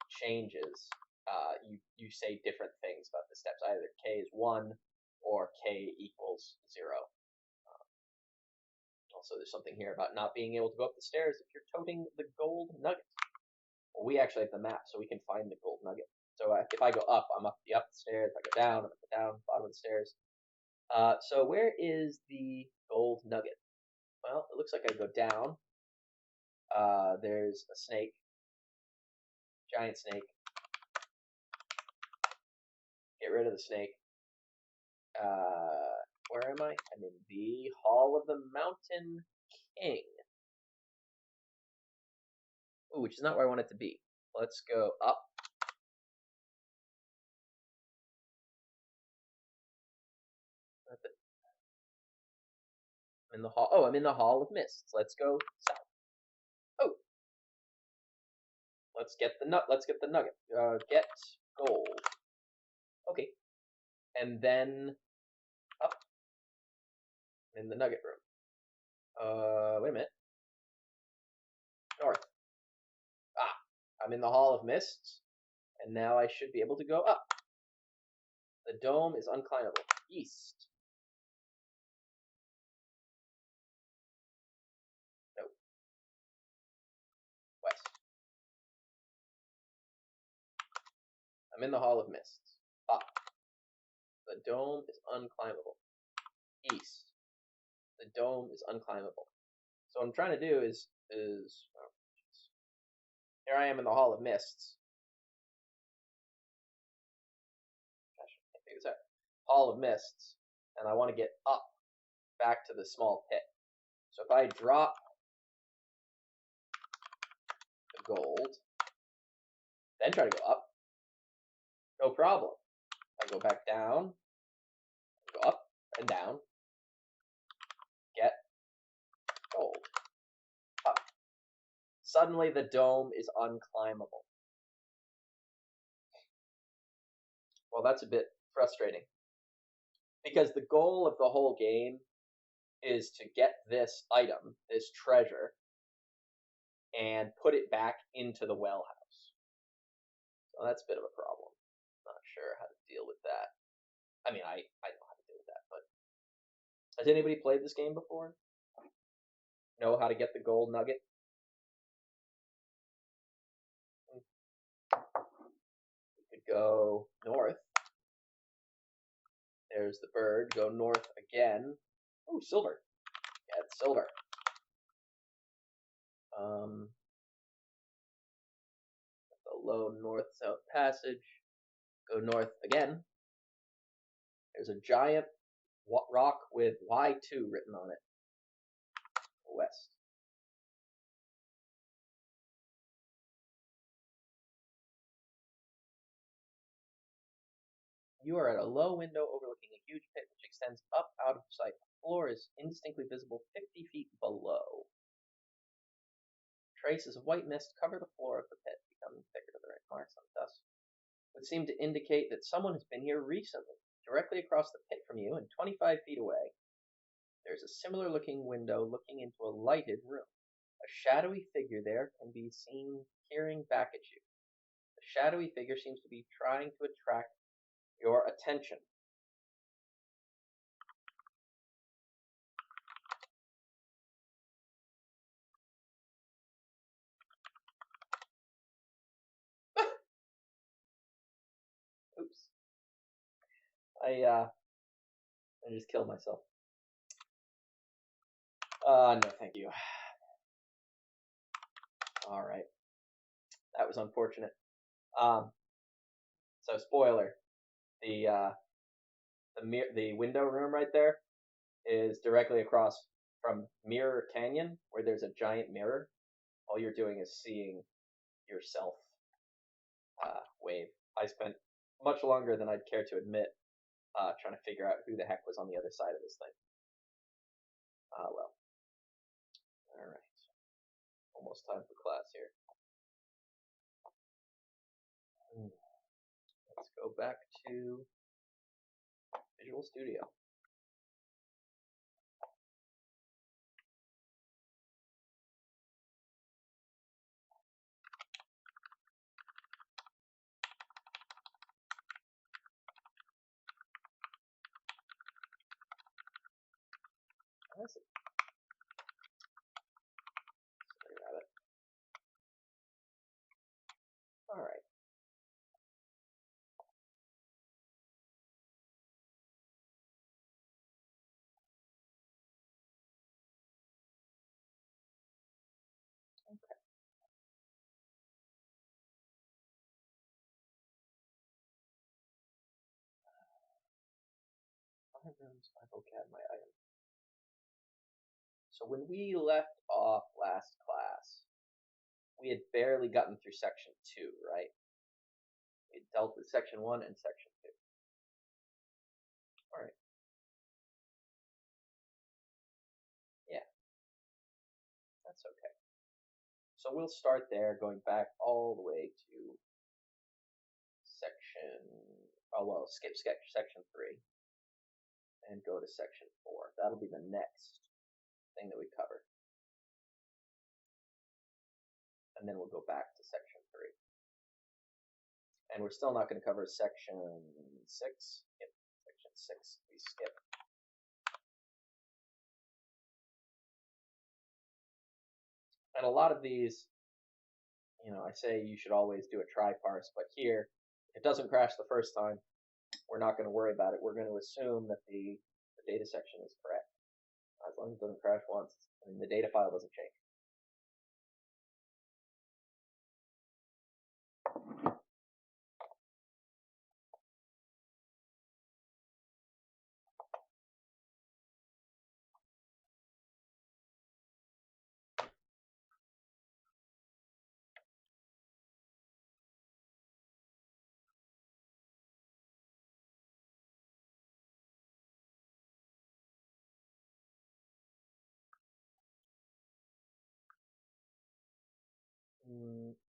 changes, you say different things about the steps. Either K is 1 or K equals 0. Also, there's something here about not being able to go up the stairs if you're toting the gold nugget. Well, we actually have the map, so we can find the gold nugget. So if I go up, I'm up the stairs. If I go down, I'm at the bottom of the stairs. So where is the gold nugget? Well, it looks like I go down. There's a snake, giant snake. Get rid of the snake. Where am I? I'm in the Hall of the Mountain King. Ooh, which is not where I want it to be. Let's go up. I'm in the hall. Oh, I'm in the Hall of Mists. Let's go south. Oh, let's get the nugget. Get gold. Okay, and then up in the nugget room. Wait a minute. North. Ah, I'm in the Hall of Mists, and now I should be able to go up. The dome is unclimbable. East. No. West. I'm in the Hall of Mists. Up. The dome is unclimbable. East. The dome is unclimbable. So what I'm trying to do is oh, here I am in the Hall of Mists. Gosh, I can't figure this out. Hall of Mists, and I want to get up back to the small pit. So if I drop the gold, then try to go up, no problem. I go back down, go up and down, get gold, up. Suddenly the dome is unclimbable. Well, that's a bit frustrating, because the goal of the whole game is to get this item, this treasure, and put it back into the well house. So that's a bit of a problem. Not sure how to deal with that. I mean, I know how to deal with that, but has anybody played this game before? Know how to get the gold nugget? We could go north. There's the bird. Go north again. Oh, silver. Get silver. The low north-south passage. Go north again. There's a giant rock with Y2 written on it. West. You are at a low window overlooking a huge pit which extends up out of sight. The floor is indistinctly visible 50 feet below. Traces of white mist cover the floor of the pit, becoming thicker to the right. Marks on dust would seem to indicate that someone has been here recently. Directly across the pit from you and 25 feet away, there's a similar looking window looking into a lighted room. A shadowy figure there can be seen peering back at you. The shadowy figure seems to be trying to attract your attention. Oops. I just killed myself. No, thank you. All right. That was unfortunate. So spoiler, the window room right there is directly across from Mirror Canyon, where there's a giant mirror. All you're doing is seeing yourself wave. I spent much longer than I'd care to admit trying to figure out who the heck was on the other side of this thing. Well. Alright. Almost time for class here. Let's go back to Visual Studio. That's it. Sorry about it. Alright. Items, my vocab, my item. So when we left off last class, we had barely gotten through section 2, right? We had dealt with section 1 and section 2. All right. Yeah, that's okay. So we'll start there, going back all the way to section, skip section 3 and go to section 4. That'll be the next thing that we cover. And then we'll go back to section 3. And we're still not going to cover section 6. Yep, section 6 we skip. And a lot of these, I say you should always do a try parse, but here, if it doesn't crash the first time, we're not going to worry about it. We're going to assume that the data section is correct. As long as it doesn't crash once, the data file doesn't change.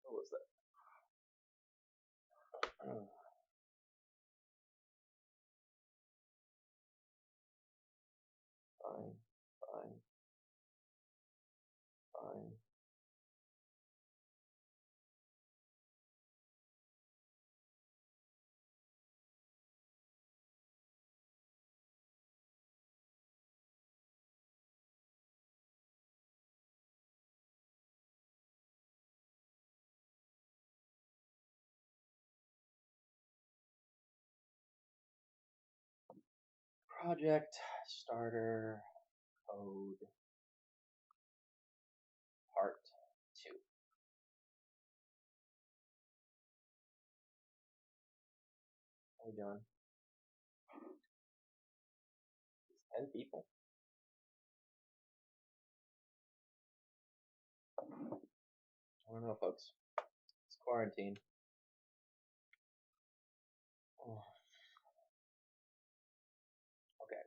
What was that? Fine. Project starter code part 2. How we doing? 10 people. I don't know, folks. It's quarantine. Oh. Okay.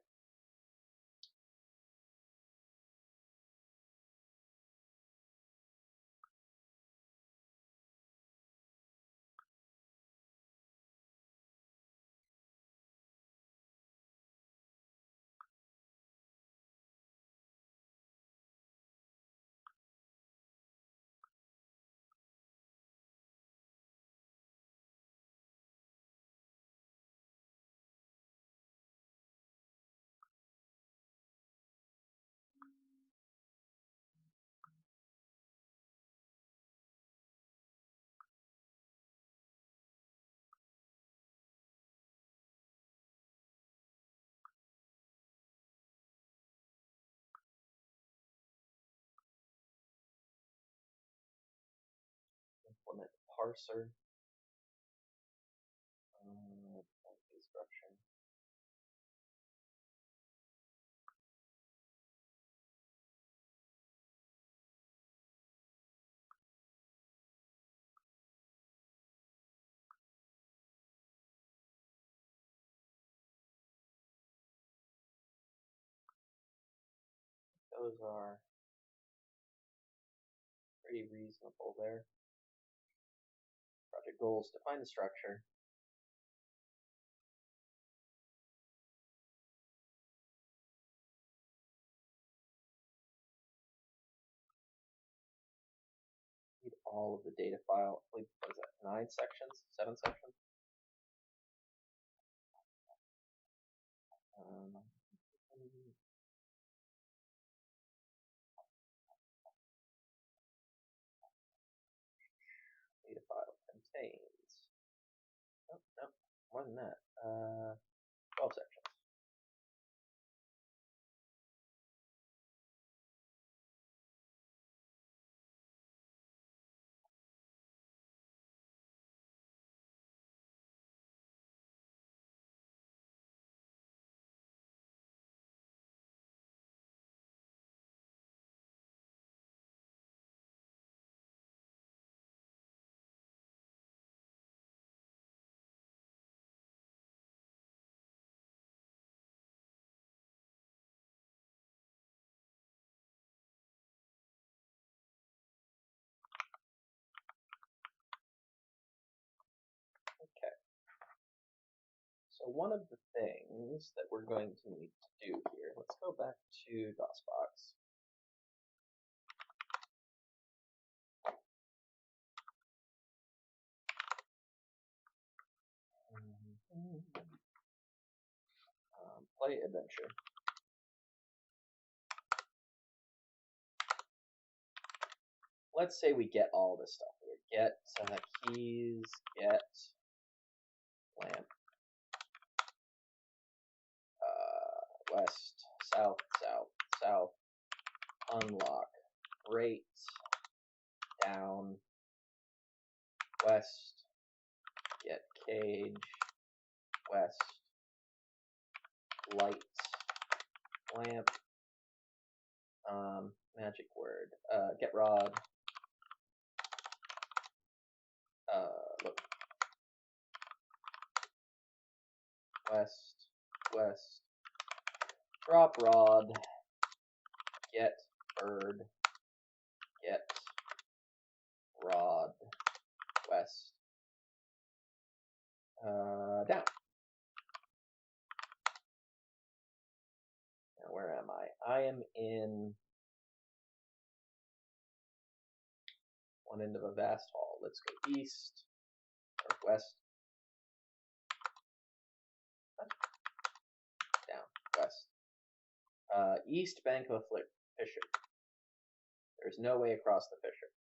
Implement parser. Structure. Those are pretty reasonable there. Project goals, define the structure. Need all of the data file. What is that? 9 sections? 7 sections? Data file contains. Oh, no, more than that. 12 sections. So one of the things that we're going to need to do here, let's go back to DOSBox. Play adventure. Let's say we get all this stuff here. Get keys, get lamp, west, south, south, south, unlock, rate, down, west, get cage, west, light, lamp, magic word, get rod, look, west, west, drop rod, get bird, get rod, west, down. Now where am I? I am in one end of a vast hall. Let's go east, or west, down, west. East bank of a fissure. There's no way across the fissure.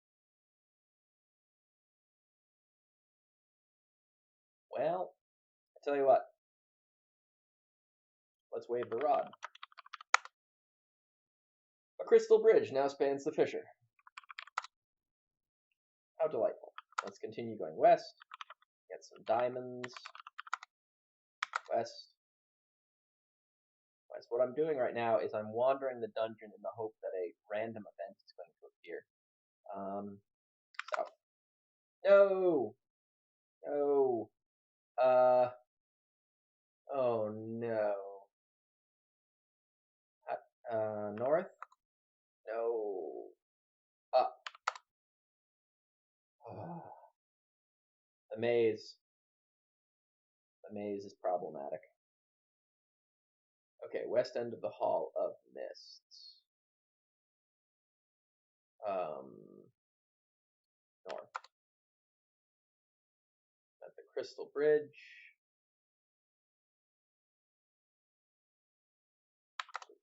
Well, I tell you what. Let's wave the rod. A crystal bridge now spans the fissure. How delightful. Let's continue going west. Get some diamonds. West. West. What I'm doing right now is I'm wandering the dungeon in the hope that a random event is going to appear. South. No! No! Oh no. North? No. Up. The maze. The maze is problematic. Okay, west end of the Hall of Mists. North. At the Crystal Bridge.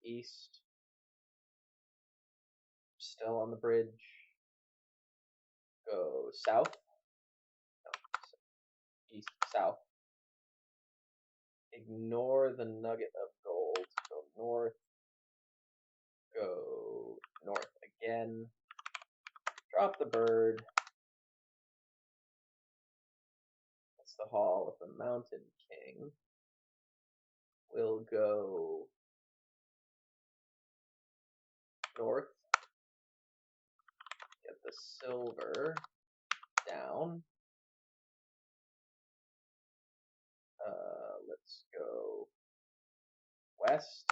East. Still on the bridge. Go south. No, east, south. Ignore the nugget of gold. Go north. Go north again. Drop the bird. That's the Hall of the Mountain King. We'll go north. Get the silver down. Let's go west.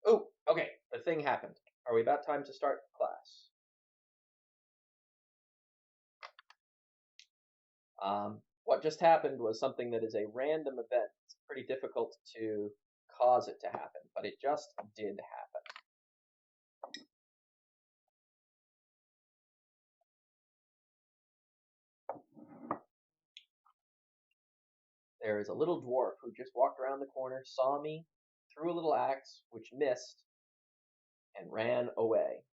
Oh, okay. The thing happened. Are we about time to start class? What just happened was something that is a random event. It's pretty difficult to cause it to happen, but it just did happen. There is a little dwarf who just walked around the corner, saw me, threw a little axe, which missed, and ran away.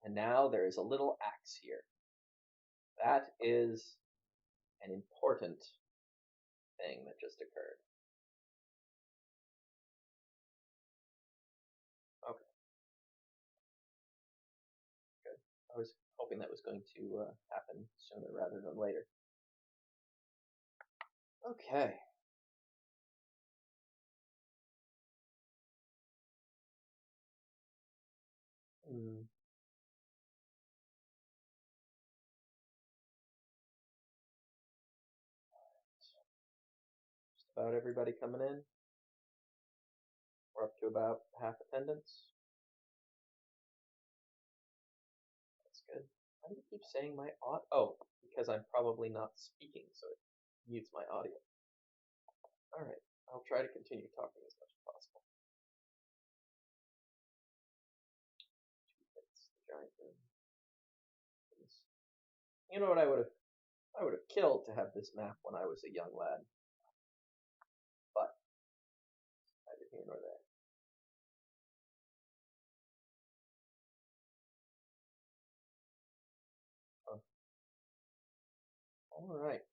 And now there is a little axe here. That is an important thing that just occurred. Okay. Good. I was hoping that was going to happen sooner rather than later. Okay. Just about everybody coming in. We're up to about half attendance. That's good. Why do you keep saying my audio? Oh, because I'm probably not speaking, so it mutes my audio. All right. I'll try to continue talking as much as possible. It's the giant room. You know what I would have killed to have this map when I was a young lad. But neither here nor there. Oh. Alright.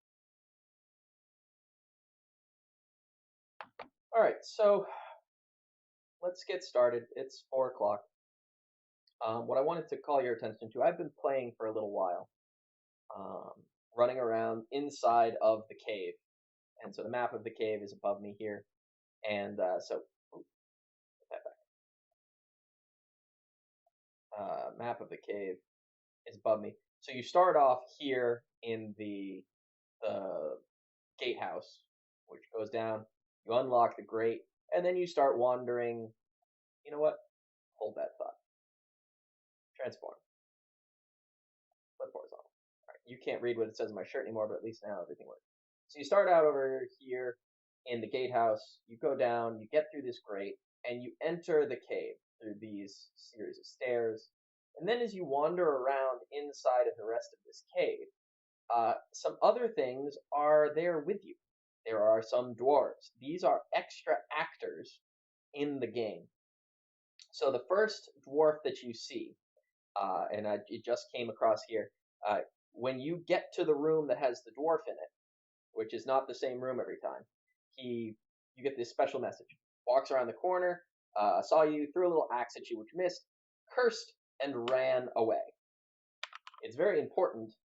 Alright, so let's get started. It's 4 o'clock. What I wanted to call your attention to, I've been playing for a little while. Running around inside of the cave. And so the map of the cave is above me here. And map of the cave is above me. So you start off here in the gatehouse, which goes down. You unlock the grate, and then you start wandering. You know what? Hold that thought. Transform. Flip horizontal. All right. You can't read what it says in my shirt anymore, but at least now everything works. So you start out over here in the gatehouse. You go down. You get through this grate, and you enter the cave through these series of stairs. And then as you wander around inside of the rest of this cave, some other things are there with you. There are some dwarves. These are extra actors in the game. So the first dwarf that you see, it just came across here, when you get to the room that has the dwarf in it, which is not the same room every time, you get this special message. Walks around the corner, saw you, threw a little axe at you, which missed, cursed, and ran away. It's very important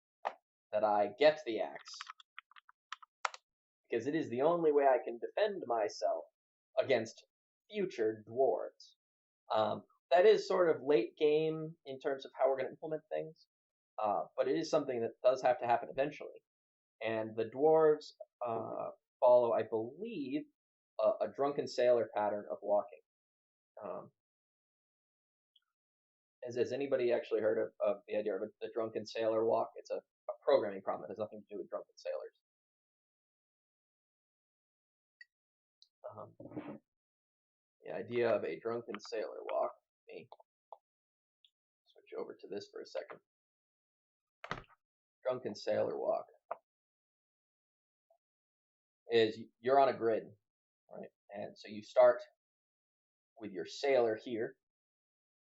that I get the axe, because it is the only way I can defend myself against future dwarves. That is sort of late game in terms of how we're going to implement things, but it is something that does have to happen eventually. And the dwarves follow, I believe, a drunken sailor pattern of walking. Has anybody actually heard of the idea of the drunken sailor walk? It's a programming problem. It has nothing to do with drunken sailors. The idea of a drunken sailor walk. Let me switch over to this for a second. Drunken sailor walk is you're on a grid, right? And so you start with your sailor here,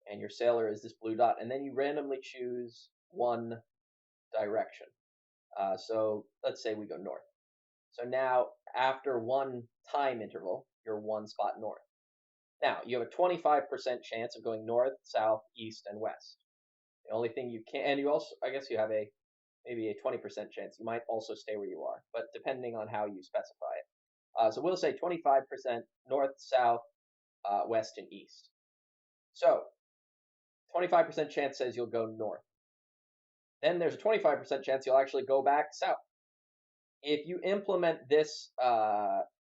and your sailor is this blue dot, and then you randomly choose one direction. So let's say we go north. So now, after one time interval, you're one spot north. Now, you have a 25% chance of going north, south, east, and west. The only thing you can, and you also, I guess you have maybe a 20% chance. You might also stay where you are, but depending on how you specify it. So we'll say 25% north, south, west, and east. So 25% chance says you'll go north. Then there's a 25% chance you'll actually go back south. If you implement this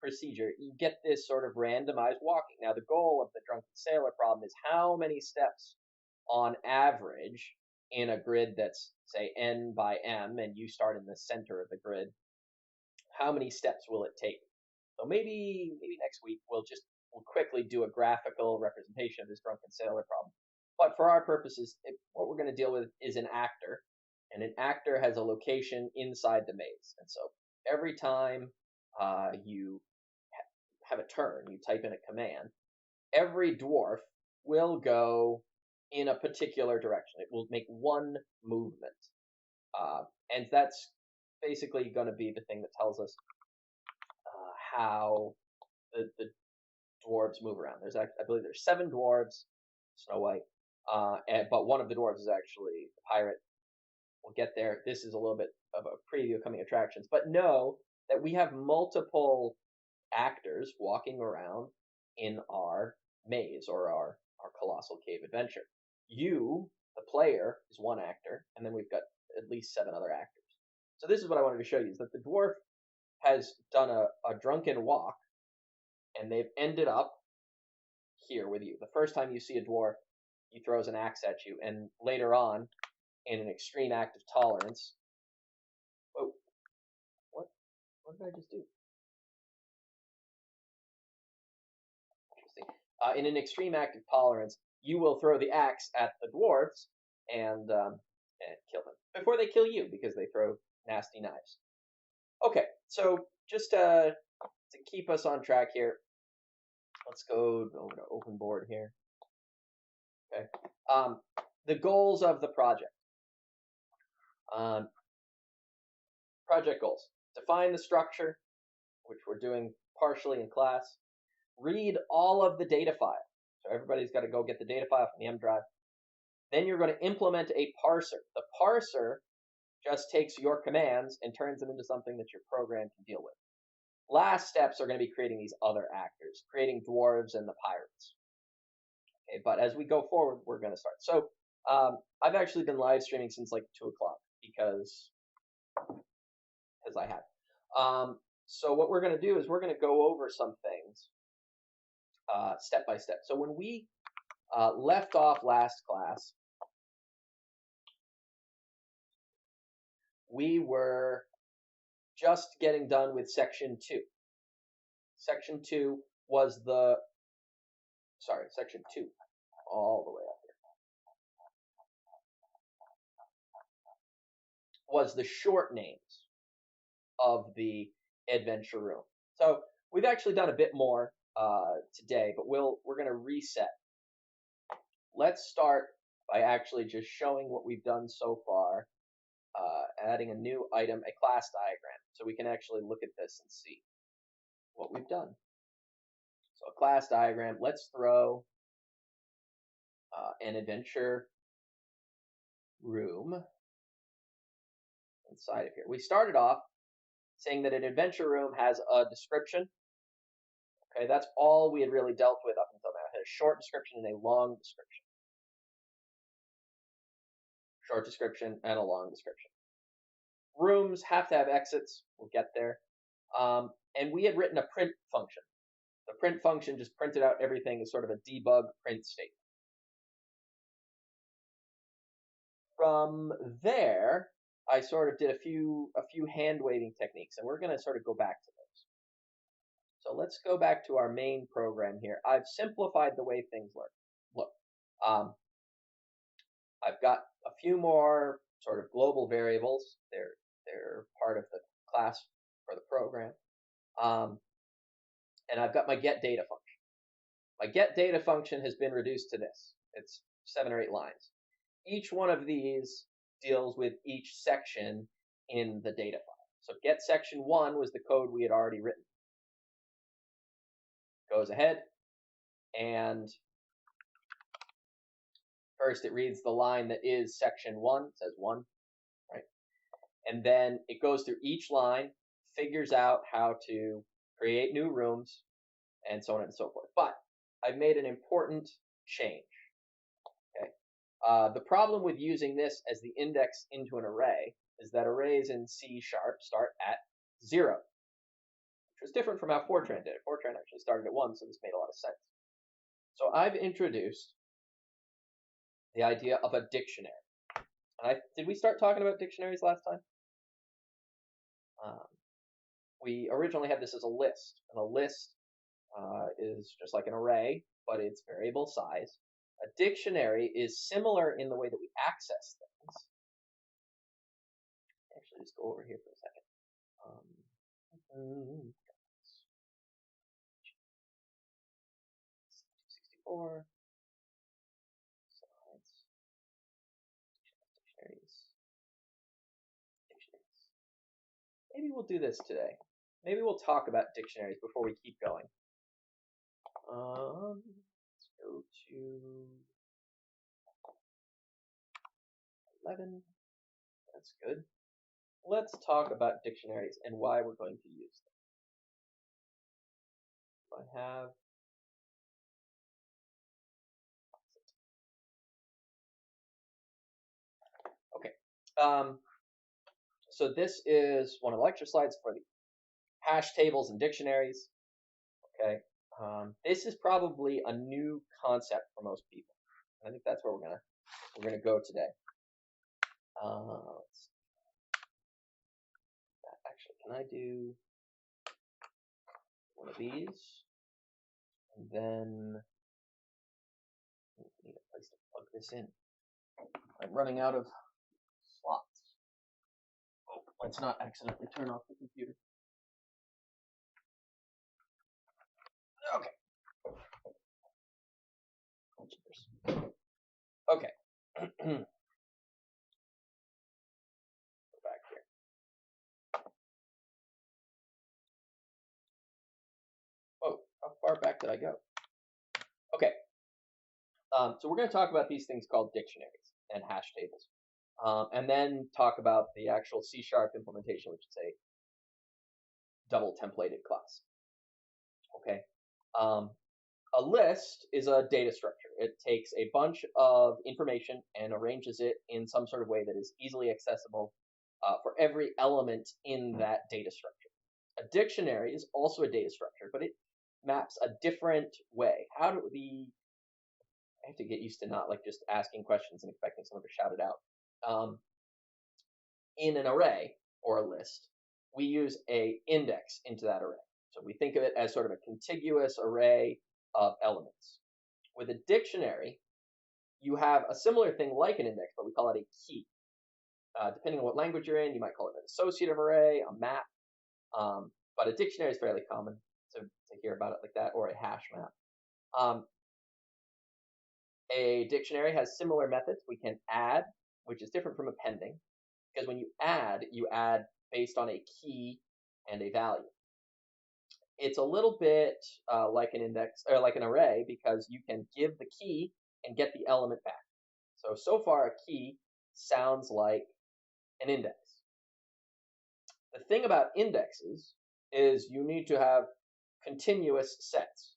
procedure, you get this sort of randomized walking. Now, the goal of the drunken sailor problem is how many steps on average in a grid that's, say, n by m, and you start in the center of the grid, how many steps will it take? So maybe next week we'll quickly do a graphical representation of this drunken sailor problem. But for our purposes, what we're going to deal with is an actor, and an actor has a location inside the maze. And so every time you have a turn, you type in a command, every dwarf will go in a particular direction. It will make one movement. And that's basically going to be the thing that tells us how the dwarves move around. I believe there's 7 dwarves, Snow White, but one of the dwarves is actually the pirate. We'll get there. This is a little bit of a preview of coming attractions, but know that we have multiple actors walking around in our maze or our colossal cave adventure. You, the player, is one actor, and then we've got at least 7 other actors. So this is what I wanted to show you, is that the dwarf has done a drunken walk, and they've ended up here with you. The first time you see a dwarf, he throws an axe at you, and later on, in an extreme act of tolerance, whoa, what did I just do? in an extreme act of tolerance, you will throw the axe at the dwarves and kill them before they kill you because they throw nasty knives. Okay, so just to keep us on track here, let's go over to open board here. Okay, the goals of the project. Project goals: define the structure, which we're doing partially in class. Read all of the data file. So everybody's got to go get the data file from the M drive. Then you're going to implement a parser. The parser just takes your commands and turns them into something that your program can deal with. Last steps are going to be creating these other actors, creating dwarves and the pirates. Okay, but as we go forward, we're going to start. So I've actually been live streaming since like 2 o'clock because I have. So what we're going to do is we're going to go over some things step by step. So when we left off last class, we were just getting done with section 2. Section 2 was section 2, all the way up here, was the short names of the adventure room. So we've actually done a bit more today, but we're going to reset. Let's start by actually just showing what we've done so far, adding a new item, a class diagram, so we can actually look at this and see what we've done. So a class diagram, let's throw an adventure room inside of here. We started off saying that an adventure room has a description. Okay, that's all we had really dealt with up until now. It had a short description and a long description. Short description and a long description. Rooms have to have exits. We'll get there. And we had written a print function. The print function just printed out everything as sort of a debug print statement. From there, I sort of did a few hand waving techniques, and we're going to sort of go back to those. So let's go back to our main program here. I've simplified the way things look. I've got a few more sort of global variables. They're part of the class for the program. And I've got my get data function. My get data function has been reduced to this. It's 7 or 8 lines. Each one of these deals with each section in the data file. So get section 1 was the code we had already written. Goes ahead and first it reads the line that is section 1, it says 1, right? And then it goes through each line, figures out how to create new rooms, and so on and so forth. But I've made an important change. Okay. The problem with using this as the index into an array is that arrays in C# start at 0, which was different from how Fortran did it. Fortran actually started at 1, so this made a lot of sense. So I've introduced the idea of a dictionary. And did we start talking about dictionaries last time? We originally had this as a list, and a list is just like an array, but it's variable size. A dictionary is similar in the way that we access things. Actually, just go over here for a second. 264 slides. Dictionaries. Maybe we'll do this today. Maybe we'll talk about dictionaries before we keep going. Let's go to 11. That's good. Let's talk about dictionaries and why we're going to use them. I have okay. So this is one of the lecture slides for the hash tables and dictionaries. Okay. This is probably a new concept for most people. I think that's where we're gonna go today. Let's see. Actually, can I do one of these? And then this in. I'm running out of slots. Oh, let's not accidentally turn off the computer. Okay. Okay. Go back here. Oh, how far back did I go? Okay. So we're going to talk about these things called dictionaries and hash tables. And then talk about the actual C# implementation, which is a double templated class. Okay. A list is a data structure. It takes a bunch of information and arranges it in some sort of way that is easily accessible for every element in that data structure. A dictionary is also a data structure, but it maps a different way. I have to get used to not like just asking questions and expecting someone to shout it out. In an array or a list, we use a index into that array. So we think of it as sort of a contiguous array of elements. With a dictionary, you have a similar thing like an index, but we call it a key. Depending on what language you're in, you might call it an associative array, a map, but a dictionary is fairly common to hear about it like that, or a hash map. A dictionary has similar methods. We can add, which is different from appending, because when you add based on a key and a value. It's a little bit like an index or like an array because you can give the key and get the element back. So far a key sounds like an index. The thing about indexes is you need to have continuous sets.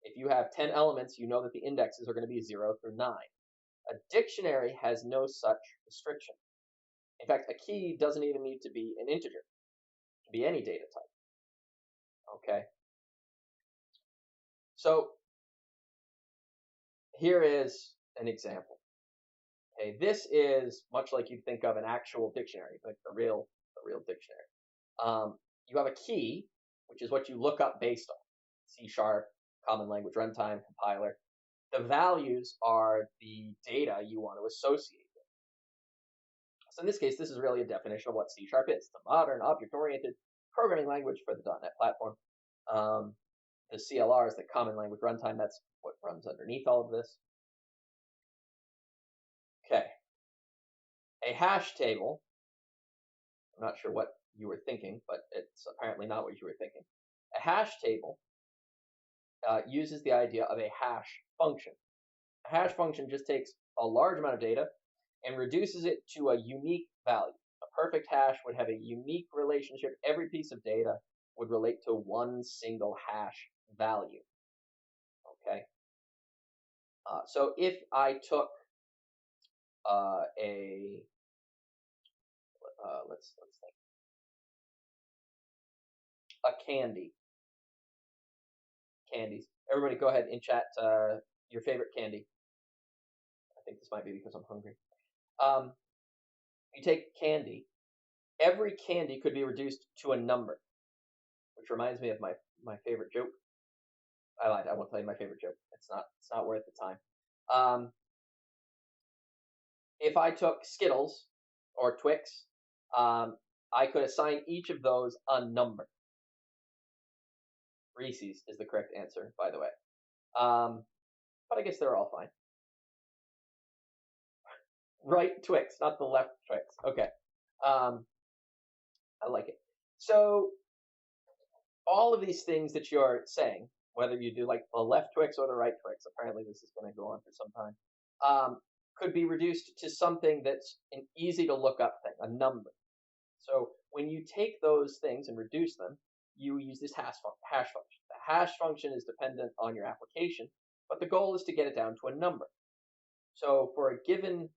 If you have 10 elements, you know that the indexes are going to be 0 through 9. A dictionary has no such restriction. In fact, a key doesn't even need to be an integer. It can be any data type. Okay. So here is an example. Okay, this is much like you'd think of an actual dictionary, like the real dictionary. You have a key, which is what you look up based on. C#, Common Language Runtime, compiler. The values are the data you want to associate with. So in this case, this is really a definition of what C# is. It's a modern, object-oriented programming language for the .NET platform. The CLR is the Common Language Runtime. That's what runs underneath all of this. Okay. A hash table. I'm not sure what you were thinking, but it's apparently not what you were thinking. A hash table uses the idea of a hash function. A hash function just takes a large amount of data and reduces it to a unique value. A perfect hash would have a unique relationship. Every piece of data would relate to one single hash value. Okay. So if I took let's think, a candies. Everybody, go ahead and chat your favorite candy. I think this might be because I'm hungry. You take candy. Every candy could be reduced to a number, which reminds me of my favorite joke. I lied. I won't tell you my favorite joke. It's not worth the time. If I took Skittles or Twix, I could assign each of those a number. Reese's is the correct answer, by the way. But I guess they're all fine. Right Twix, not the left Twix. Okay. I like it. So all of these things that you're saying, whether you do like the left Twix or the right Twix, apparently this is going to go on for some time, could be reduced to something that's an easy to look up thing, a number. So when you take those things and reduce them, you use this hash function. The hash function is dependent on your application, but the goal is to get it down to a number. So for a given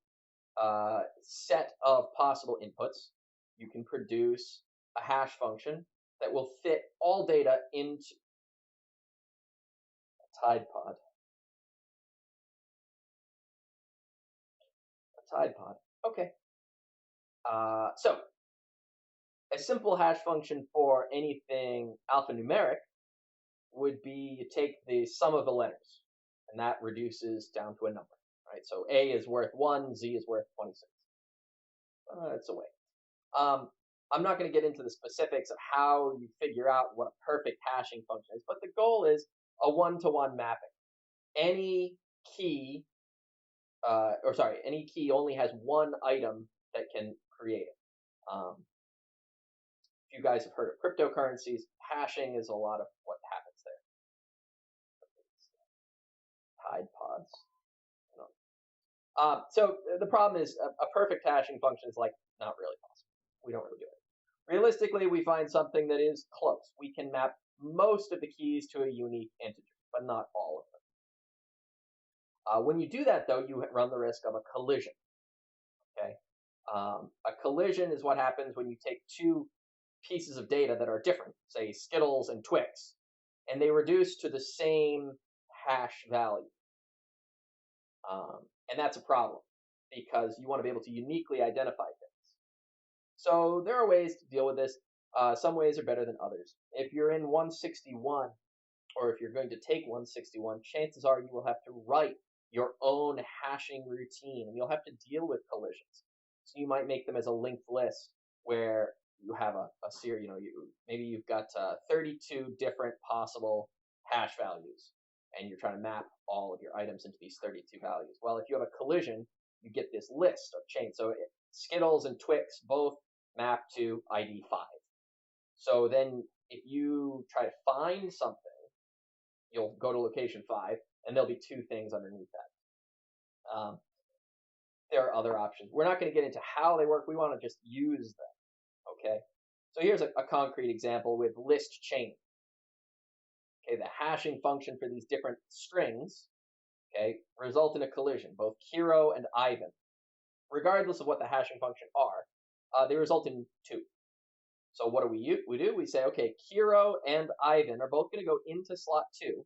set of possible inputs, you can produce a hash function that will fit all data into a Tide Pod. A Tide Pod. Okay. So a simple hash function for anything alphanumeric would be you take the sum of the letters, and that reduces down to a number. right? So A is worth 1, Z is worth 26. It's a way. I'm not going to get into the specifics of how you figure out what a perfect hashing function is, but the goal is a one-to-one mapping. Any key, any key only has one item that can create it. If you guys have heard of cryptocurrencies, hashing is a lot of what happens there. Tide pods. So the problem is a perfect hashing function is like not really possible. We don't really do it. Realistically, we find something that is close. We can map most of the keys to a unique integer, but not all of them. When you do that, though, you run the risk of a collision. Okay, a collision is what happens when you take two pieces of data that are different, say Skittles and Twix, and they reduce to the same hash value. And that's a problem because you want to be able to uniquely identify things. So there are ways to deal with this. Some ways are better than others. If you're in 161, or if you're going to take 161, chances are you will have to write your own hashing routine, and you'll have to deal with collisions. So you might make them as a linked list where you have a series. Maybe you've got 32 different possible hash values, and you're trying to map all of your items into these 32 values. Well, if you have a collision, you get this list of chains. So Skittles and Twix both map to ID 5. So then if you try to find something, you'll go to location 5, and there'll be 2 things underneath that. There are other options. We're not going to get into how they work. We want to just use them, okay? So here's a concrete example with list chain. Okay, the hashing function for these different strings, okay, result in a collision, both Kiro and Ivan. Regardless of what the hashing function are, they result in 2. So what do? We say, okay, Kiro and Ivan are both going to go into slot 2,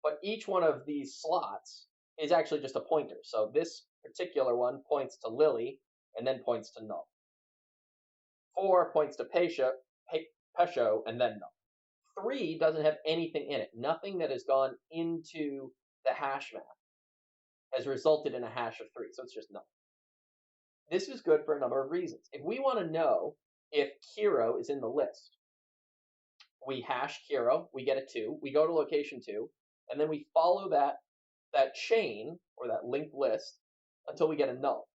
but each one of these slots is actually just a pointer. So this particular one points to Lily and then points to null. 4 points to Pesho and then null. 3 doesn't have anything in it. Nothing that has gone into the hash map has resulted in a hash of 3, so it's just null. This is good for a number of reasons. If we want to know if Kiro is in the list, we hash Kiro, we get a 2, we go to location 2, and then we follow that chain, or that linked list, until we get a null.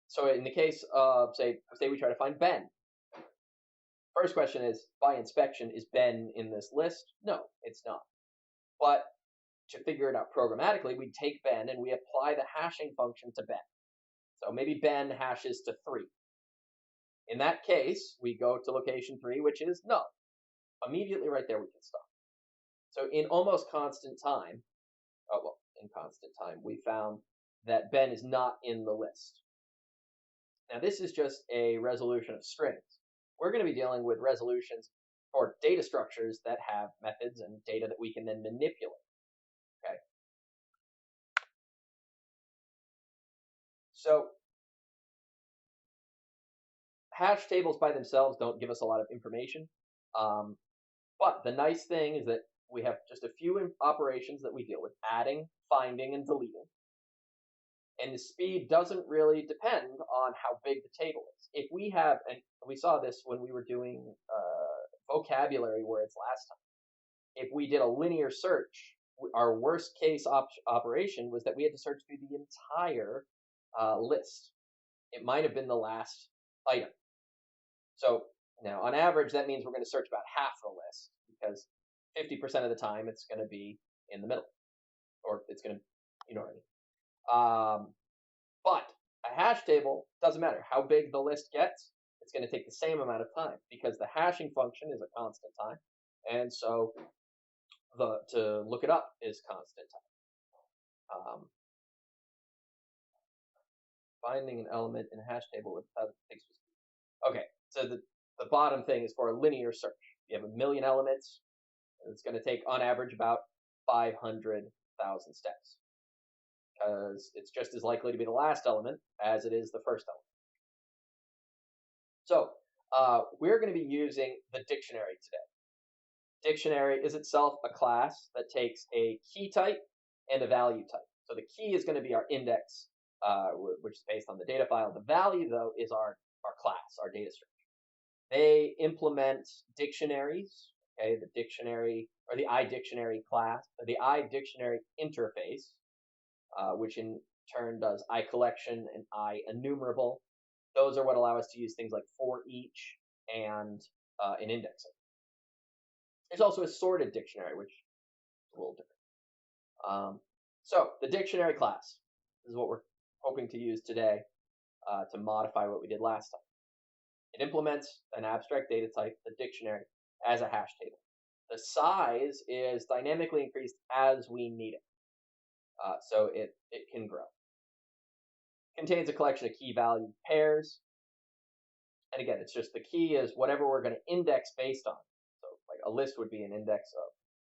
So in the case of, say we try to find Ben. First question is, by inspection, is Ben in this list? No, it's not. But to figure it out programmatically, we take Ben and we apply the hashing function to Ben. So maybe Ben hashes to 3. In that case, we go to location 3, which is null. Immediately right there, we can stop. So in almost constant time, we found that Ben is not in the list. Now this is just a resolution of strings. We're going to be dealing with resolutions for data structures that have methods and data that we can then manipulate. Okay. So hash tables by themselves don't give us a lot of information. But the nice thing is that we have just a few operations that we deal with: adding, finding, and deleting. And the speed doesn't really depend on how big the table is. If we have, and we saw this when we were doing vocabulary words last time, if we did a linear search, our worst case operation was that we had to search through the entire list. It might have been the last item. So now, on average, that means we're going to search about half the list, because 50% of the time it's going to be in the middle, or it's going to, you know what I mean. But a hash table doesn't matter how big the list gets; it's going to take the same amount of time, because the hashing function is a constant time, and so to look it up is constant time. Finding an element in a hash table without fixed. Okay, so the bottom thing is for a linear search. You have 1 million elements. It's going to take, on average, about 500,000 steps, because it's just as likely to be the last element as it is the first element. So we're going to be using the dictionary today. Dictionary is itself a class that takes a key type and a value type. So the key is going to be our index, which is based on the data file. The value, though, is our class, our data structure. They implement dictionaries, okay, the dictionary or the iDictionary class, or the iDictionary interface, which in turn does iCollection and iEnumerable. Those are what allow us to use things like for each and an indexing. There's also a sorted dictionary, which is a little different. So the dictionary class is what we're hoping to use today to modify what we did last time. It implements an abstract data type, the dictionary, as a hash table. The size is dynamically increased as we need it, so it can grow. Contains a collection of key value pairs. And again, it's just the key is whatever we're going to index based on. So like a list would be an index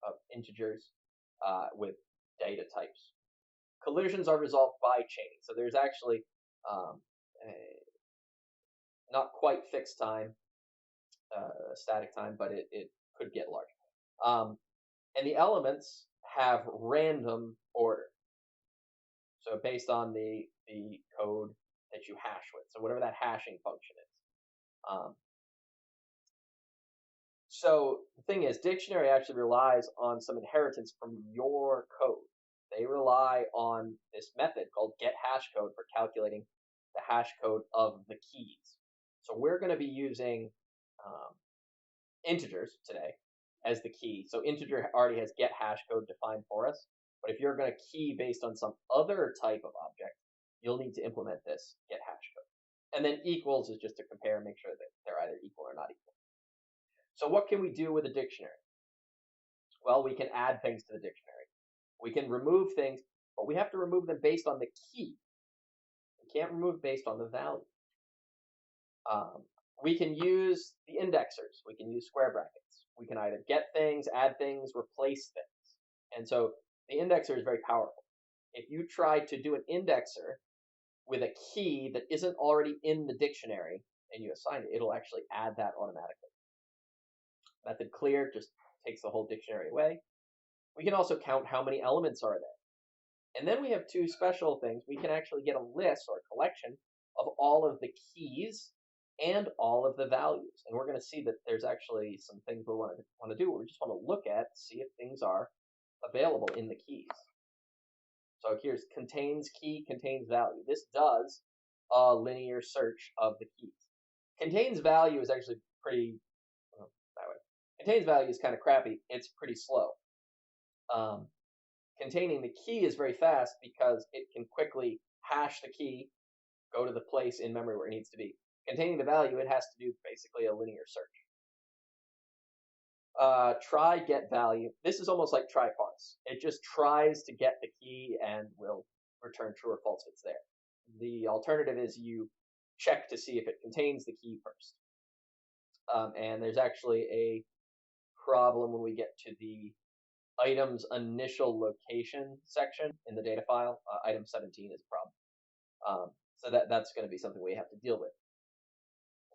of integers with data types. Collisions are resolved by chaining. So there's actually not quite fixed time, static time, but it could get large. And the elements have random order. So based on the code that you hash with. So whatever that hashing function is. So the thing is, dictionary actually relies on some inheritance from your code. They rely on this method called getHashCode for calculating the hash code of the keys. So we're going to be using integers today as the key. So integer already has getHashCode defined for us. But if you're going to key based on some other type of object, you'll need to implement this getHashCode. And then equals is just to compare and make sure that they're either equal or not equal. So what can we do with a dictionary? Well, we can add things to the dictionary. We can remove things, but we have to remove them based on the key. We can't remove based on the value. We can use the indexers. We can use square brackets. We can either get things, add things, replace things. And so the indexer is very powerful. If you try to do an indexer with a key that isn't already in the dictionary and you assign it, it'll actually add that automatically. Method clear just takes the whole dictionary away. We can also count how many elements are there. And then we have two special things. We can actually get a list or a collection of all of the keys and all of the values. And we're going to see that there's actually some things we want to do. We just want to look at, see if things are available in the keys. So here's contains key, contains value. This does a linear search of the keys. Contains value is actually pretty, that way. Contains value is kind of crappy. It's pretty slow. Containing the key is very fast because it can quickly hash the key, go to the place in memory where it needs to be. Containing the value, it has to do basically a linear search. Try get value. This is almost like try parse. It just tries to get the key and will return true or false if it's there. The alternative is you check to see if it contains the key first. And there's actually a problem when we get to the item's initial location section in the data file. Item 17 is a problem. So that's going to be something we have to deal with.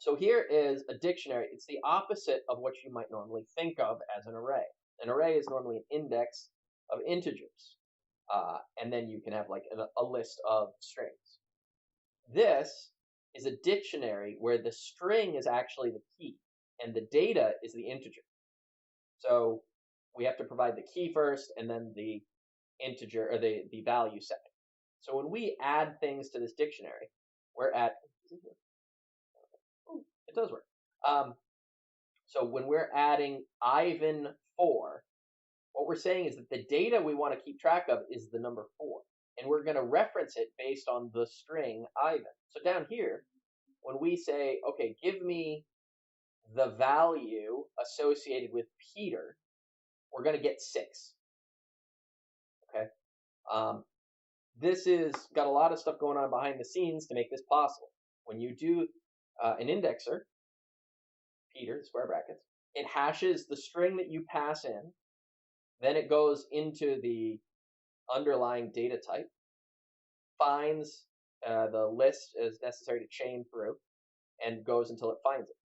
So here is a dictionary. It's the opposite of what you might normally think of as an array. An array is normally an index of integers. And then you can have like a list of strings. This is a dictionary where the string is actually the key and the data is the integer. So we have to provide the key first and then the integer or the value second. So when we add things to this dictionary, we're at, it does work. So when we're adding Ivan 4, what we're saying is that the data we want to keep track of is the number 4. And we're going to reference it based on the string Ivan. So down here, when we say, okay, give me the value associated with Peter, we're going to get 6. Okay. This is got a lot of stuff going on behind the scenes to make this possible. When you do an indexer, Peter, square brackets, it hashes the string that you pass in, then it goes into the underlying data type, finds the list is necessary to chain through, and goes until it finds it.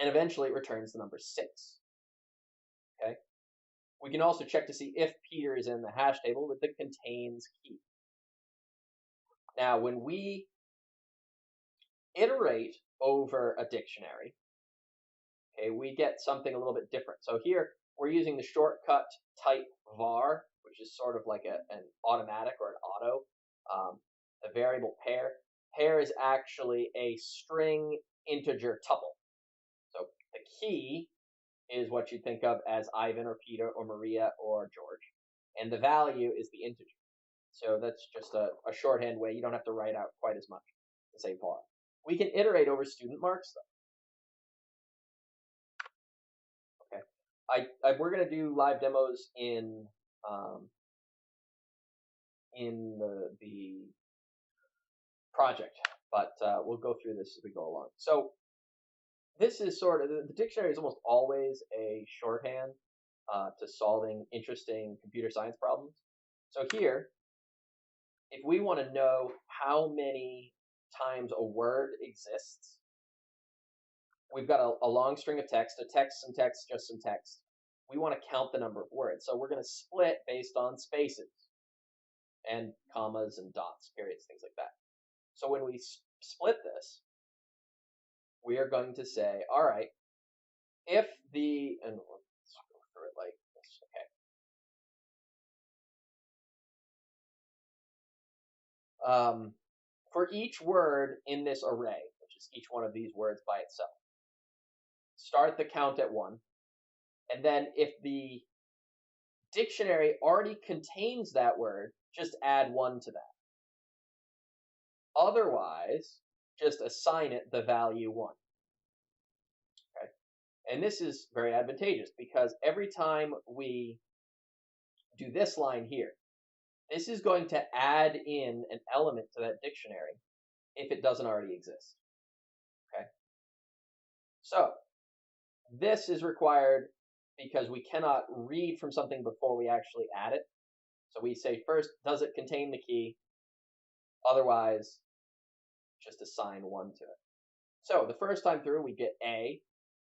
And eventually it returns the number 6. Okay? We can also check to see if Peter is in the hash table with the contains key. Now, when we iterate over a dictionary, okay, we get something a little bit different. So here we're using the shortcut type var, which is sort of like an automatic or an auto, a variable pair. Pair is actually a string integer tuple. So the key is what you think of as Ivan or Peter or Maria or George, and the value is the integer. So that's just a shorthand way. You don't have to write out quite as much to say var. We can iterate over student marks though. Okay, we're going to do live demos in the project, but we'll go through this as we go along. So this is sort of, the dictionary is almost always a shorthand to solving interesting computer science problems. So here, if we want to know how many times a word exists, we've got a long string of text, a text, some text, just some text. We want to count the number of words. So we're going to split based on spaces and commas and dots, periods, things like that. So when we split this, we are going to say, all right, if the, and let's go through it like this, okay. For each word in this array, which is each one of these words by itself, start the count at 1, and then if the dictionary already contains that word, just add 1 to that. Otherwise, just assign it the value 1. Okay? And this is very advantageous because every time we do this line here, this is going to add in an element to that dictionary if it doesn't already exist. Okay? So this is required because we cannot read from something before we actually add it. So we say first, does it contain the key? Otherwise, just assign 1 to it. So the first time through, we get A.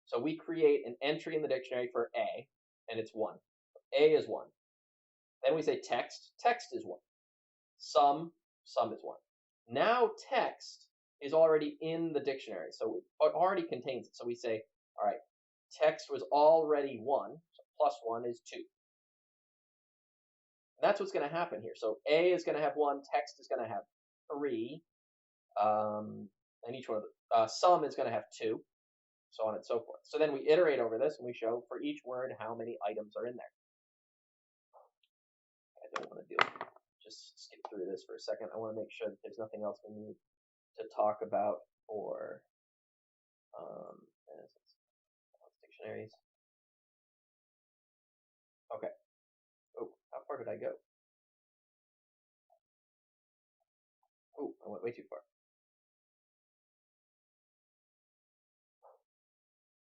So we create an entry in the dictionary for A, and it's 1. A is 1. Then we say text. Text is 1. Sum is 1. Now text is already in the dictionary, so it already contains it. So we say, all right, text was already 1, so plus 1 is 2. And that's what's going to happen here. So A is going to have 1, text is going to have 3, and each one of the sum is going to have 2, so on and so forth. So then we iterate over this, and we show for each word how many items are in there. I don't want to just skip through this for a second. I want to make sure that there's nothing else we need to talk about for dictionaries. Okay. Oh, how far did I go? Oh, I went way too far.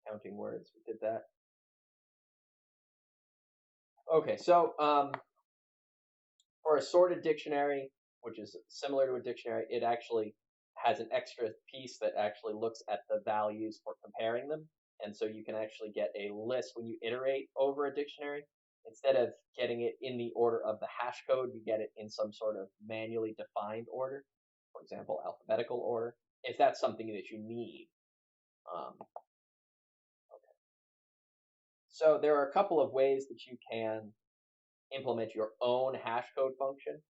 Counting words, we did that. Okay, so for a sorted dictionary, which is similar to a dictionary, it actually has an extra piece that actually looks at the values for comparing them. And so you can actually get a list when you iterate over a dictionary. Instead of getting it in the order of the hash code, you get it in some sort of manually defined order, for example, alphabetical order, if that's something that you need. Okay. So there are a couple of ways that you can implement your own hash code function.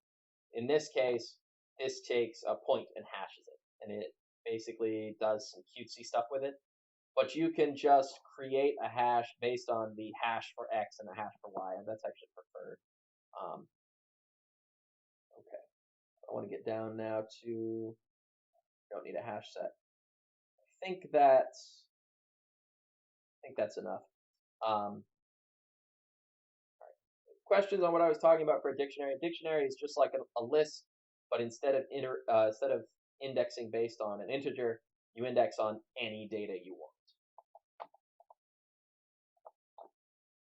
In this case, this takes a point and hashes it, and it basically does some cutesy stuff with it. But you can just create a hash based on the hash for X and a hash for Y, and that's actually preferred. Okay, I want to get down now to, don't need a hash set. I think that's enough. All right. Questions on what I was talking about for a dictionary? A dictionary is just like a list, but instead of indexing based on an integer, you index on any data you want.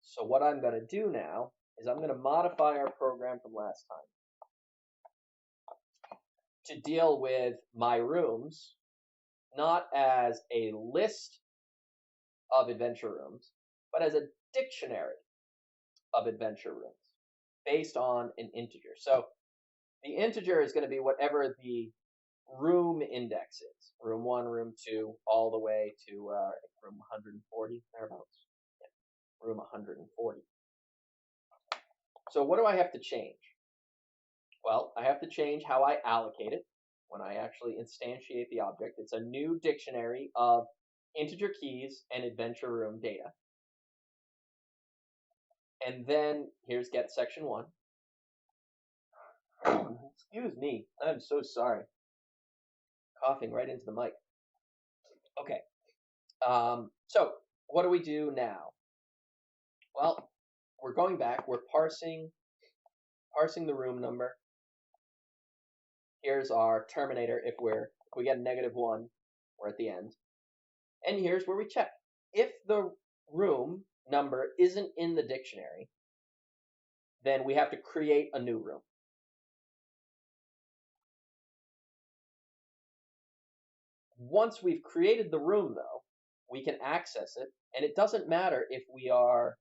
So what I'm going to do now is I'm going to modify our program from last time to deal with my rooms not as a list of adventure rooms, but as a dictionary of adventure rooms based on an integer. So the integer is going to be whatever the room index is. Room 1, room 2, all the way to room 140, thereabouts. Yeah, room 140. So what do I have to change? Well, I have to change how I allocate it when I actually instantiate the object. It's a new dictionary of integer keys and adventure room data. And then here's get section 1. Excuse me, I'm so sorry. Coughing right into the mic. Okay. So what do we do now? Well, we're going back. We're parsing the room number. Here's our terminator. If we get a -1, we're at the end. And here's where we check. If the room number isn't in the dictionary, then we have to create a new room. Once we've created the room, though, we can access it, and it doesn't matter if we are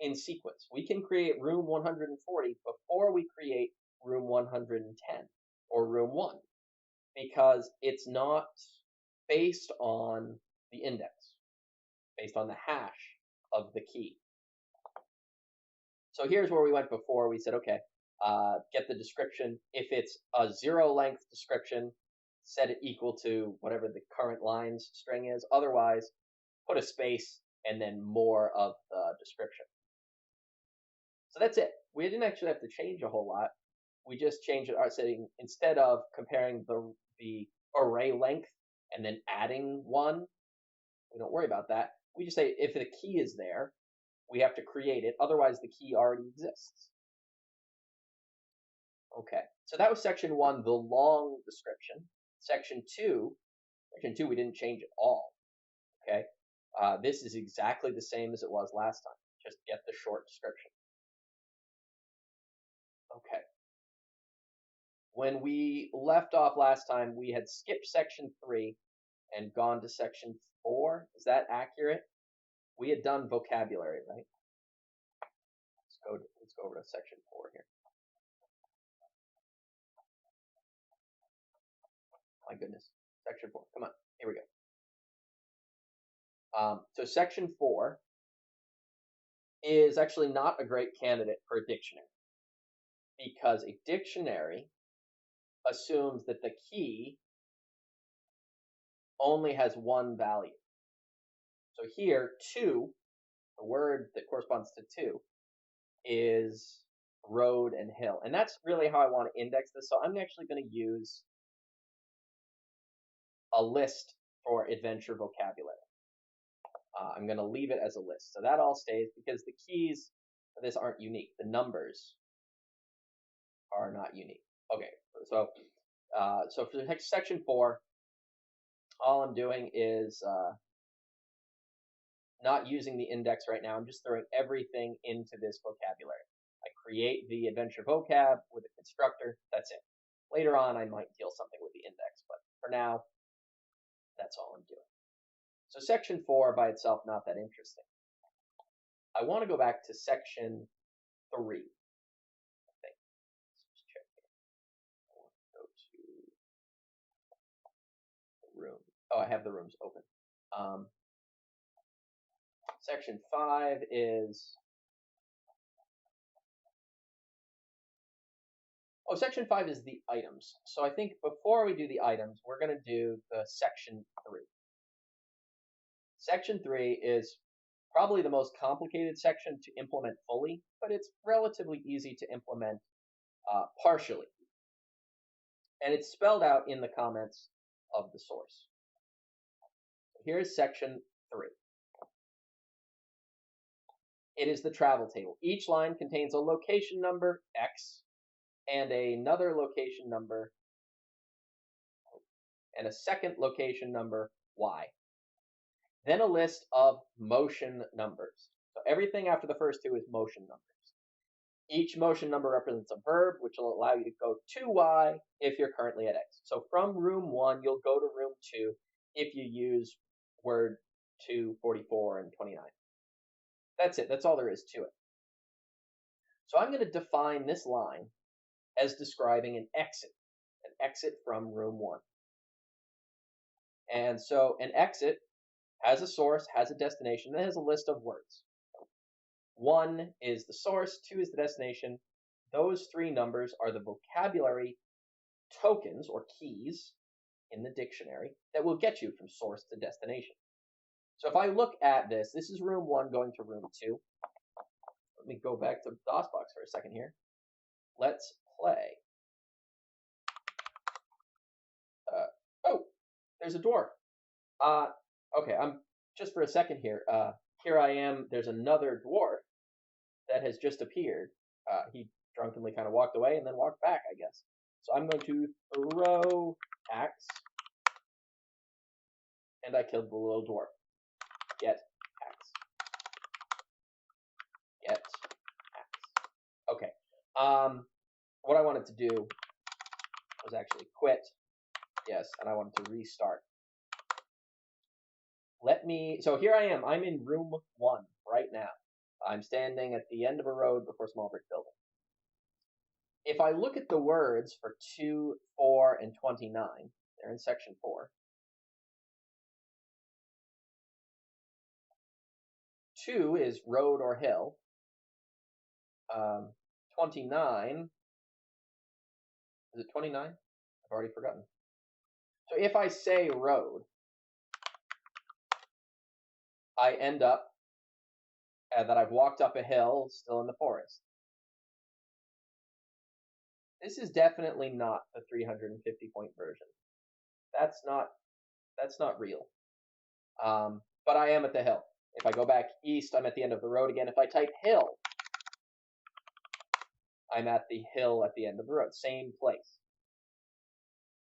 in sequence. We can create room 140 before we create room 110 or room 1, because it's not based on the index, based on the hash of the key. So here's where we went before. We said, okay, get the description. If it's a 0-length description, set it equal to whatever the current line's string is. Otherwise, put a space and then more of the description. So that's it. We didn't actually have to change a whole lot. We just changed our setting. Instead of comparing the array length and then adding 1, we don't worry about that. We just say if the key is there, we have to create it. Otherwise, the key already exists. Okay, so that was section 1, the long description. Section 2, we didn't change at all. Okay, this is exactly the same as it was last time. Just get the short description. Okay. When we left off last time, we had skipped section 3 and gone to section 4. Is that accurate? We had done vocabulary, right? Let's go over to section 4 here. My goodness, section 4. Come on, here we go. So section 4 is actually not a great candidate for a dictionary, because a dictionary assumes that the key only has 1 value. So here, 2, the word that corresponds to 2, is road and hill. And that's really how I want to index this. So I'm actually going to use a list for adventure vocabulary. I'm going to leave it as a list. So that all stays because the keys for this aren't unique. The numbers are not unique. Okay, so for the next section 4, all I'm doing is not using the index right now. I'm just throwing everything into this vocabulary. I create the adventure vocab with a constructor. That's it. Later on, I might deal something with the index, but for now, that's all I'm doing. So section 4 by itself, not that interesting. I want to go back to section 3. I think. Let's just check here. I want to go to the room. Oh, I have the rooms open. Section 5 is... Oh, section 5 is the items. So I think before we do the items, we're going to do the section 3. Section 3 is probably the most complicated section to implement fully, but it's relatively easy to implement partially. And it's spelled out in the comments of the source. Here's section 3. It is the travel table. Each line contains a location number, X, and another location number, and a second location number, Y. Then a list of motion numbers. So everything after the first 2 is motion numbers. Each motion number represents a verb, which will allow you to go to Y if you're currently at X. So from room 1, you'll go to room 2 if you use word 2, 44, and 29. That's it. That's all there is to it. So I'm going to define this line as describing an exit from room 1. And so an exit has a source, has a destination, and has a list of words. 1 is the source, 2 is the destination. Those 3 numbers are the vocabulary tokens or keys in the dictionary that will get you from source to destination. So if I look at this, this is room 1 going to room 2. Let me go back to DOSBox for a second here. Let's play. Oh, there's a door. Okay, I'm just for a second here. Here I am. There's another dwarf that has just appeared. He drunkenly kind of walked away and then walked back, I guess. So I'm going to throw axe, and I killed the little dwarf. Get axe. Get axe. Okay. What I wanted to do was actually quit. Yes, and I wanted to restart. So here I am. I'm in room 1 right now. I'm standing at the end of a road before a small brick building. If I look at the words for 2, 4, and 29, they're in section 4. 2 is road or hill. 29, is it 29? I've already forgotten. So if I say road, I end up that I've walked up a hill still in the forest. This is definitely not the 350 point version. That's not real. But I am at the hill. If I go back east, I'm at the end of the road again. If I type hill, I'm at the hill at the end of the road. Same place.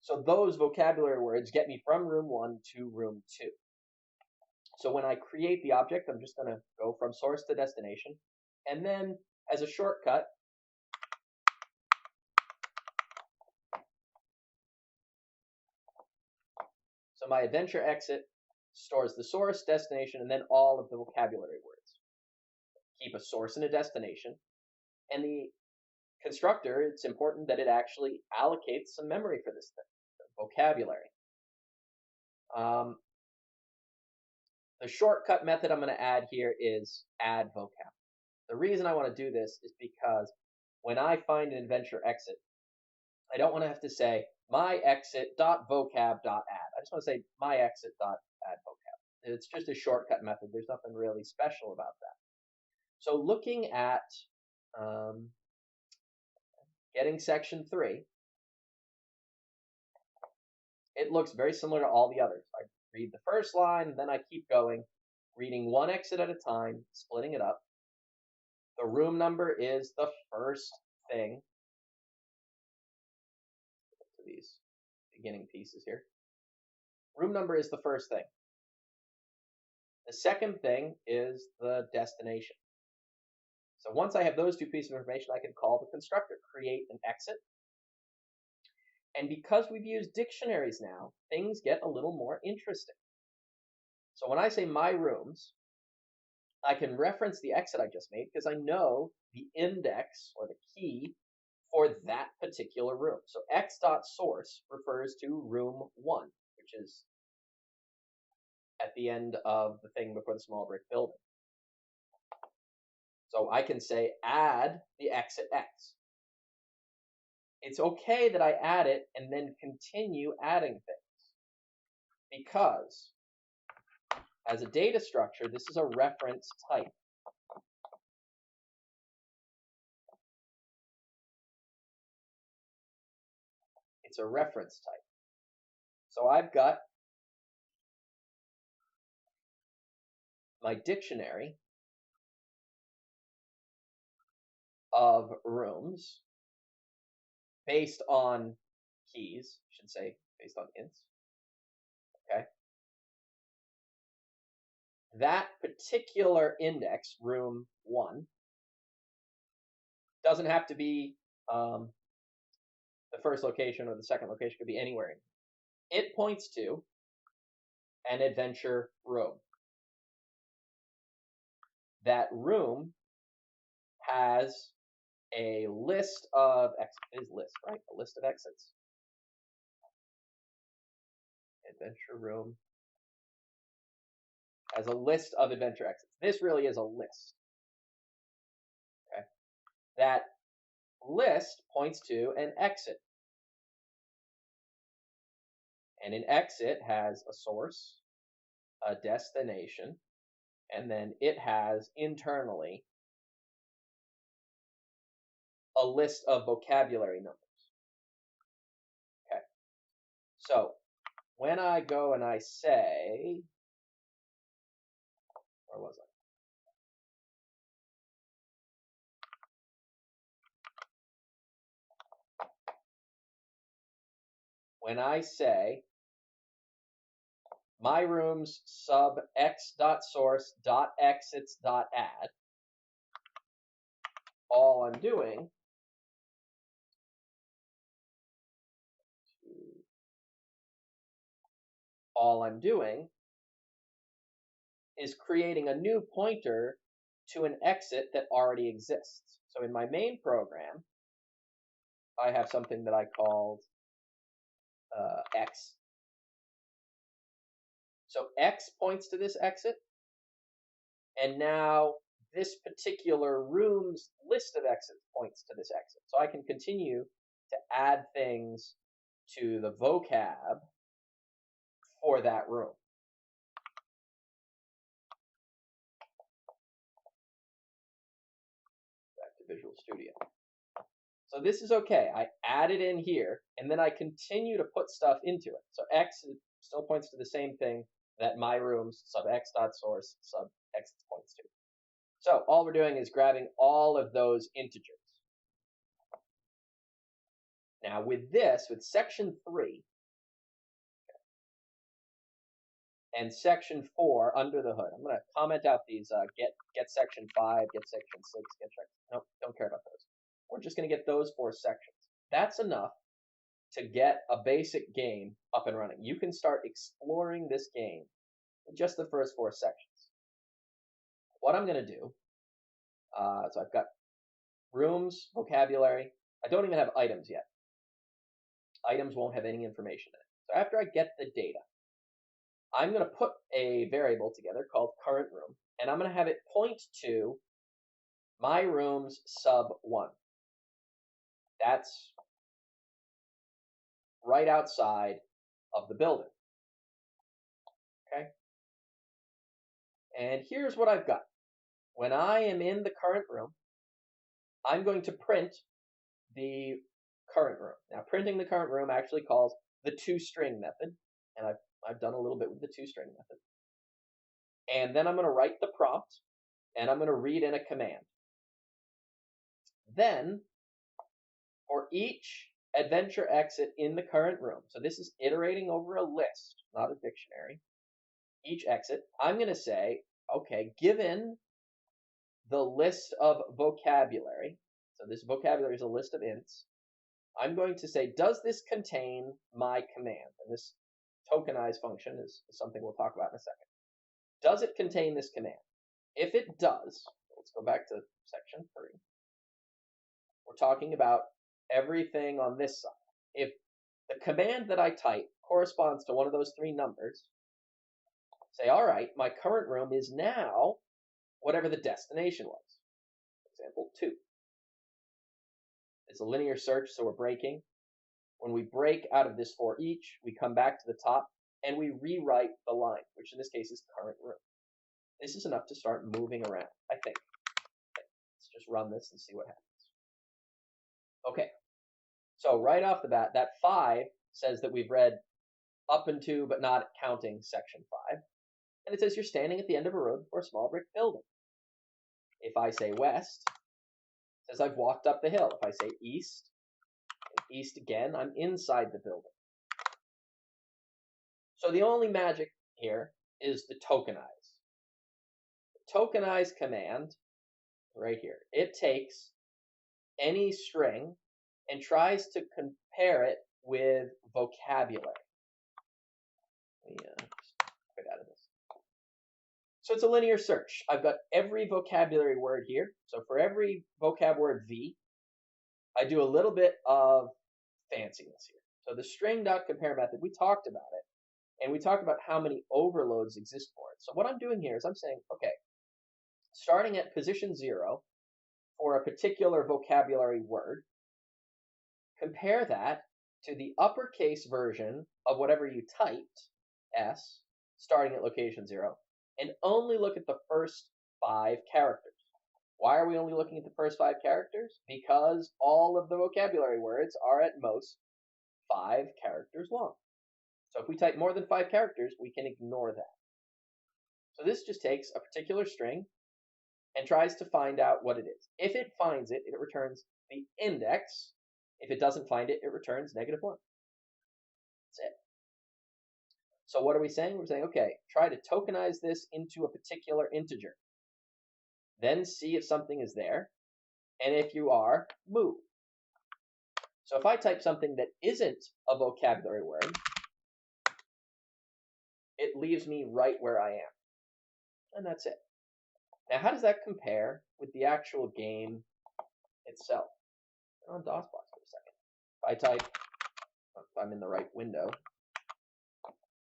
So those vocabulary words get me from room 1 to room 2. So when I create the object, I'm just going to go from source to destination. And then as a shortcut, so my adventure exit stores the source, destination, and then all of the vocabulary words. Keep a source and a destination. And the constructor, it's important that it actually allocates some memory for this thing, the vocabulary. The shortcut method I'm going to add here is add vocab. The reason I want to do this is because when I find an adventure exit, I don't want to have to say myexit.vocab.add. I just want to say myexit.addVocab. It's just a shortcut method. There's nothing really special about that. So looking at getting section 3, it looks very similar to all the others. I read the first line, then I keep going, reading one exit at a time, splitting it up. The room number is the first thing. To these beginning pieces here. Room number is the first thing. The second thing is the destination. So once I have those 2 pieces of information, I can call the constructor, create an exit. And because we've used dictionaries now, things get a little more interesting. So when I say my rooms, I can reference the exit I just made because I know the index or the key for that particular room. So x.source refers to room 1, which is at the end of the thing before the small brick building. So I can say add the exit x. It's okay that I add it and then continue adding things because as a data structure, this is a reference type. It's a reference type. So I've got my dictionary of rooms based on keys, I should say, based on ints. Okay. That particular index, room 1, doesn't have to be the first location or the second location, could be anywhere. It points to an adventure room. That room has a list of exits. It is list, right? A list of exits. Adventure room as a list of adventure exits. This really is a list. Okay. That list points to an exit. And an exit has a source, a destination, and then it has internally a list of vocabulary numbers. Okay. So when I go and I say, where was I? When I say my room's sub x.source.exits.add, all I'm doing is creating a new pointer to an exit that already exists. So in my main program, I have something that I called X. So X points to this exit, and now this particular room's list of exits points to this exit. So I can continue to add things to the vocab for that room. Back to Visual Studio. So this is okay. I add it in here, and then I continue to put stuff into it. So X still points to the same thing that my room's sub x.source sub x points to. So all we're doing is grabbing all of those integers. Now with this, with section 3 and section 4 under the hood, I'm going to comment out these get section 5, get section 6, get section. Nope, don't care about those. We're just going to get those 4 sections. That's enough to get a basic game up and running. You can start exploring this game with just the first 4 sections. What I'm going to do, so I've got rooms, vocabulary. I don't even have items yet. Items won't have any information in it. So after I get the data, I'm going to put a variable together called current room, and I'm going to have it point to my room's sub 1. That's right outside of the building. Okay? And here's what I've got. When I am in the current room, I'm going to print the current room. Now, printing the current room actually calls the toString method, and I've done a little bit with the toString method. And then I'm going to write the prompt, and I'm going to read in a command. Then, for each adventure exit in the current room, so this is iterating over a list, not a dictionary, each exit, I'm going to say, okay, given the list of vocabulary, so this vocabulary is a list of ints, I'm going to say, does this contain my command? And this tokenize function is something we'll talk about in a second. Does it contain this command? If it does, let's go back to section 3. We're talking about everything on this side. If the command that I type corresponds to one of those 3 numbers, say, all right, my current room is now whatever the destination was. For example, 2. It's a linear search, so we're breaking. When we break out of this for each, we come back to the top and we rewrite the line, which in this case is current room. This is enough to start moving around, I think. Okay, let's just run this and see what happens. Okay, so right off the bat, that 5 says that we've read up into but not counting section 5. And it says you're standing at the end of a road for a small brick building. If I say west, it says I've walked up the hill. If I say east, and east again, I'm inside the building. So the only magic here is the tokenize. The tokenize command, right here, it takes any string and tries to compare it with vocabulary. Let me quit out of this. So it's a linear search. I've got every vocabulary word here. So for every vocab word V, I do a little bit of fanciness here. So the string.compare method, we talked about it, and we talked about how many overloads exist for it. So what I'm doing here is I'm saying, okay, starting at position 0 for a particular vocabulary word, compare that to the uppercase version of whatever you typed, S, starting at location 0, and only look at the first 5 characters. Why are we only looking at the first 5 characters? Because all of the vocabulary words are at most 5 characters long. So if we type more than 5 characters, we can ignore that. So this just takes a particular string and tries to find out what it is. If it finds it, it returns the index. If it doesn't find it, it returns -1. That's it. So what are we saying? We're saying, okay, try to tokenize this into a particular integer. Then see if something is there. And if you are, move. So if I type something that isn't a vocabulary word, it leaves me right where I am. And that's it. Now, how does that compare with the actual game itself? On DOSBox for a second. If I type, if I'm in the right window,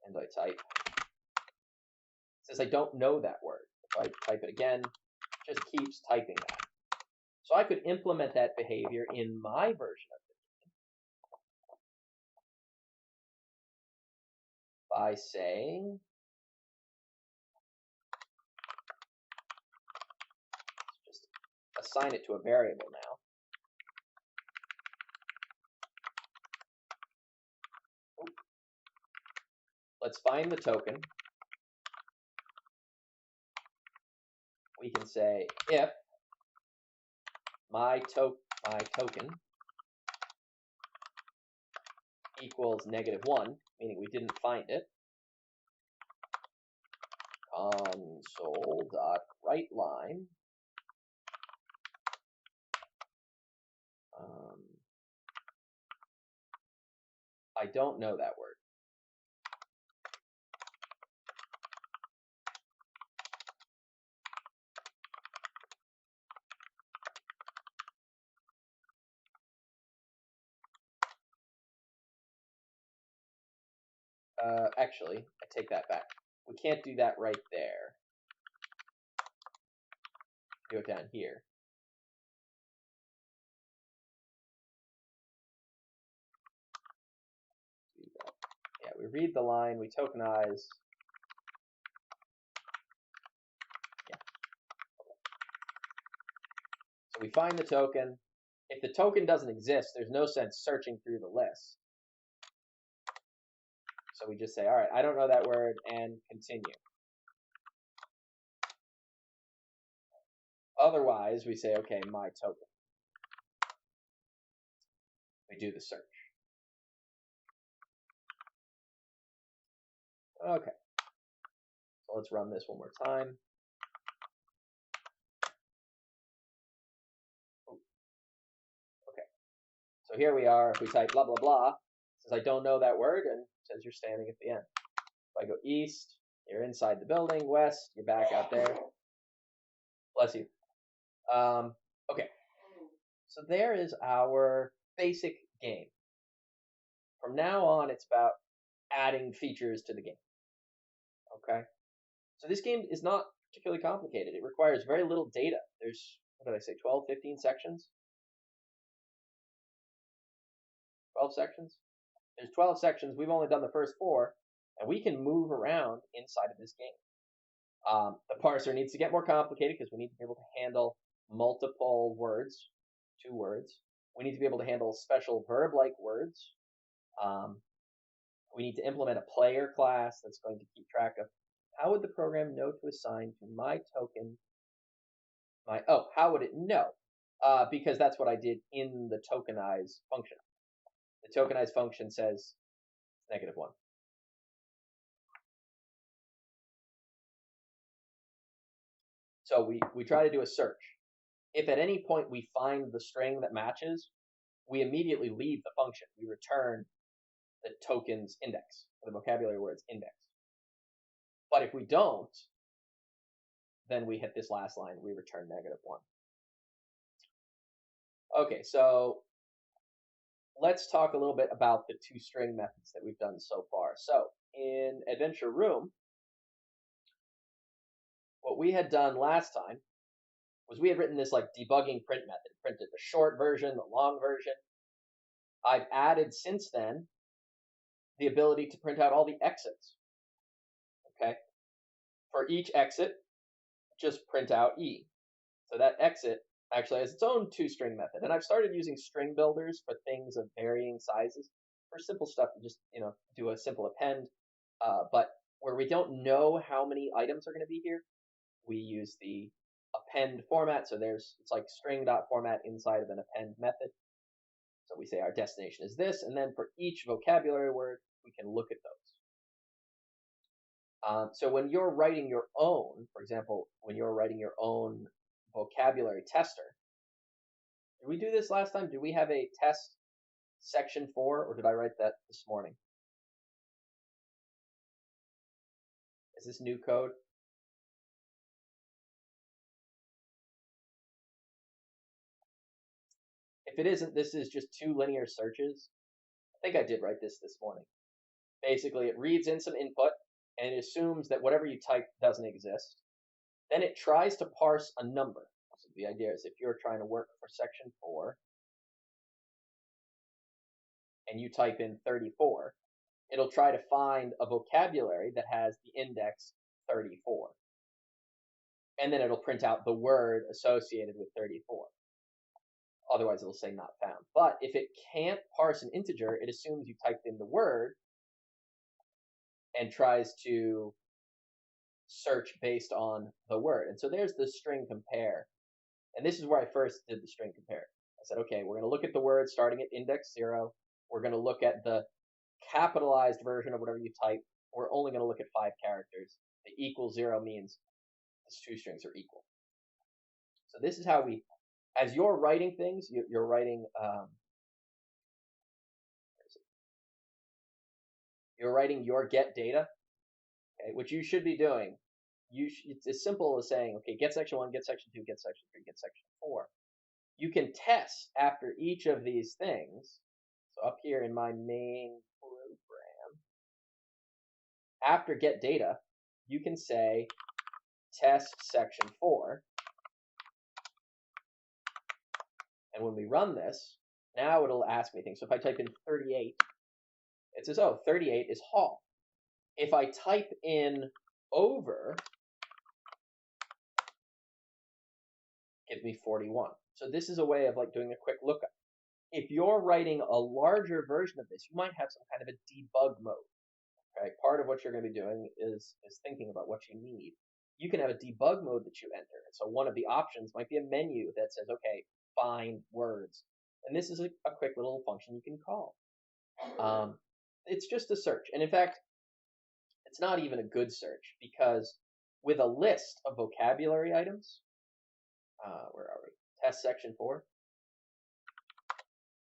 and I type, it says I don't know that word. If I type it again, it just keeps typing that. So I could implement that behavior in my version of the game by saying, just assign it to a variable now. Let's find the token. We can say if my token equals -1, meaning we didn't find it, console.writeLine I don't know that word. Actually, I take that back. We can't do that right there. Do it down here. Do that. Yeah, we read the line, we tokenize. Yeah. Okay. So we find the token. If the token doesn't exist, there's no sense searching through the list. So we just say, all right, I don't know that word, and continue. Otherwise, we say, okay, my token. We do the search. Okay. So let's run this one more time. Okay. So here we are. If we type blah, blah, blah, it says I don't know that word, and it says you're standing at the end. If I go east, you're inside the building. West, you're back out there. Bless you. Okay. So there is our basic game. From now on, it's about adding features to the game. Okay. So this game is not particularly complicated. It requires very little data. There's, what did I say, 12, 15 sections? 12 sections? There's 12 sections. We've only done the first 4, and we can move around inside of this game. The parser needs to get more complicated because we need to be able to handle multiple words, 2 words. We need to be able to handle special verb-like words. We need to implement a player class that's going to keep track of how would the program know to assign to my token how would it know? Because that's what I did in the tokenize function. The tokenize function says -1. So we try to do a search. If at any point we find the string that matches, we immediately leave the function. We return the token's index, or the vocabulary word's index. But if we don't, then we hit this last line, we return -1. Okay, so let's talk a little bit about the toString methods that we've done so far. So in Adventure Room, what we had done last time was we had written this like debugging print method, printed the short version, the long version. I've added since then the ability to print out all the exits. Okay. For each exit, just print out E. So that exit actually has its own toString method. And I've started using string builders for things of varying sizes. For simple stuff, you just do a simple append. But where we don't know how many items are going to be here, we use the append format. So it's like string.format inside of an append method. So we say our destination is this, and then for each vocabulary word, we can look at those. So when you're writing your own, for example, when you're writing your own vocabulary tester, did we do this last time? Did we have a test section 4, or did I write that this morning? Is this new code? If it isn't, this is just 2 linear searches. I think I did write this morning. Basically, it reads in some input and it assumes that whatever you type doesn't exist. Then it tries to parse a number. So the idea is if you're trying to work for section 4 and you type in 34, it'll try to find a vocabulary that has the index 34. And then it'll print out the word associated with 34. Otherwise, it'll say not found. But if it can't parse an integer, it assumes you typed in the word and tries to search based on the word. And so there's the string compare. And this is where I first did the string compare. I said, okay, we're going to look at the word starting at index 0. We're going to look at the capitalized version of whatever you type. We're only going to look at 5 characters. The equal 0 means these 2 strings are equal. So this is how we, as you're writing things, you're writing, you're writing your get data, okay, which you should be doing. It's as simple as saying, okay, get section 1, get section 2, get section 3, get section 4. You can test after each of these things. So up here in my main program, after get data, you can say test section 4. And when we run this, now it'll ask me things. So if I type in 38, it says, oh, 38 is Hall. If I type in over, it gives me 41. So this is a way of like doing a quick lookup. If you're writing a larger version of this, you might have some kind of a debug mode. Okay? Part of what you're going to be doing is thinking about what you need. You can have a debug mode that you enter. And so one of the options might be a menu that says, okay, find words. And this is a quick little function you can call. It's just a search. And in fact, it's not even a good search because with a list of vocabulary items, where are we? Test section 4.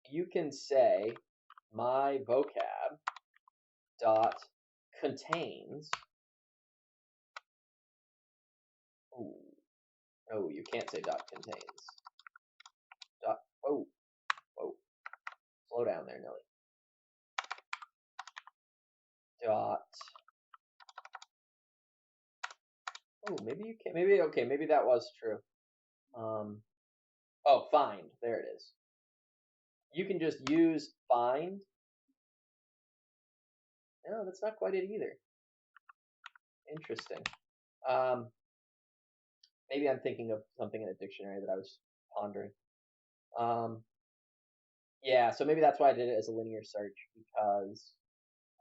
You can say my vocab dot contains. Ooh, no, you can't say dot contains. Dot. Whoa. Slow down there, Nelly. Dot. Oh, maybe you can't. Maybe okay. Maybe that was true. Oh, find. There it is. You can just use find. No, that's not quite it either. Interesting. Maybe I'm thinking of something in a dictionary that I was pondering. Yeah, so maybe that's why I did it as a linear search, because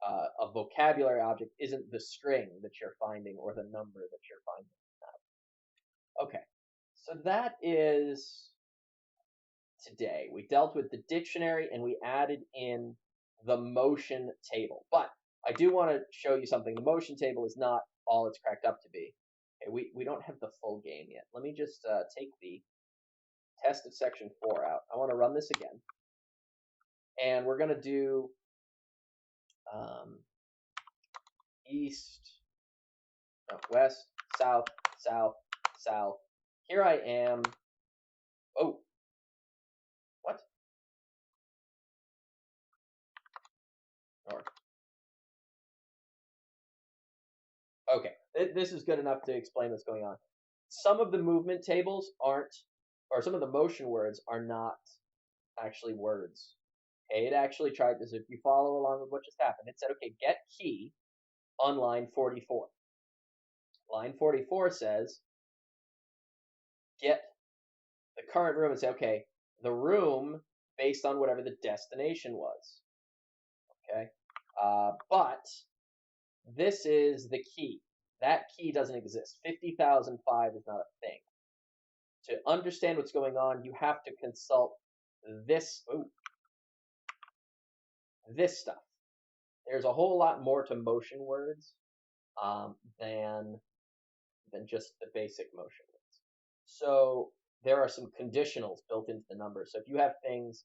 a vocabulary object isn't the string that you're finding or the number that you're finding. Okay, so that is today. We dealt with the dictionary and we added in the motion table. But I do want to show you something. The motion table is not all it's cracked up to be. Okay, we don't have the full game yet. Let me just take the test of section 4 out. I want to run this again. And we're going to do east, no, west, south, south, south. Here I am. Oh, what? This is good enough to explain what's going on. Some of the movement tables aren't, or some of the motion words are not actually words. Okay, it actually tried this. If you follow along with what just happened, it said, okay, get key on line 44. Line 44 says, get the current room and say, okay, the room based on whatever the destination was. Okay, but this is the key. That key doesn't exist. 50,005 is not a thing. To understand what's going on, you have to consult this this stuff. There's a whole lot more to motion words than just the basic motion words. So there are some conditionals built into the number. So if you have things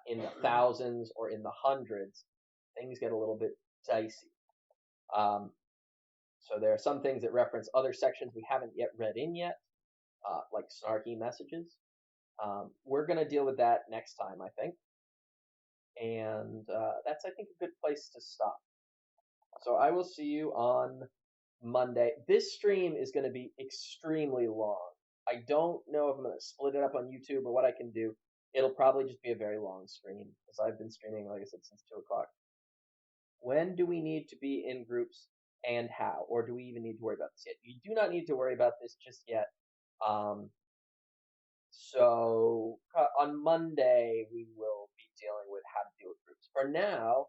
in the thousands or in the hundreds, things get a little bit dicey. So there are some things that reference other sections we haven't yet read in yet, like snarky messages. We're going to deal with that next time, I think. And that's, I think, a good place to stop. So I will see you on Monday. This stream is going to be extremely long. I don't know if I'm going to split it up on YouTube or what I can do. It'll probably just be a very long stream, because I've been streaming, like I said, since 2 o'clock. When do we need to be in groups and how? Or do we even need to worry about this yet? You do not need to worry about this just yet. So on Monday, we will be dealing with how to deal with groups. For now,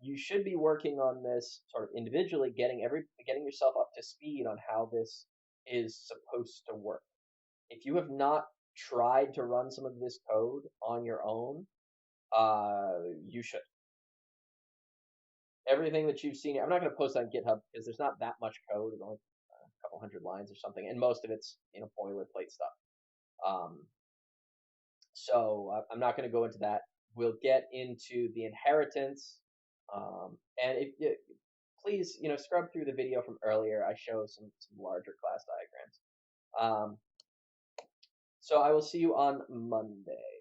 you should be working on this sort of individually, getting yourself up to speed on how this is supposed to work. If you have not tried to run some of this code on your own, you should. Everything that you've seen, I'm not going to post on GitHub because there's not that much code. It's only a couple hundred lines or something, and most of it's boilerplate stuff. So I'm not going to go into that. We'll get into the inheritance, and if please, scrub through the video from earlier. I show some larger class diagrams. So I will see you on Monday.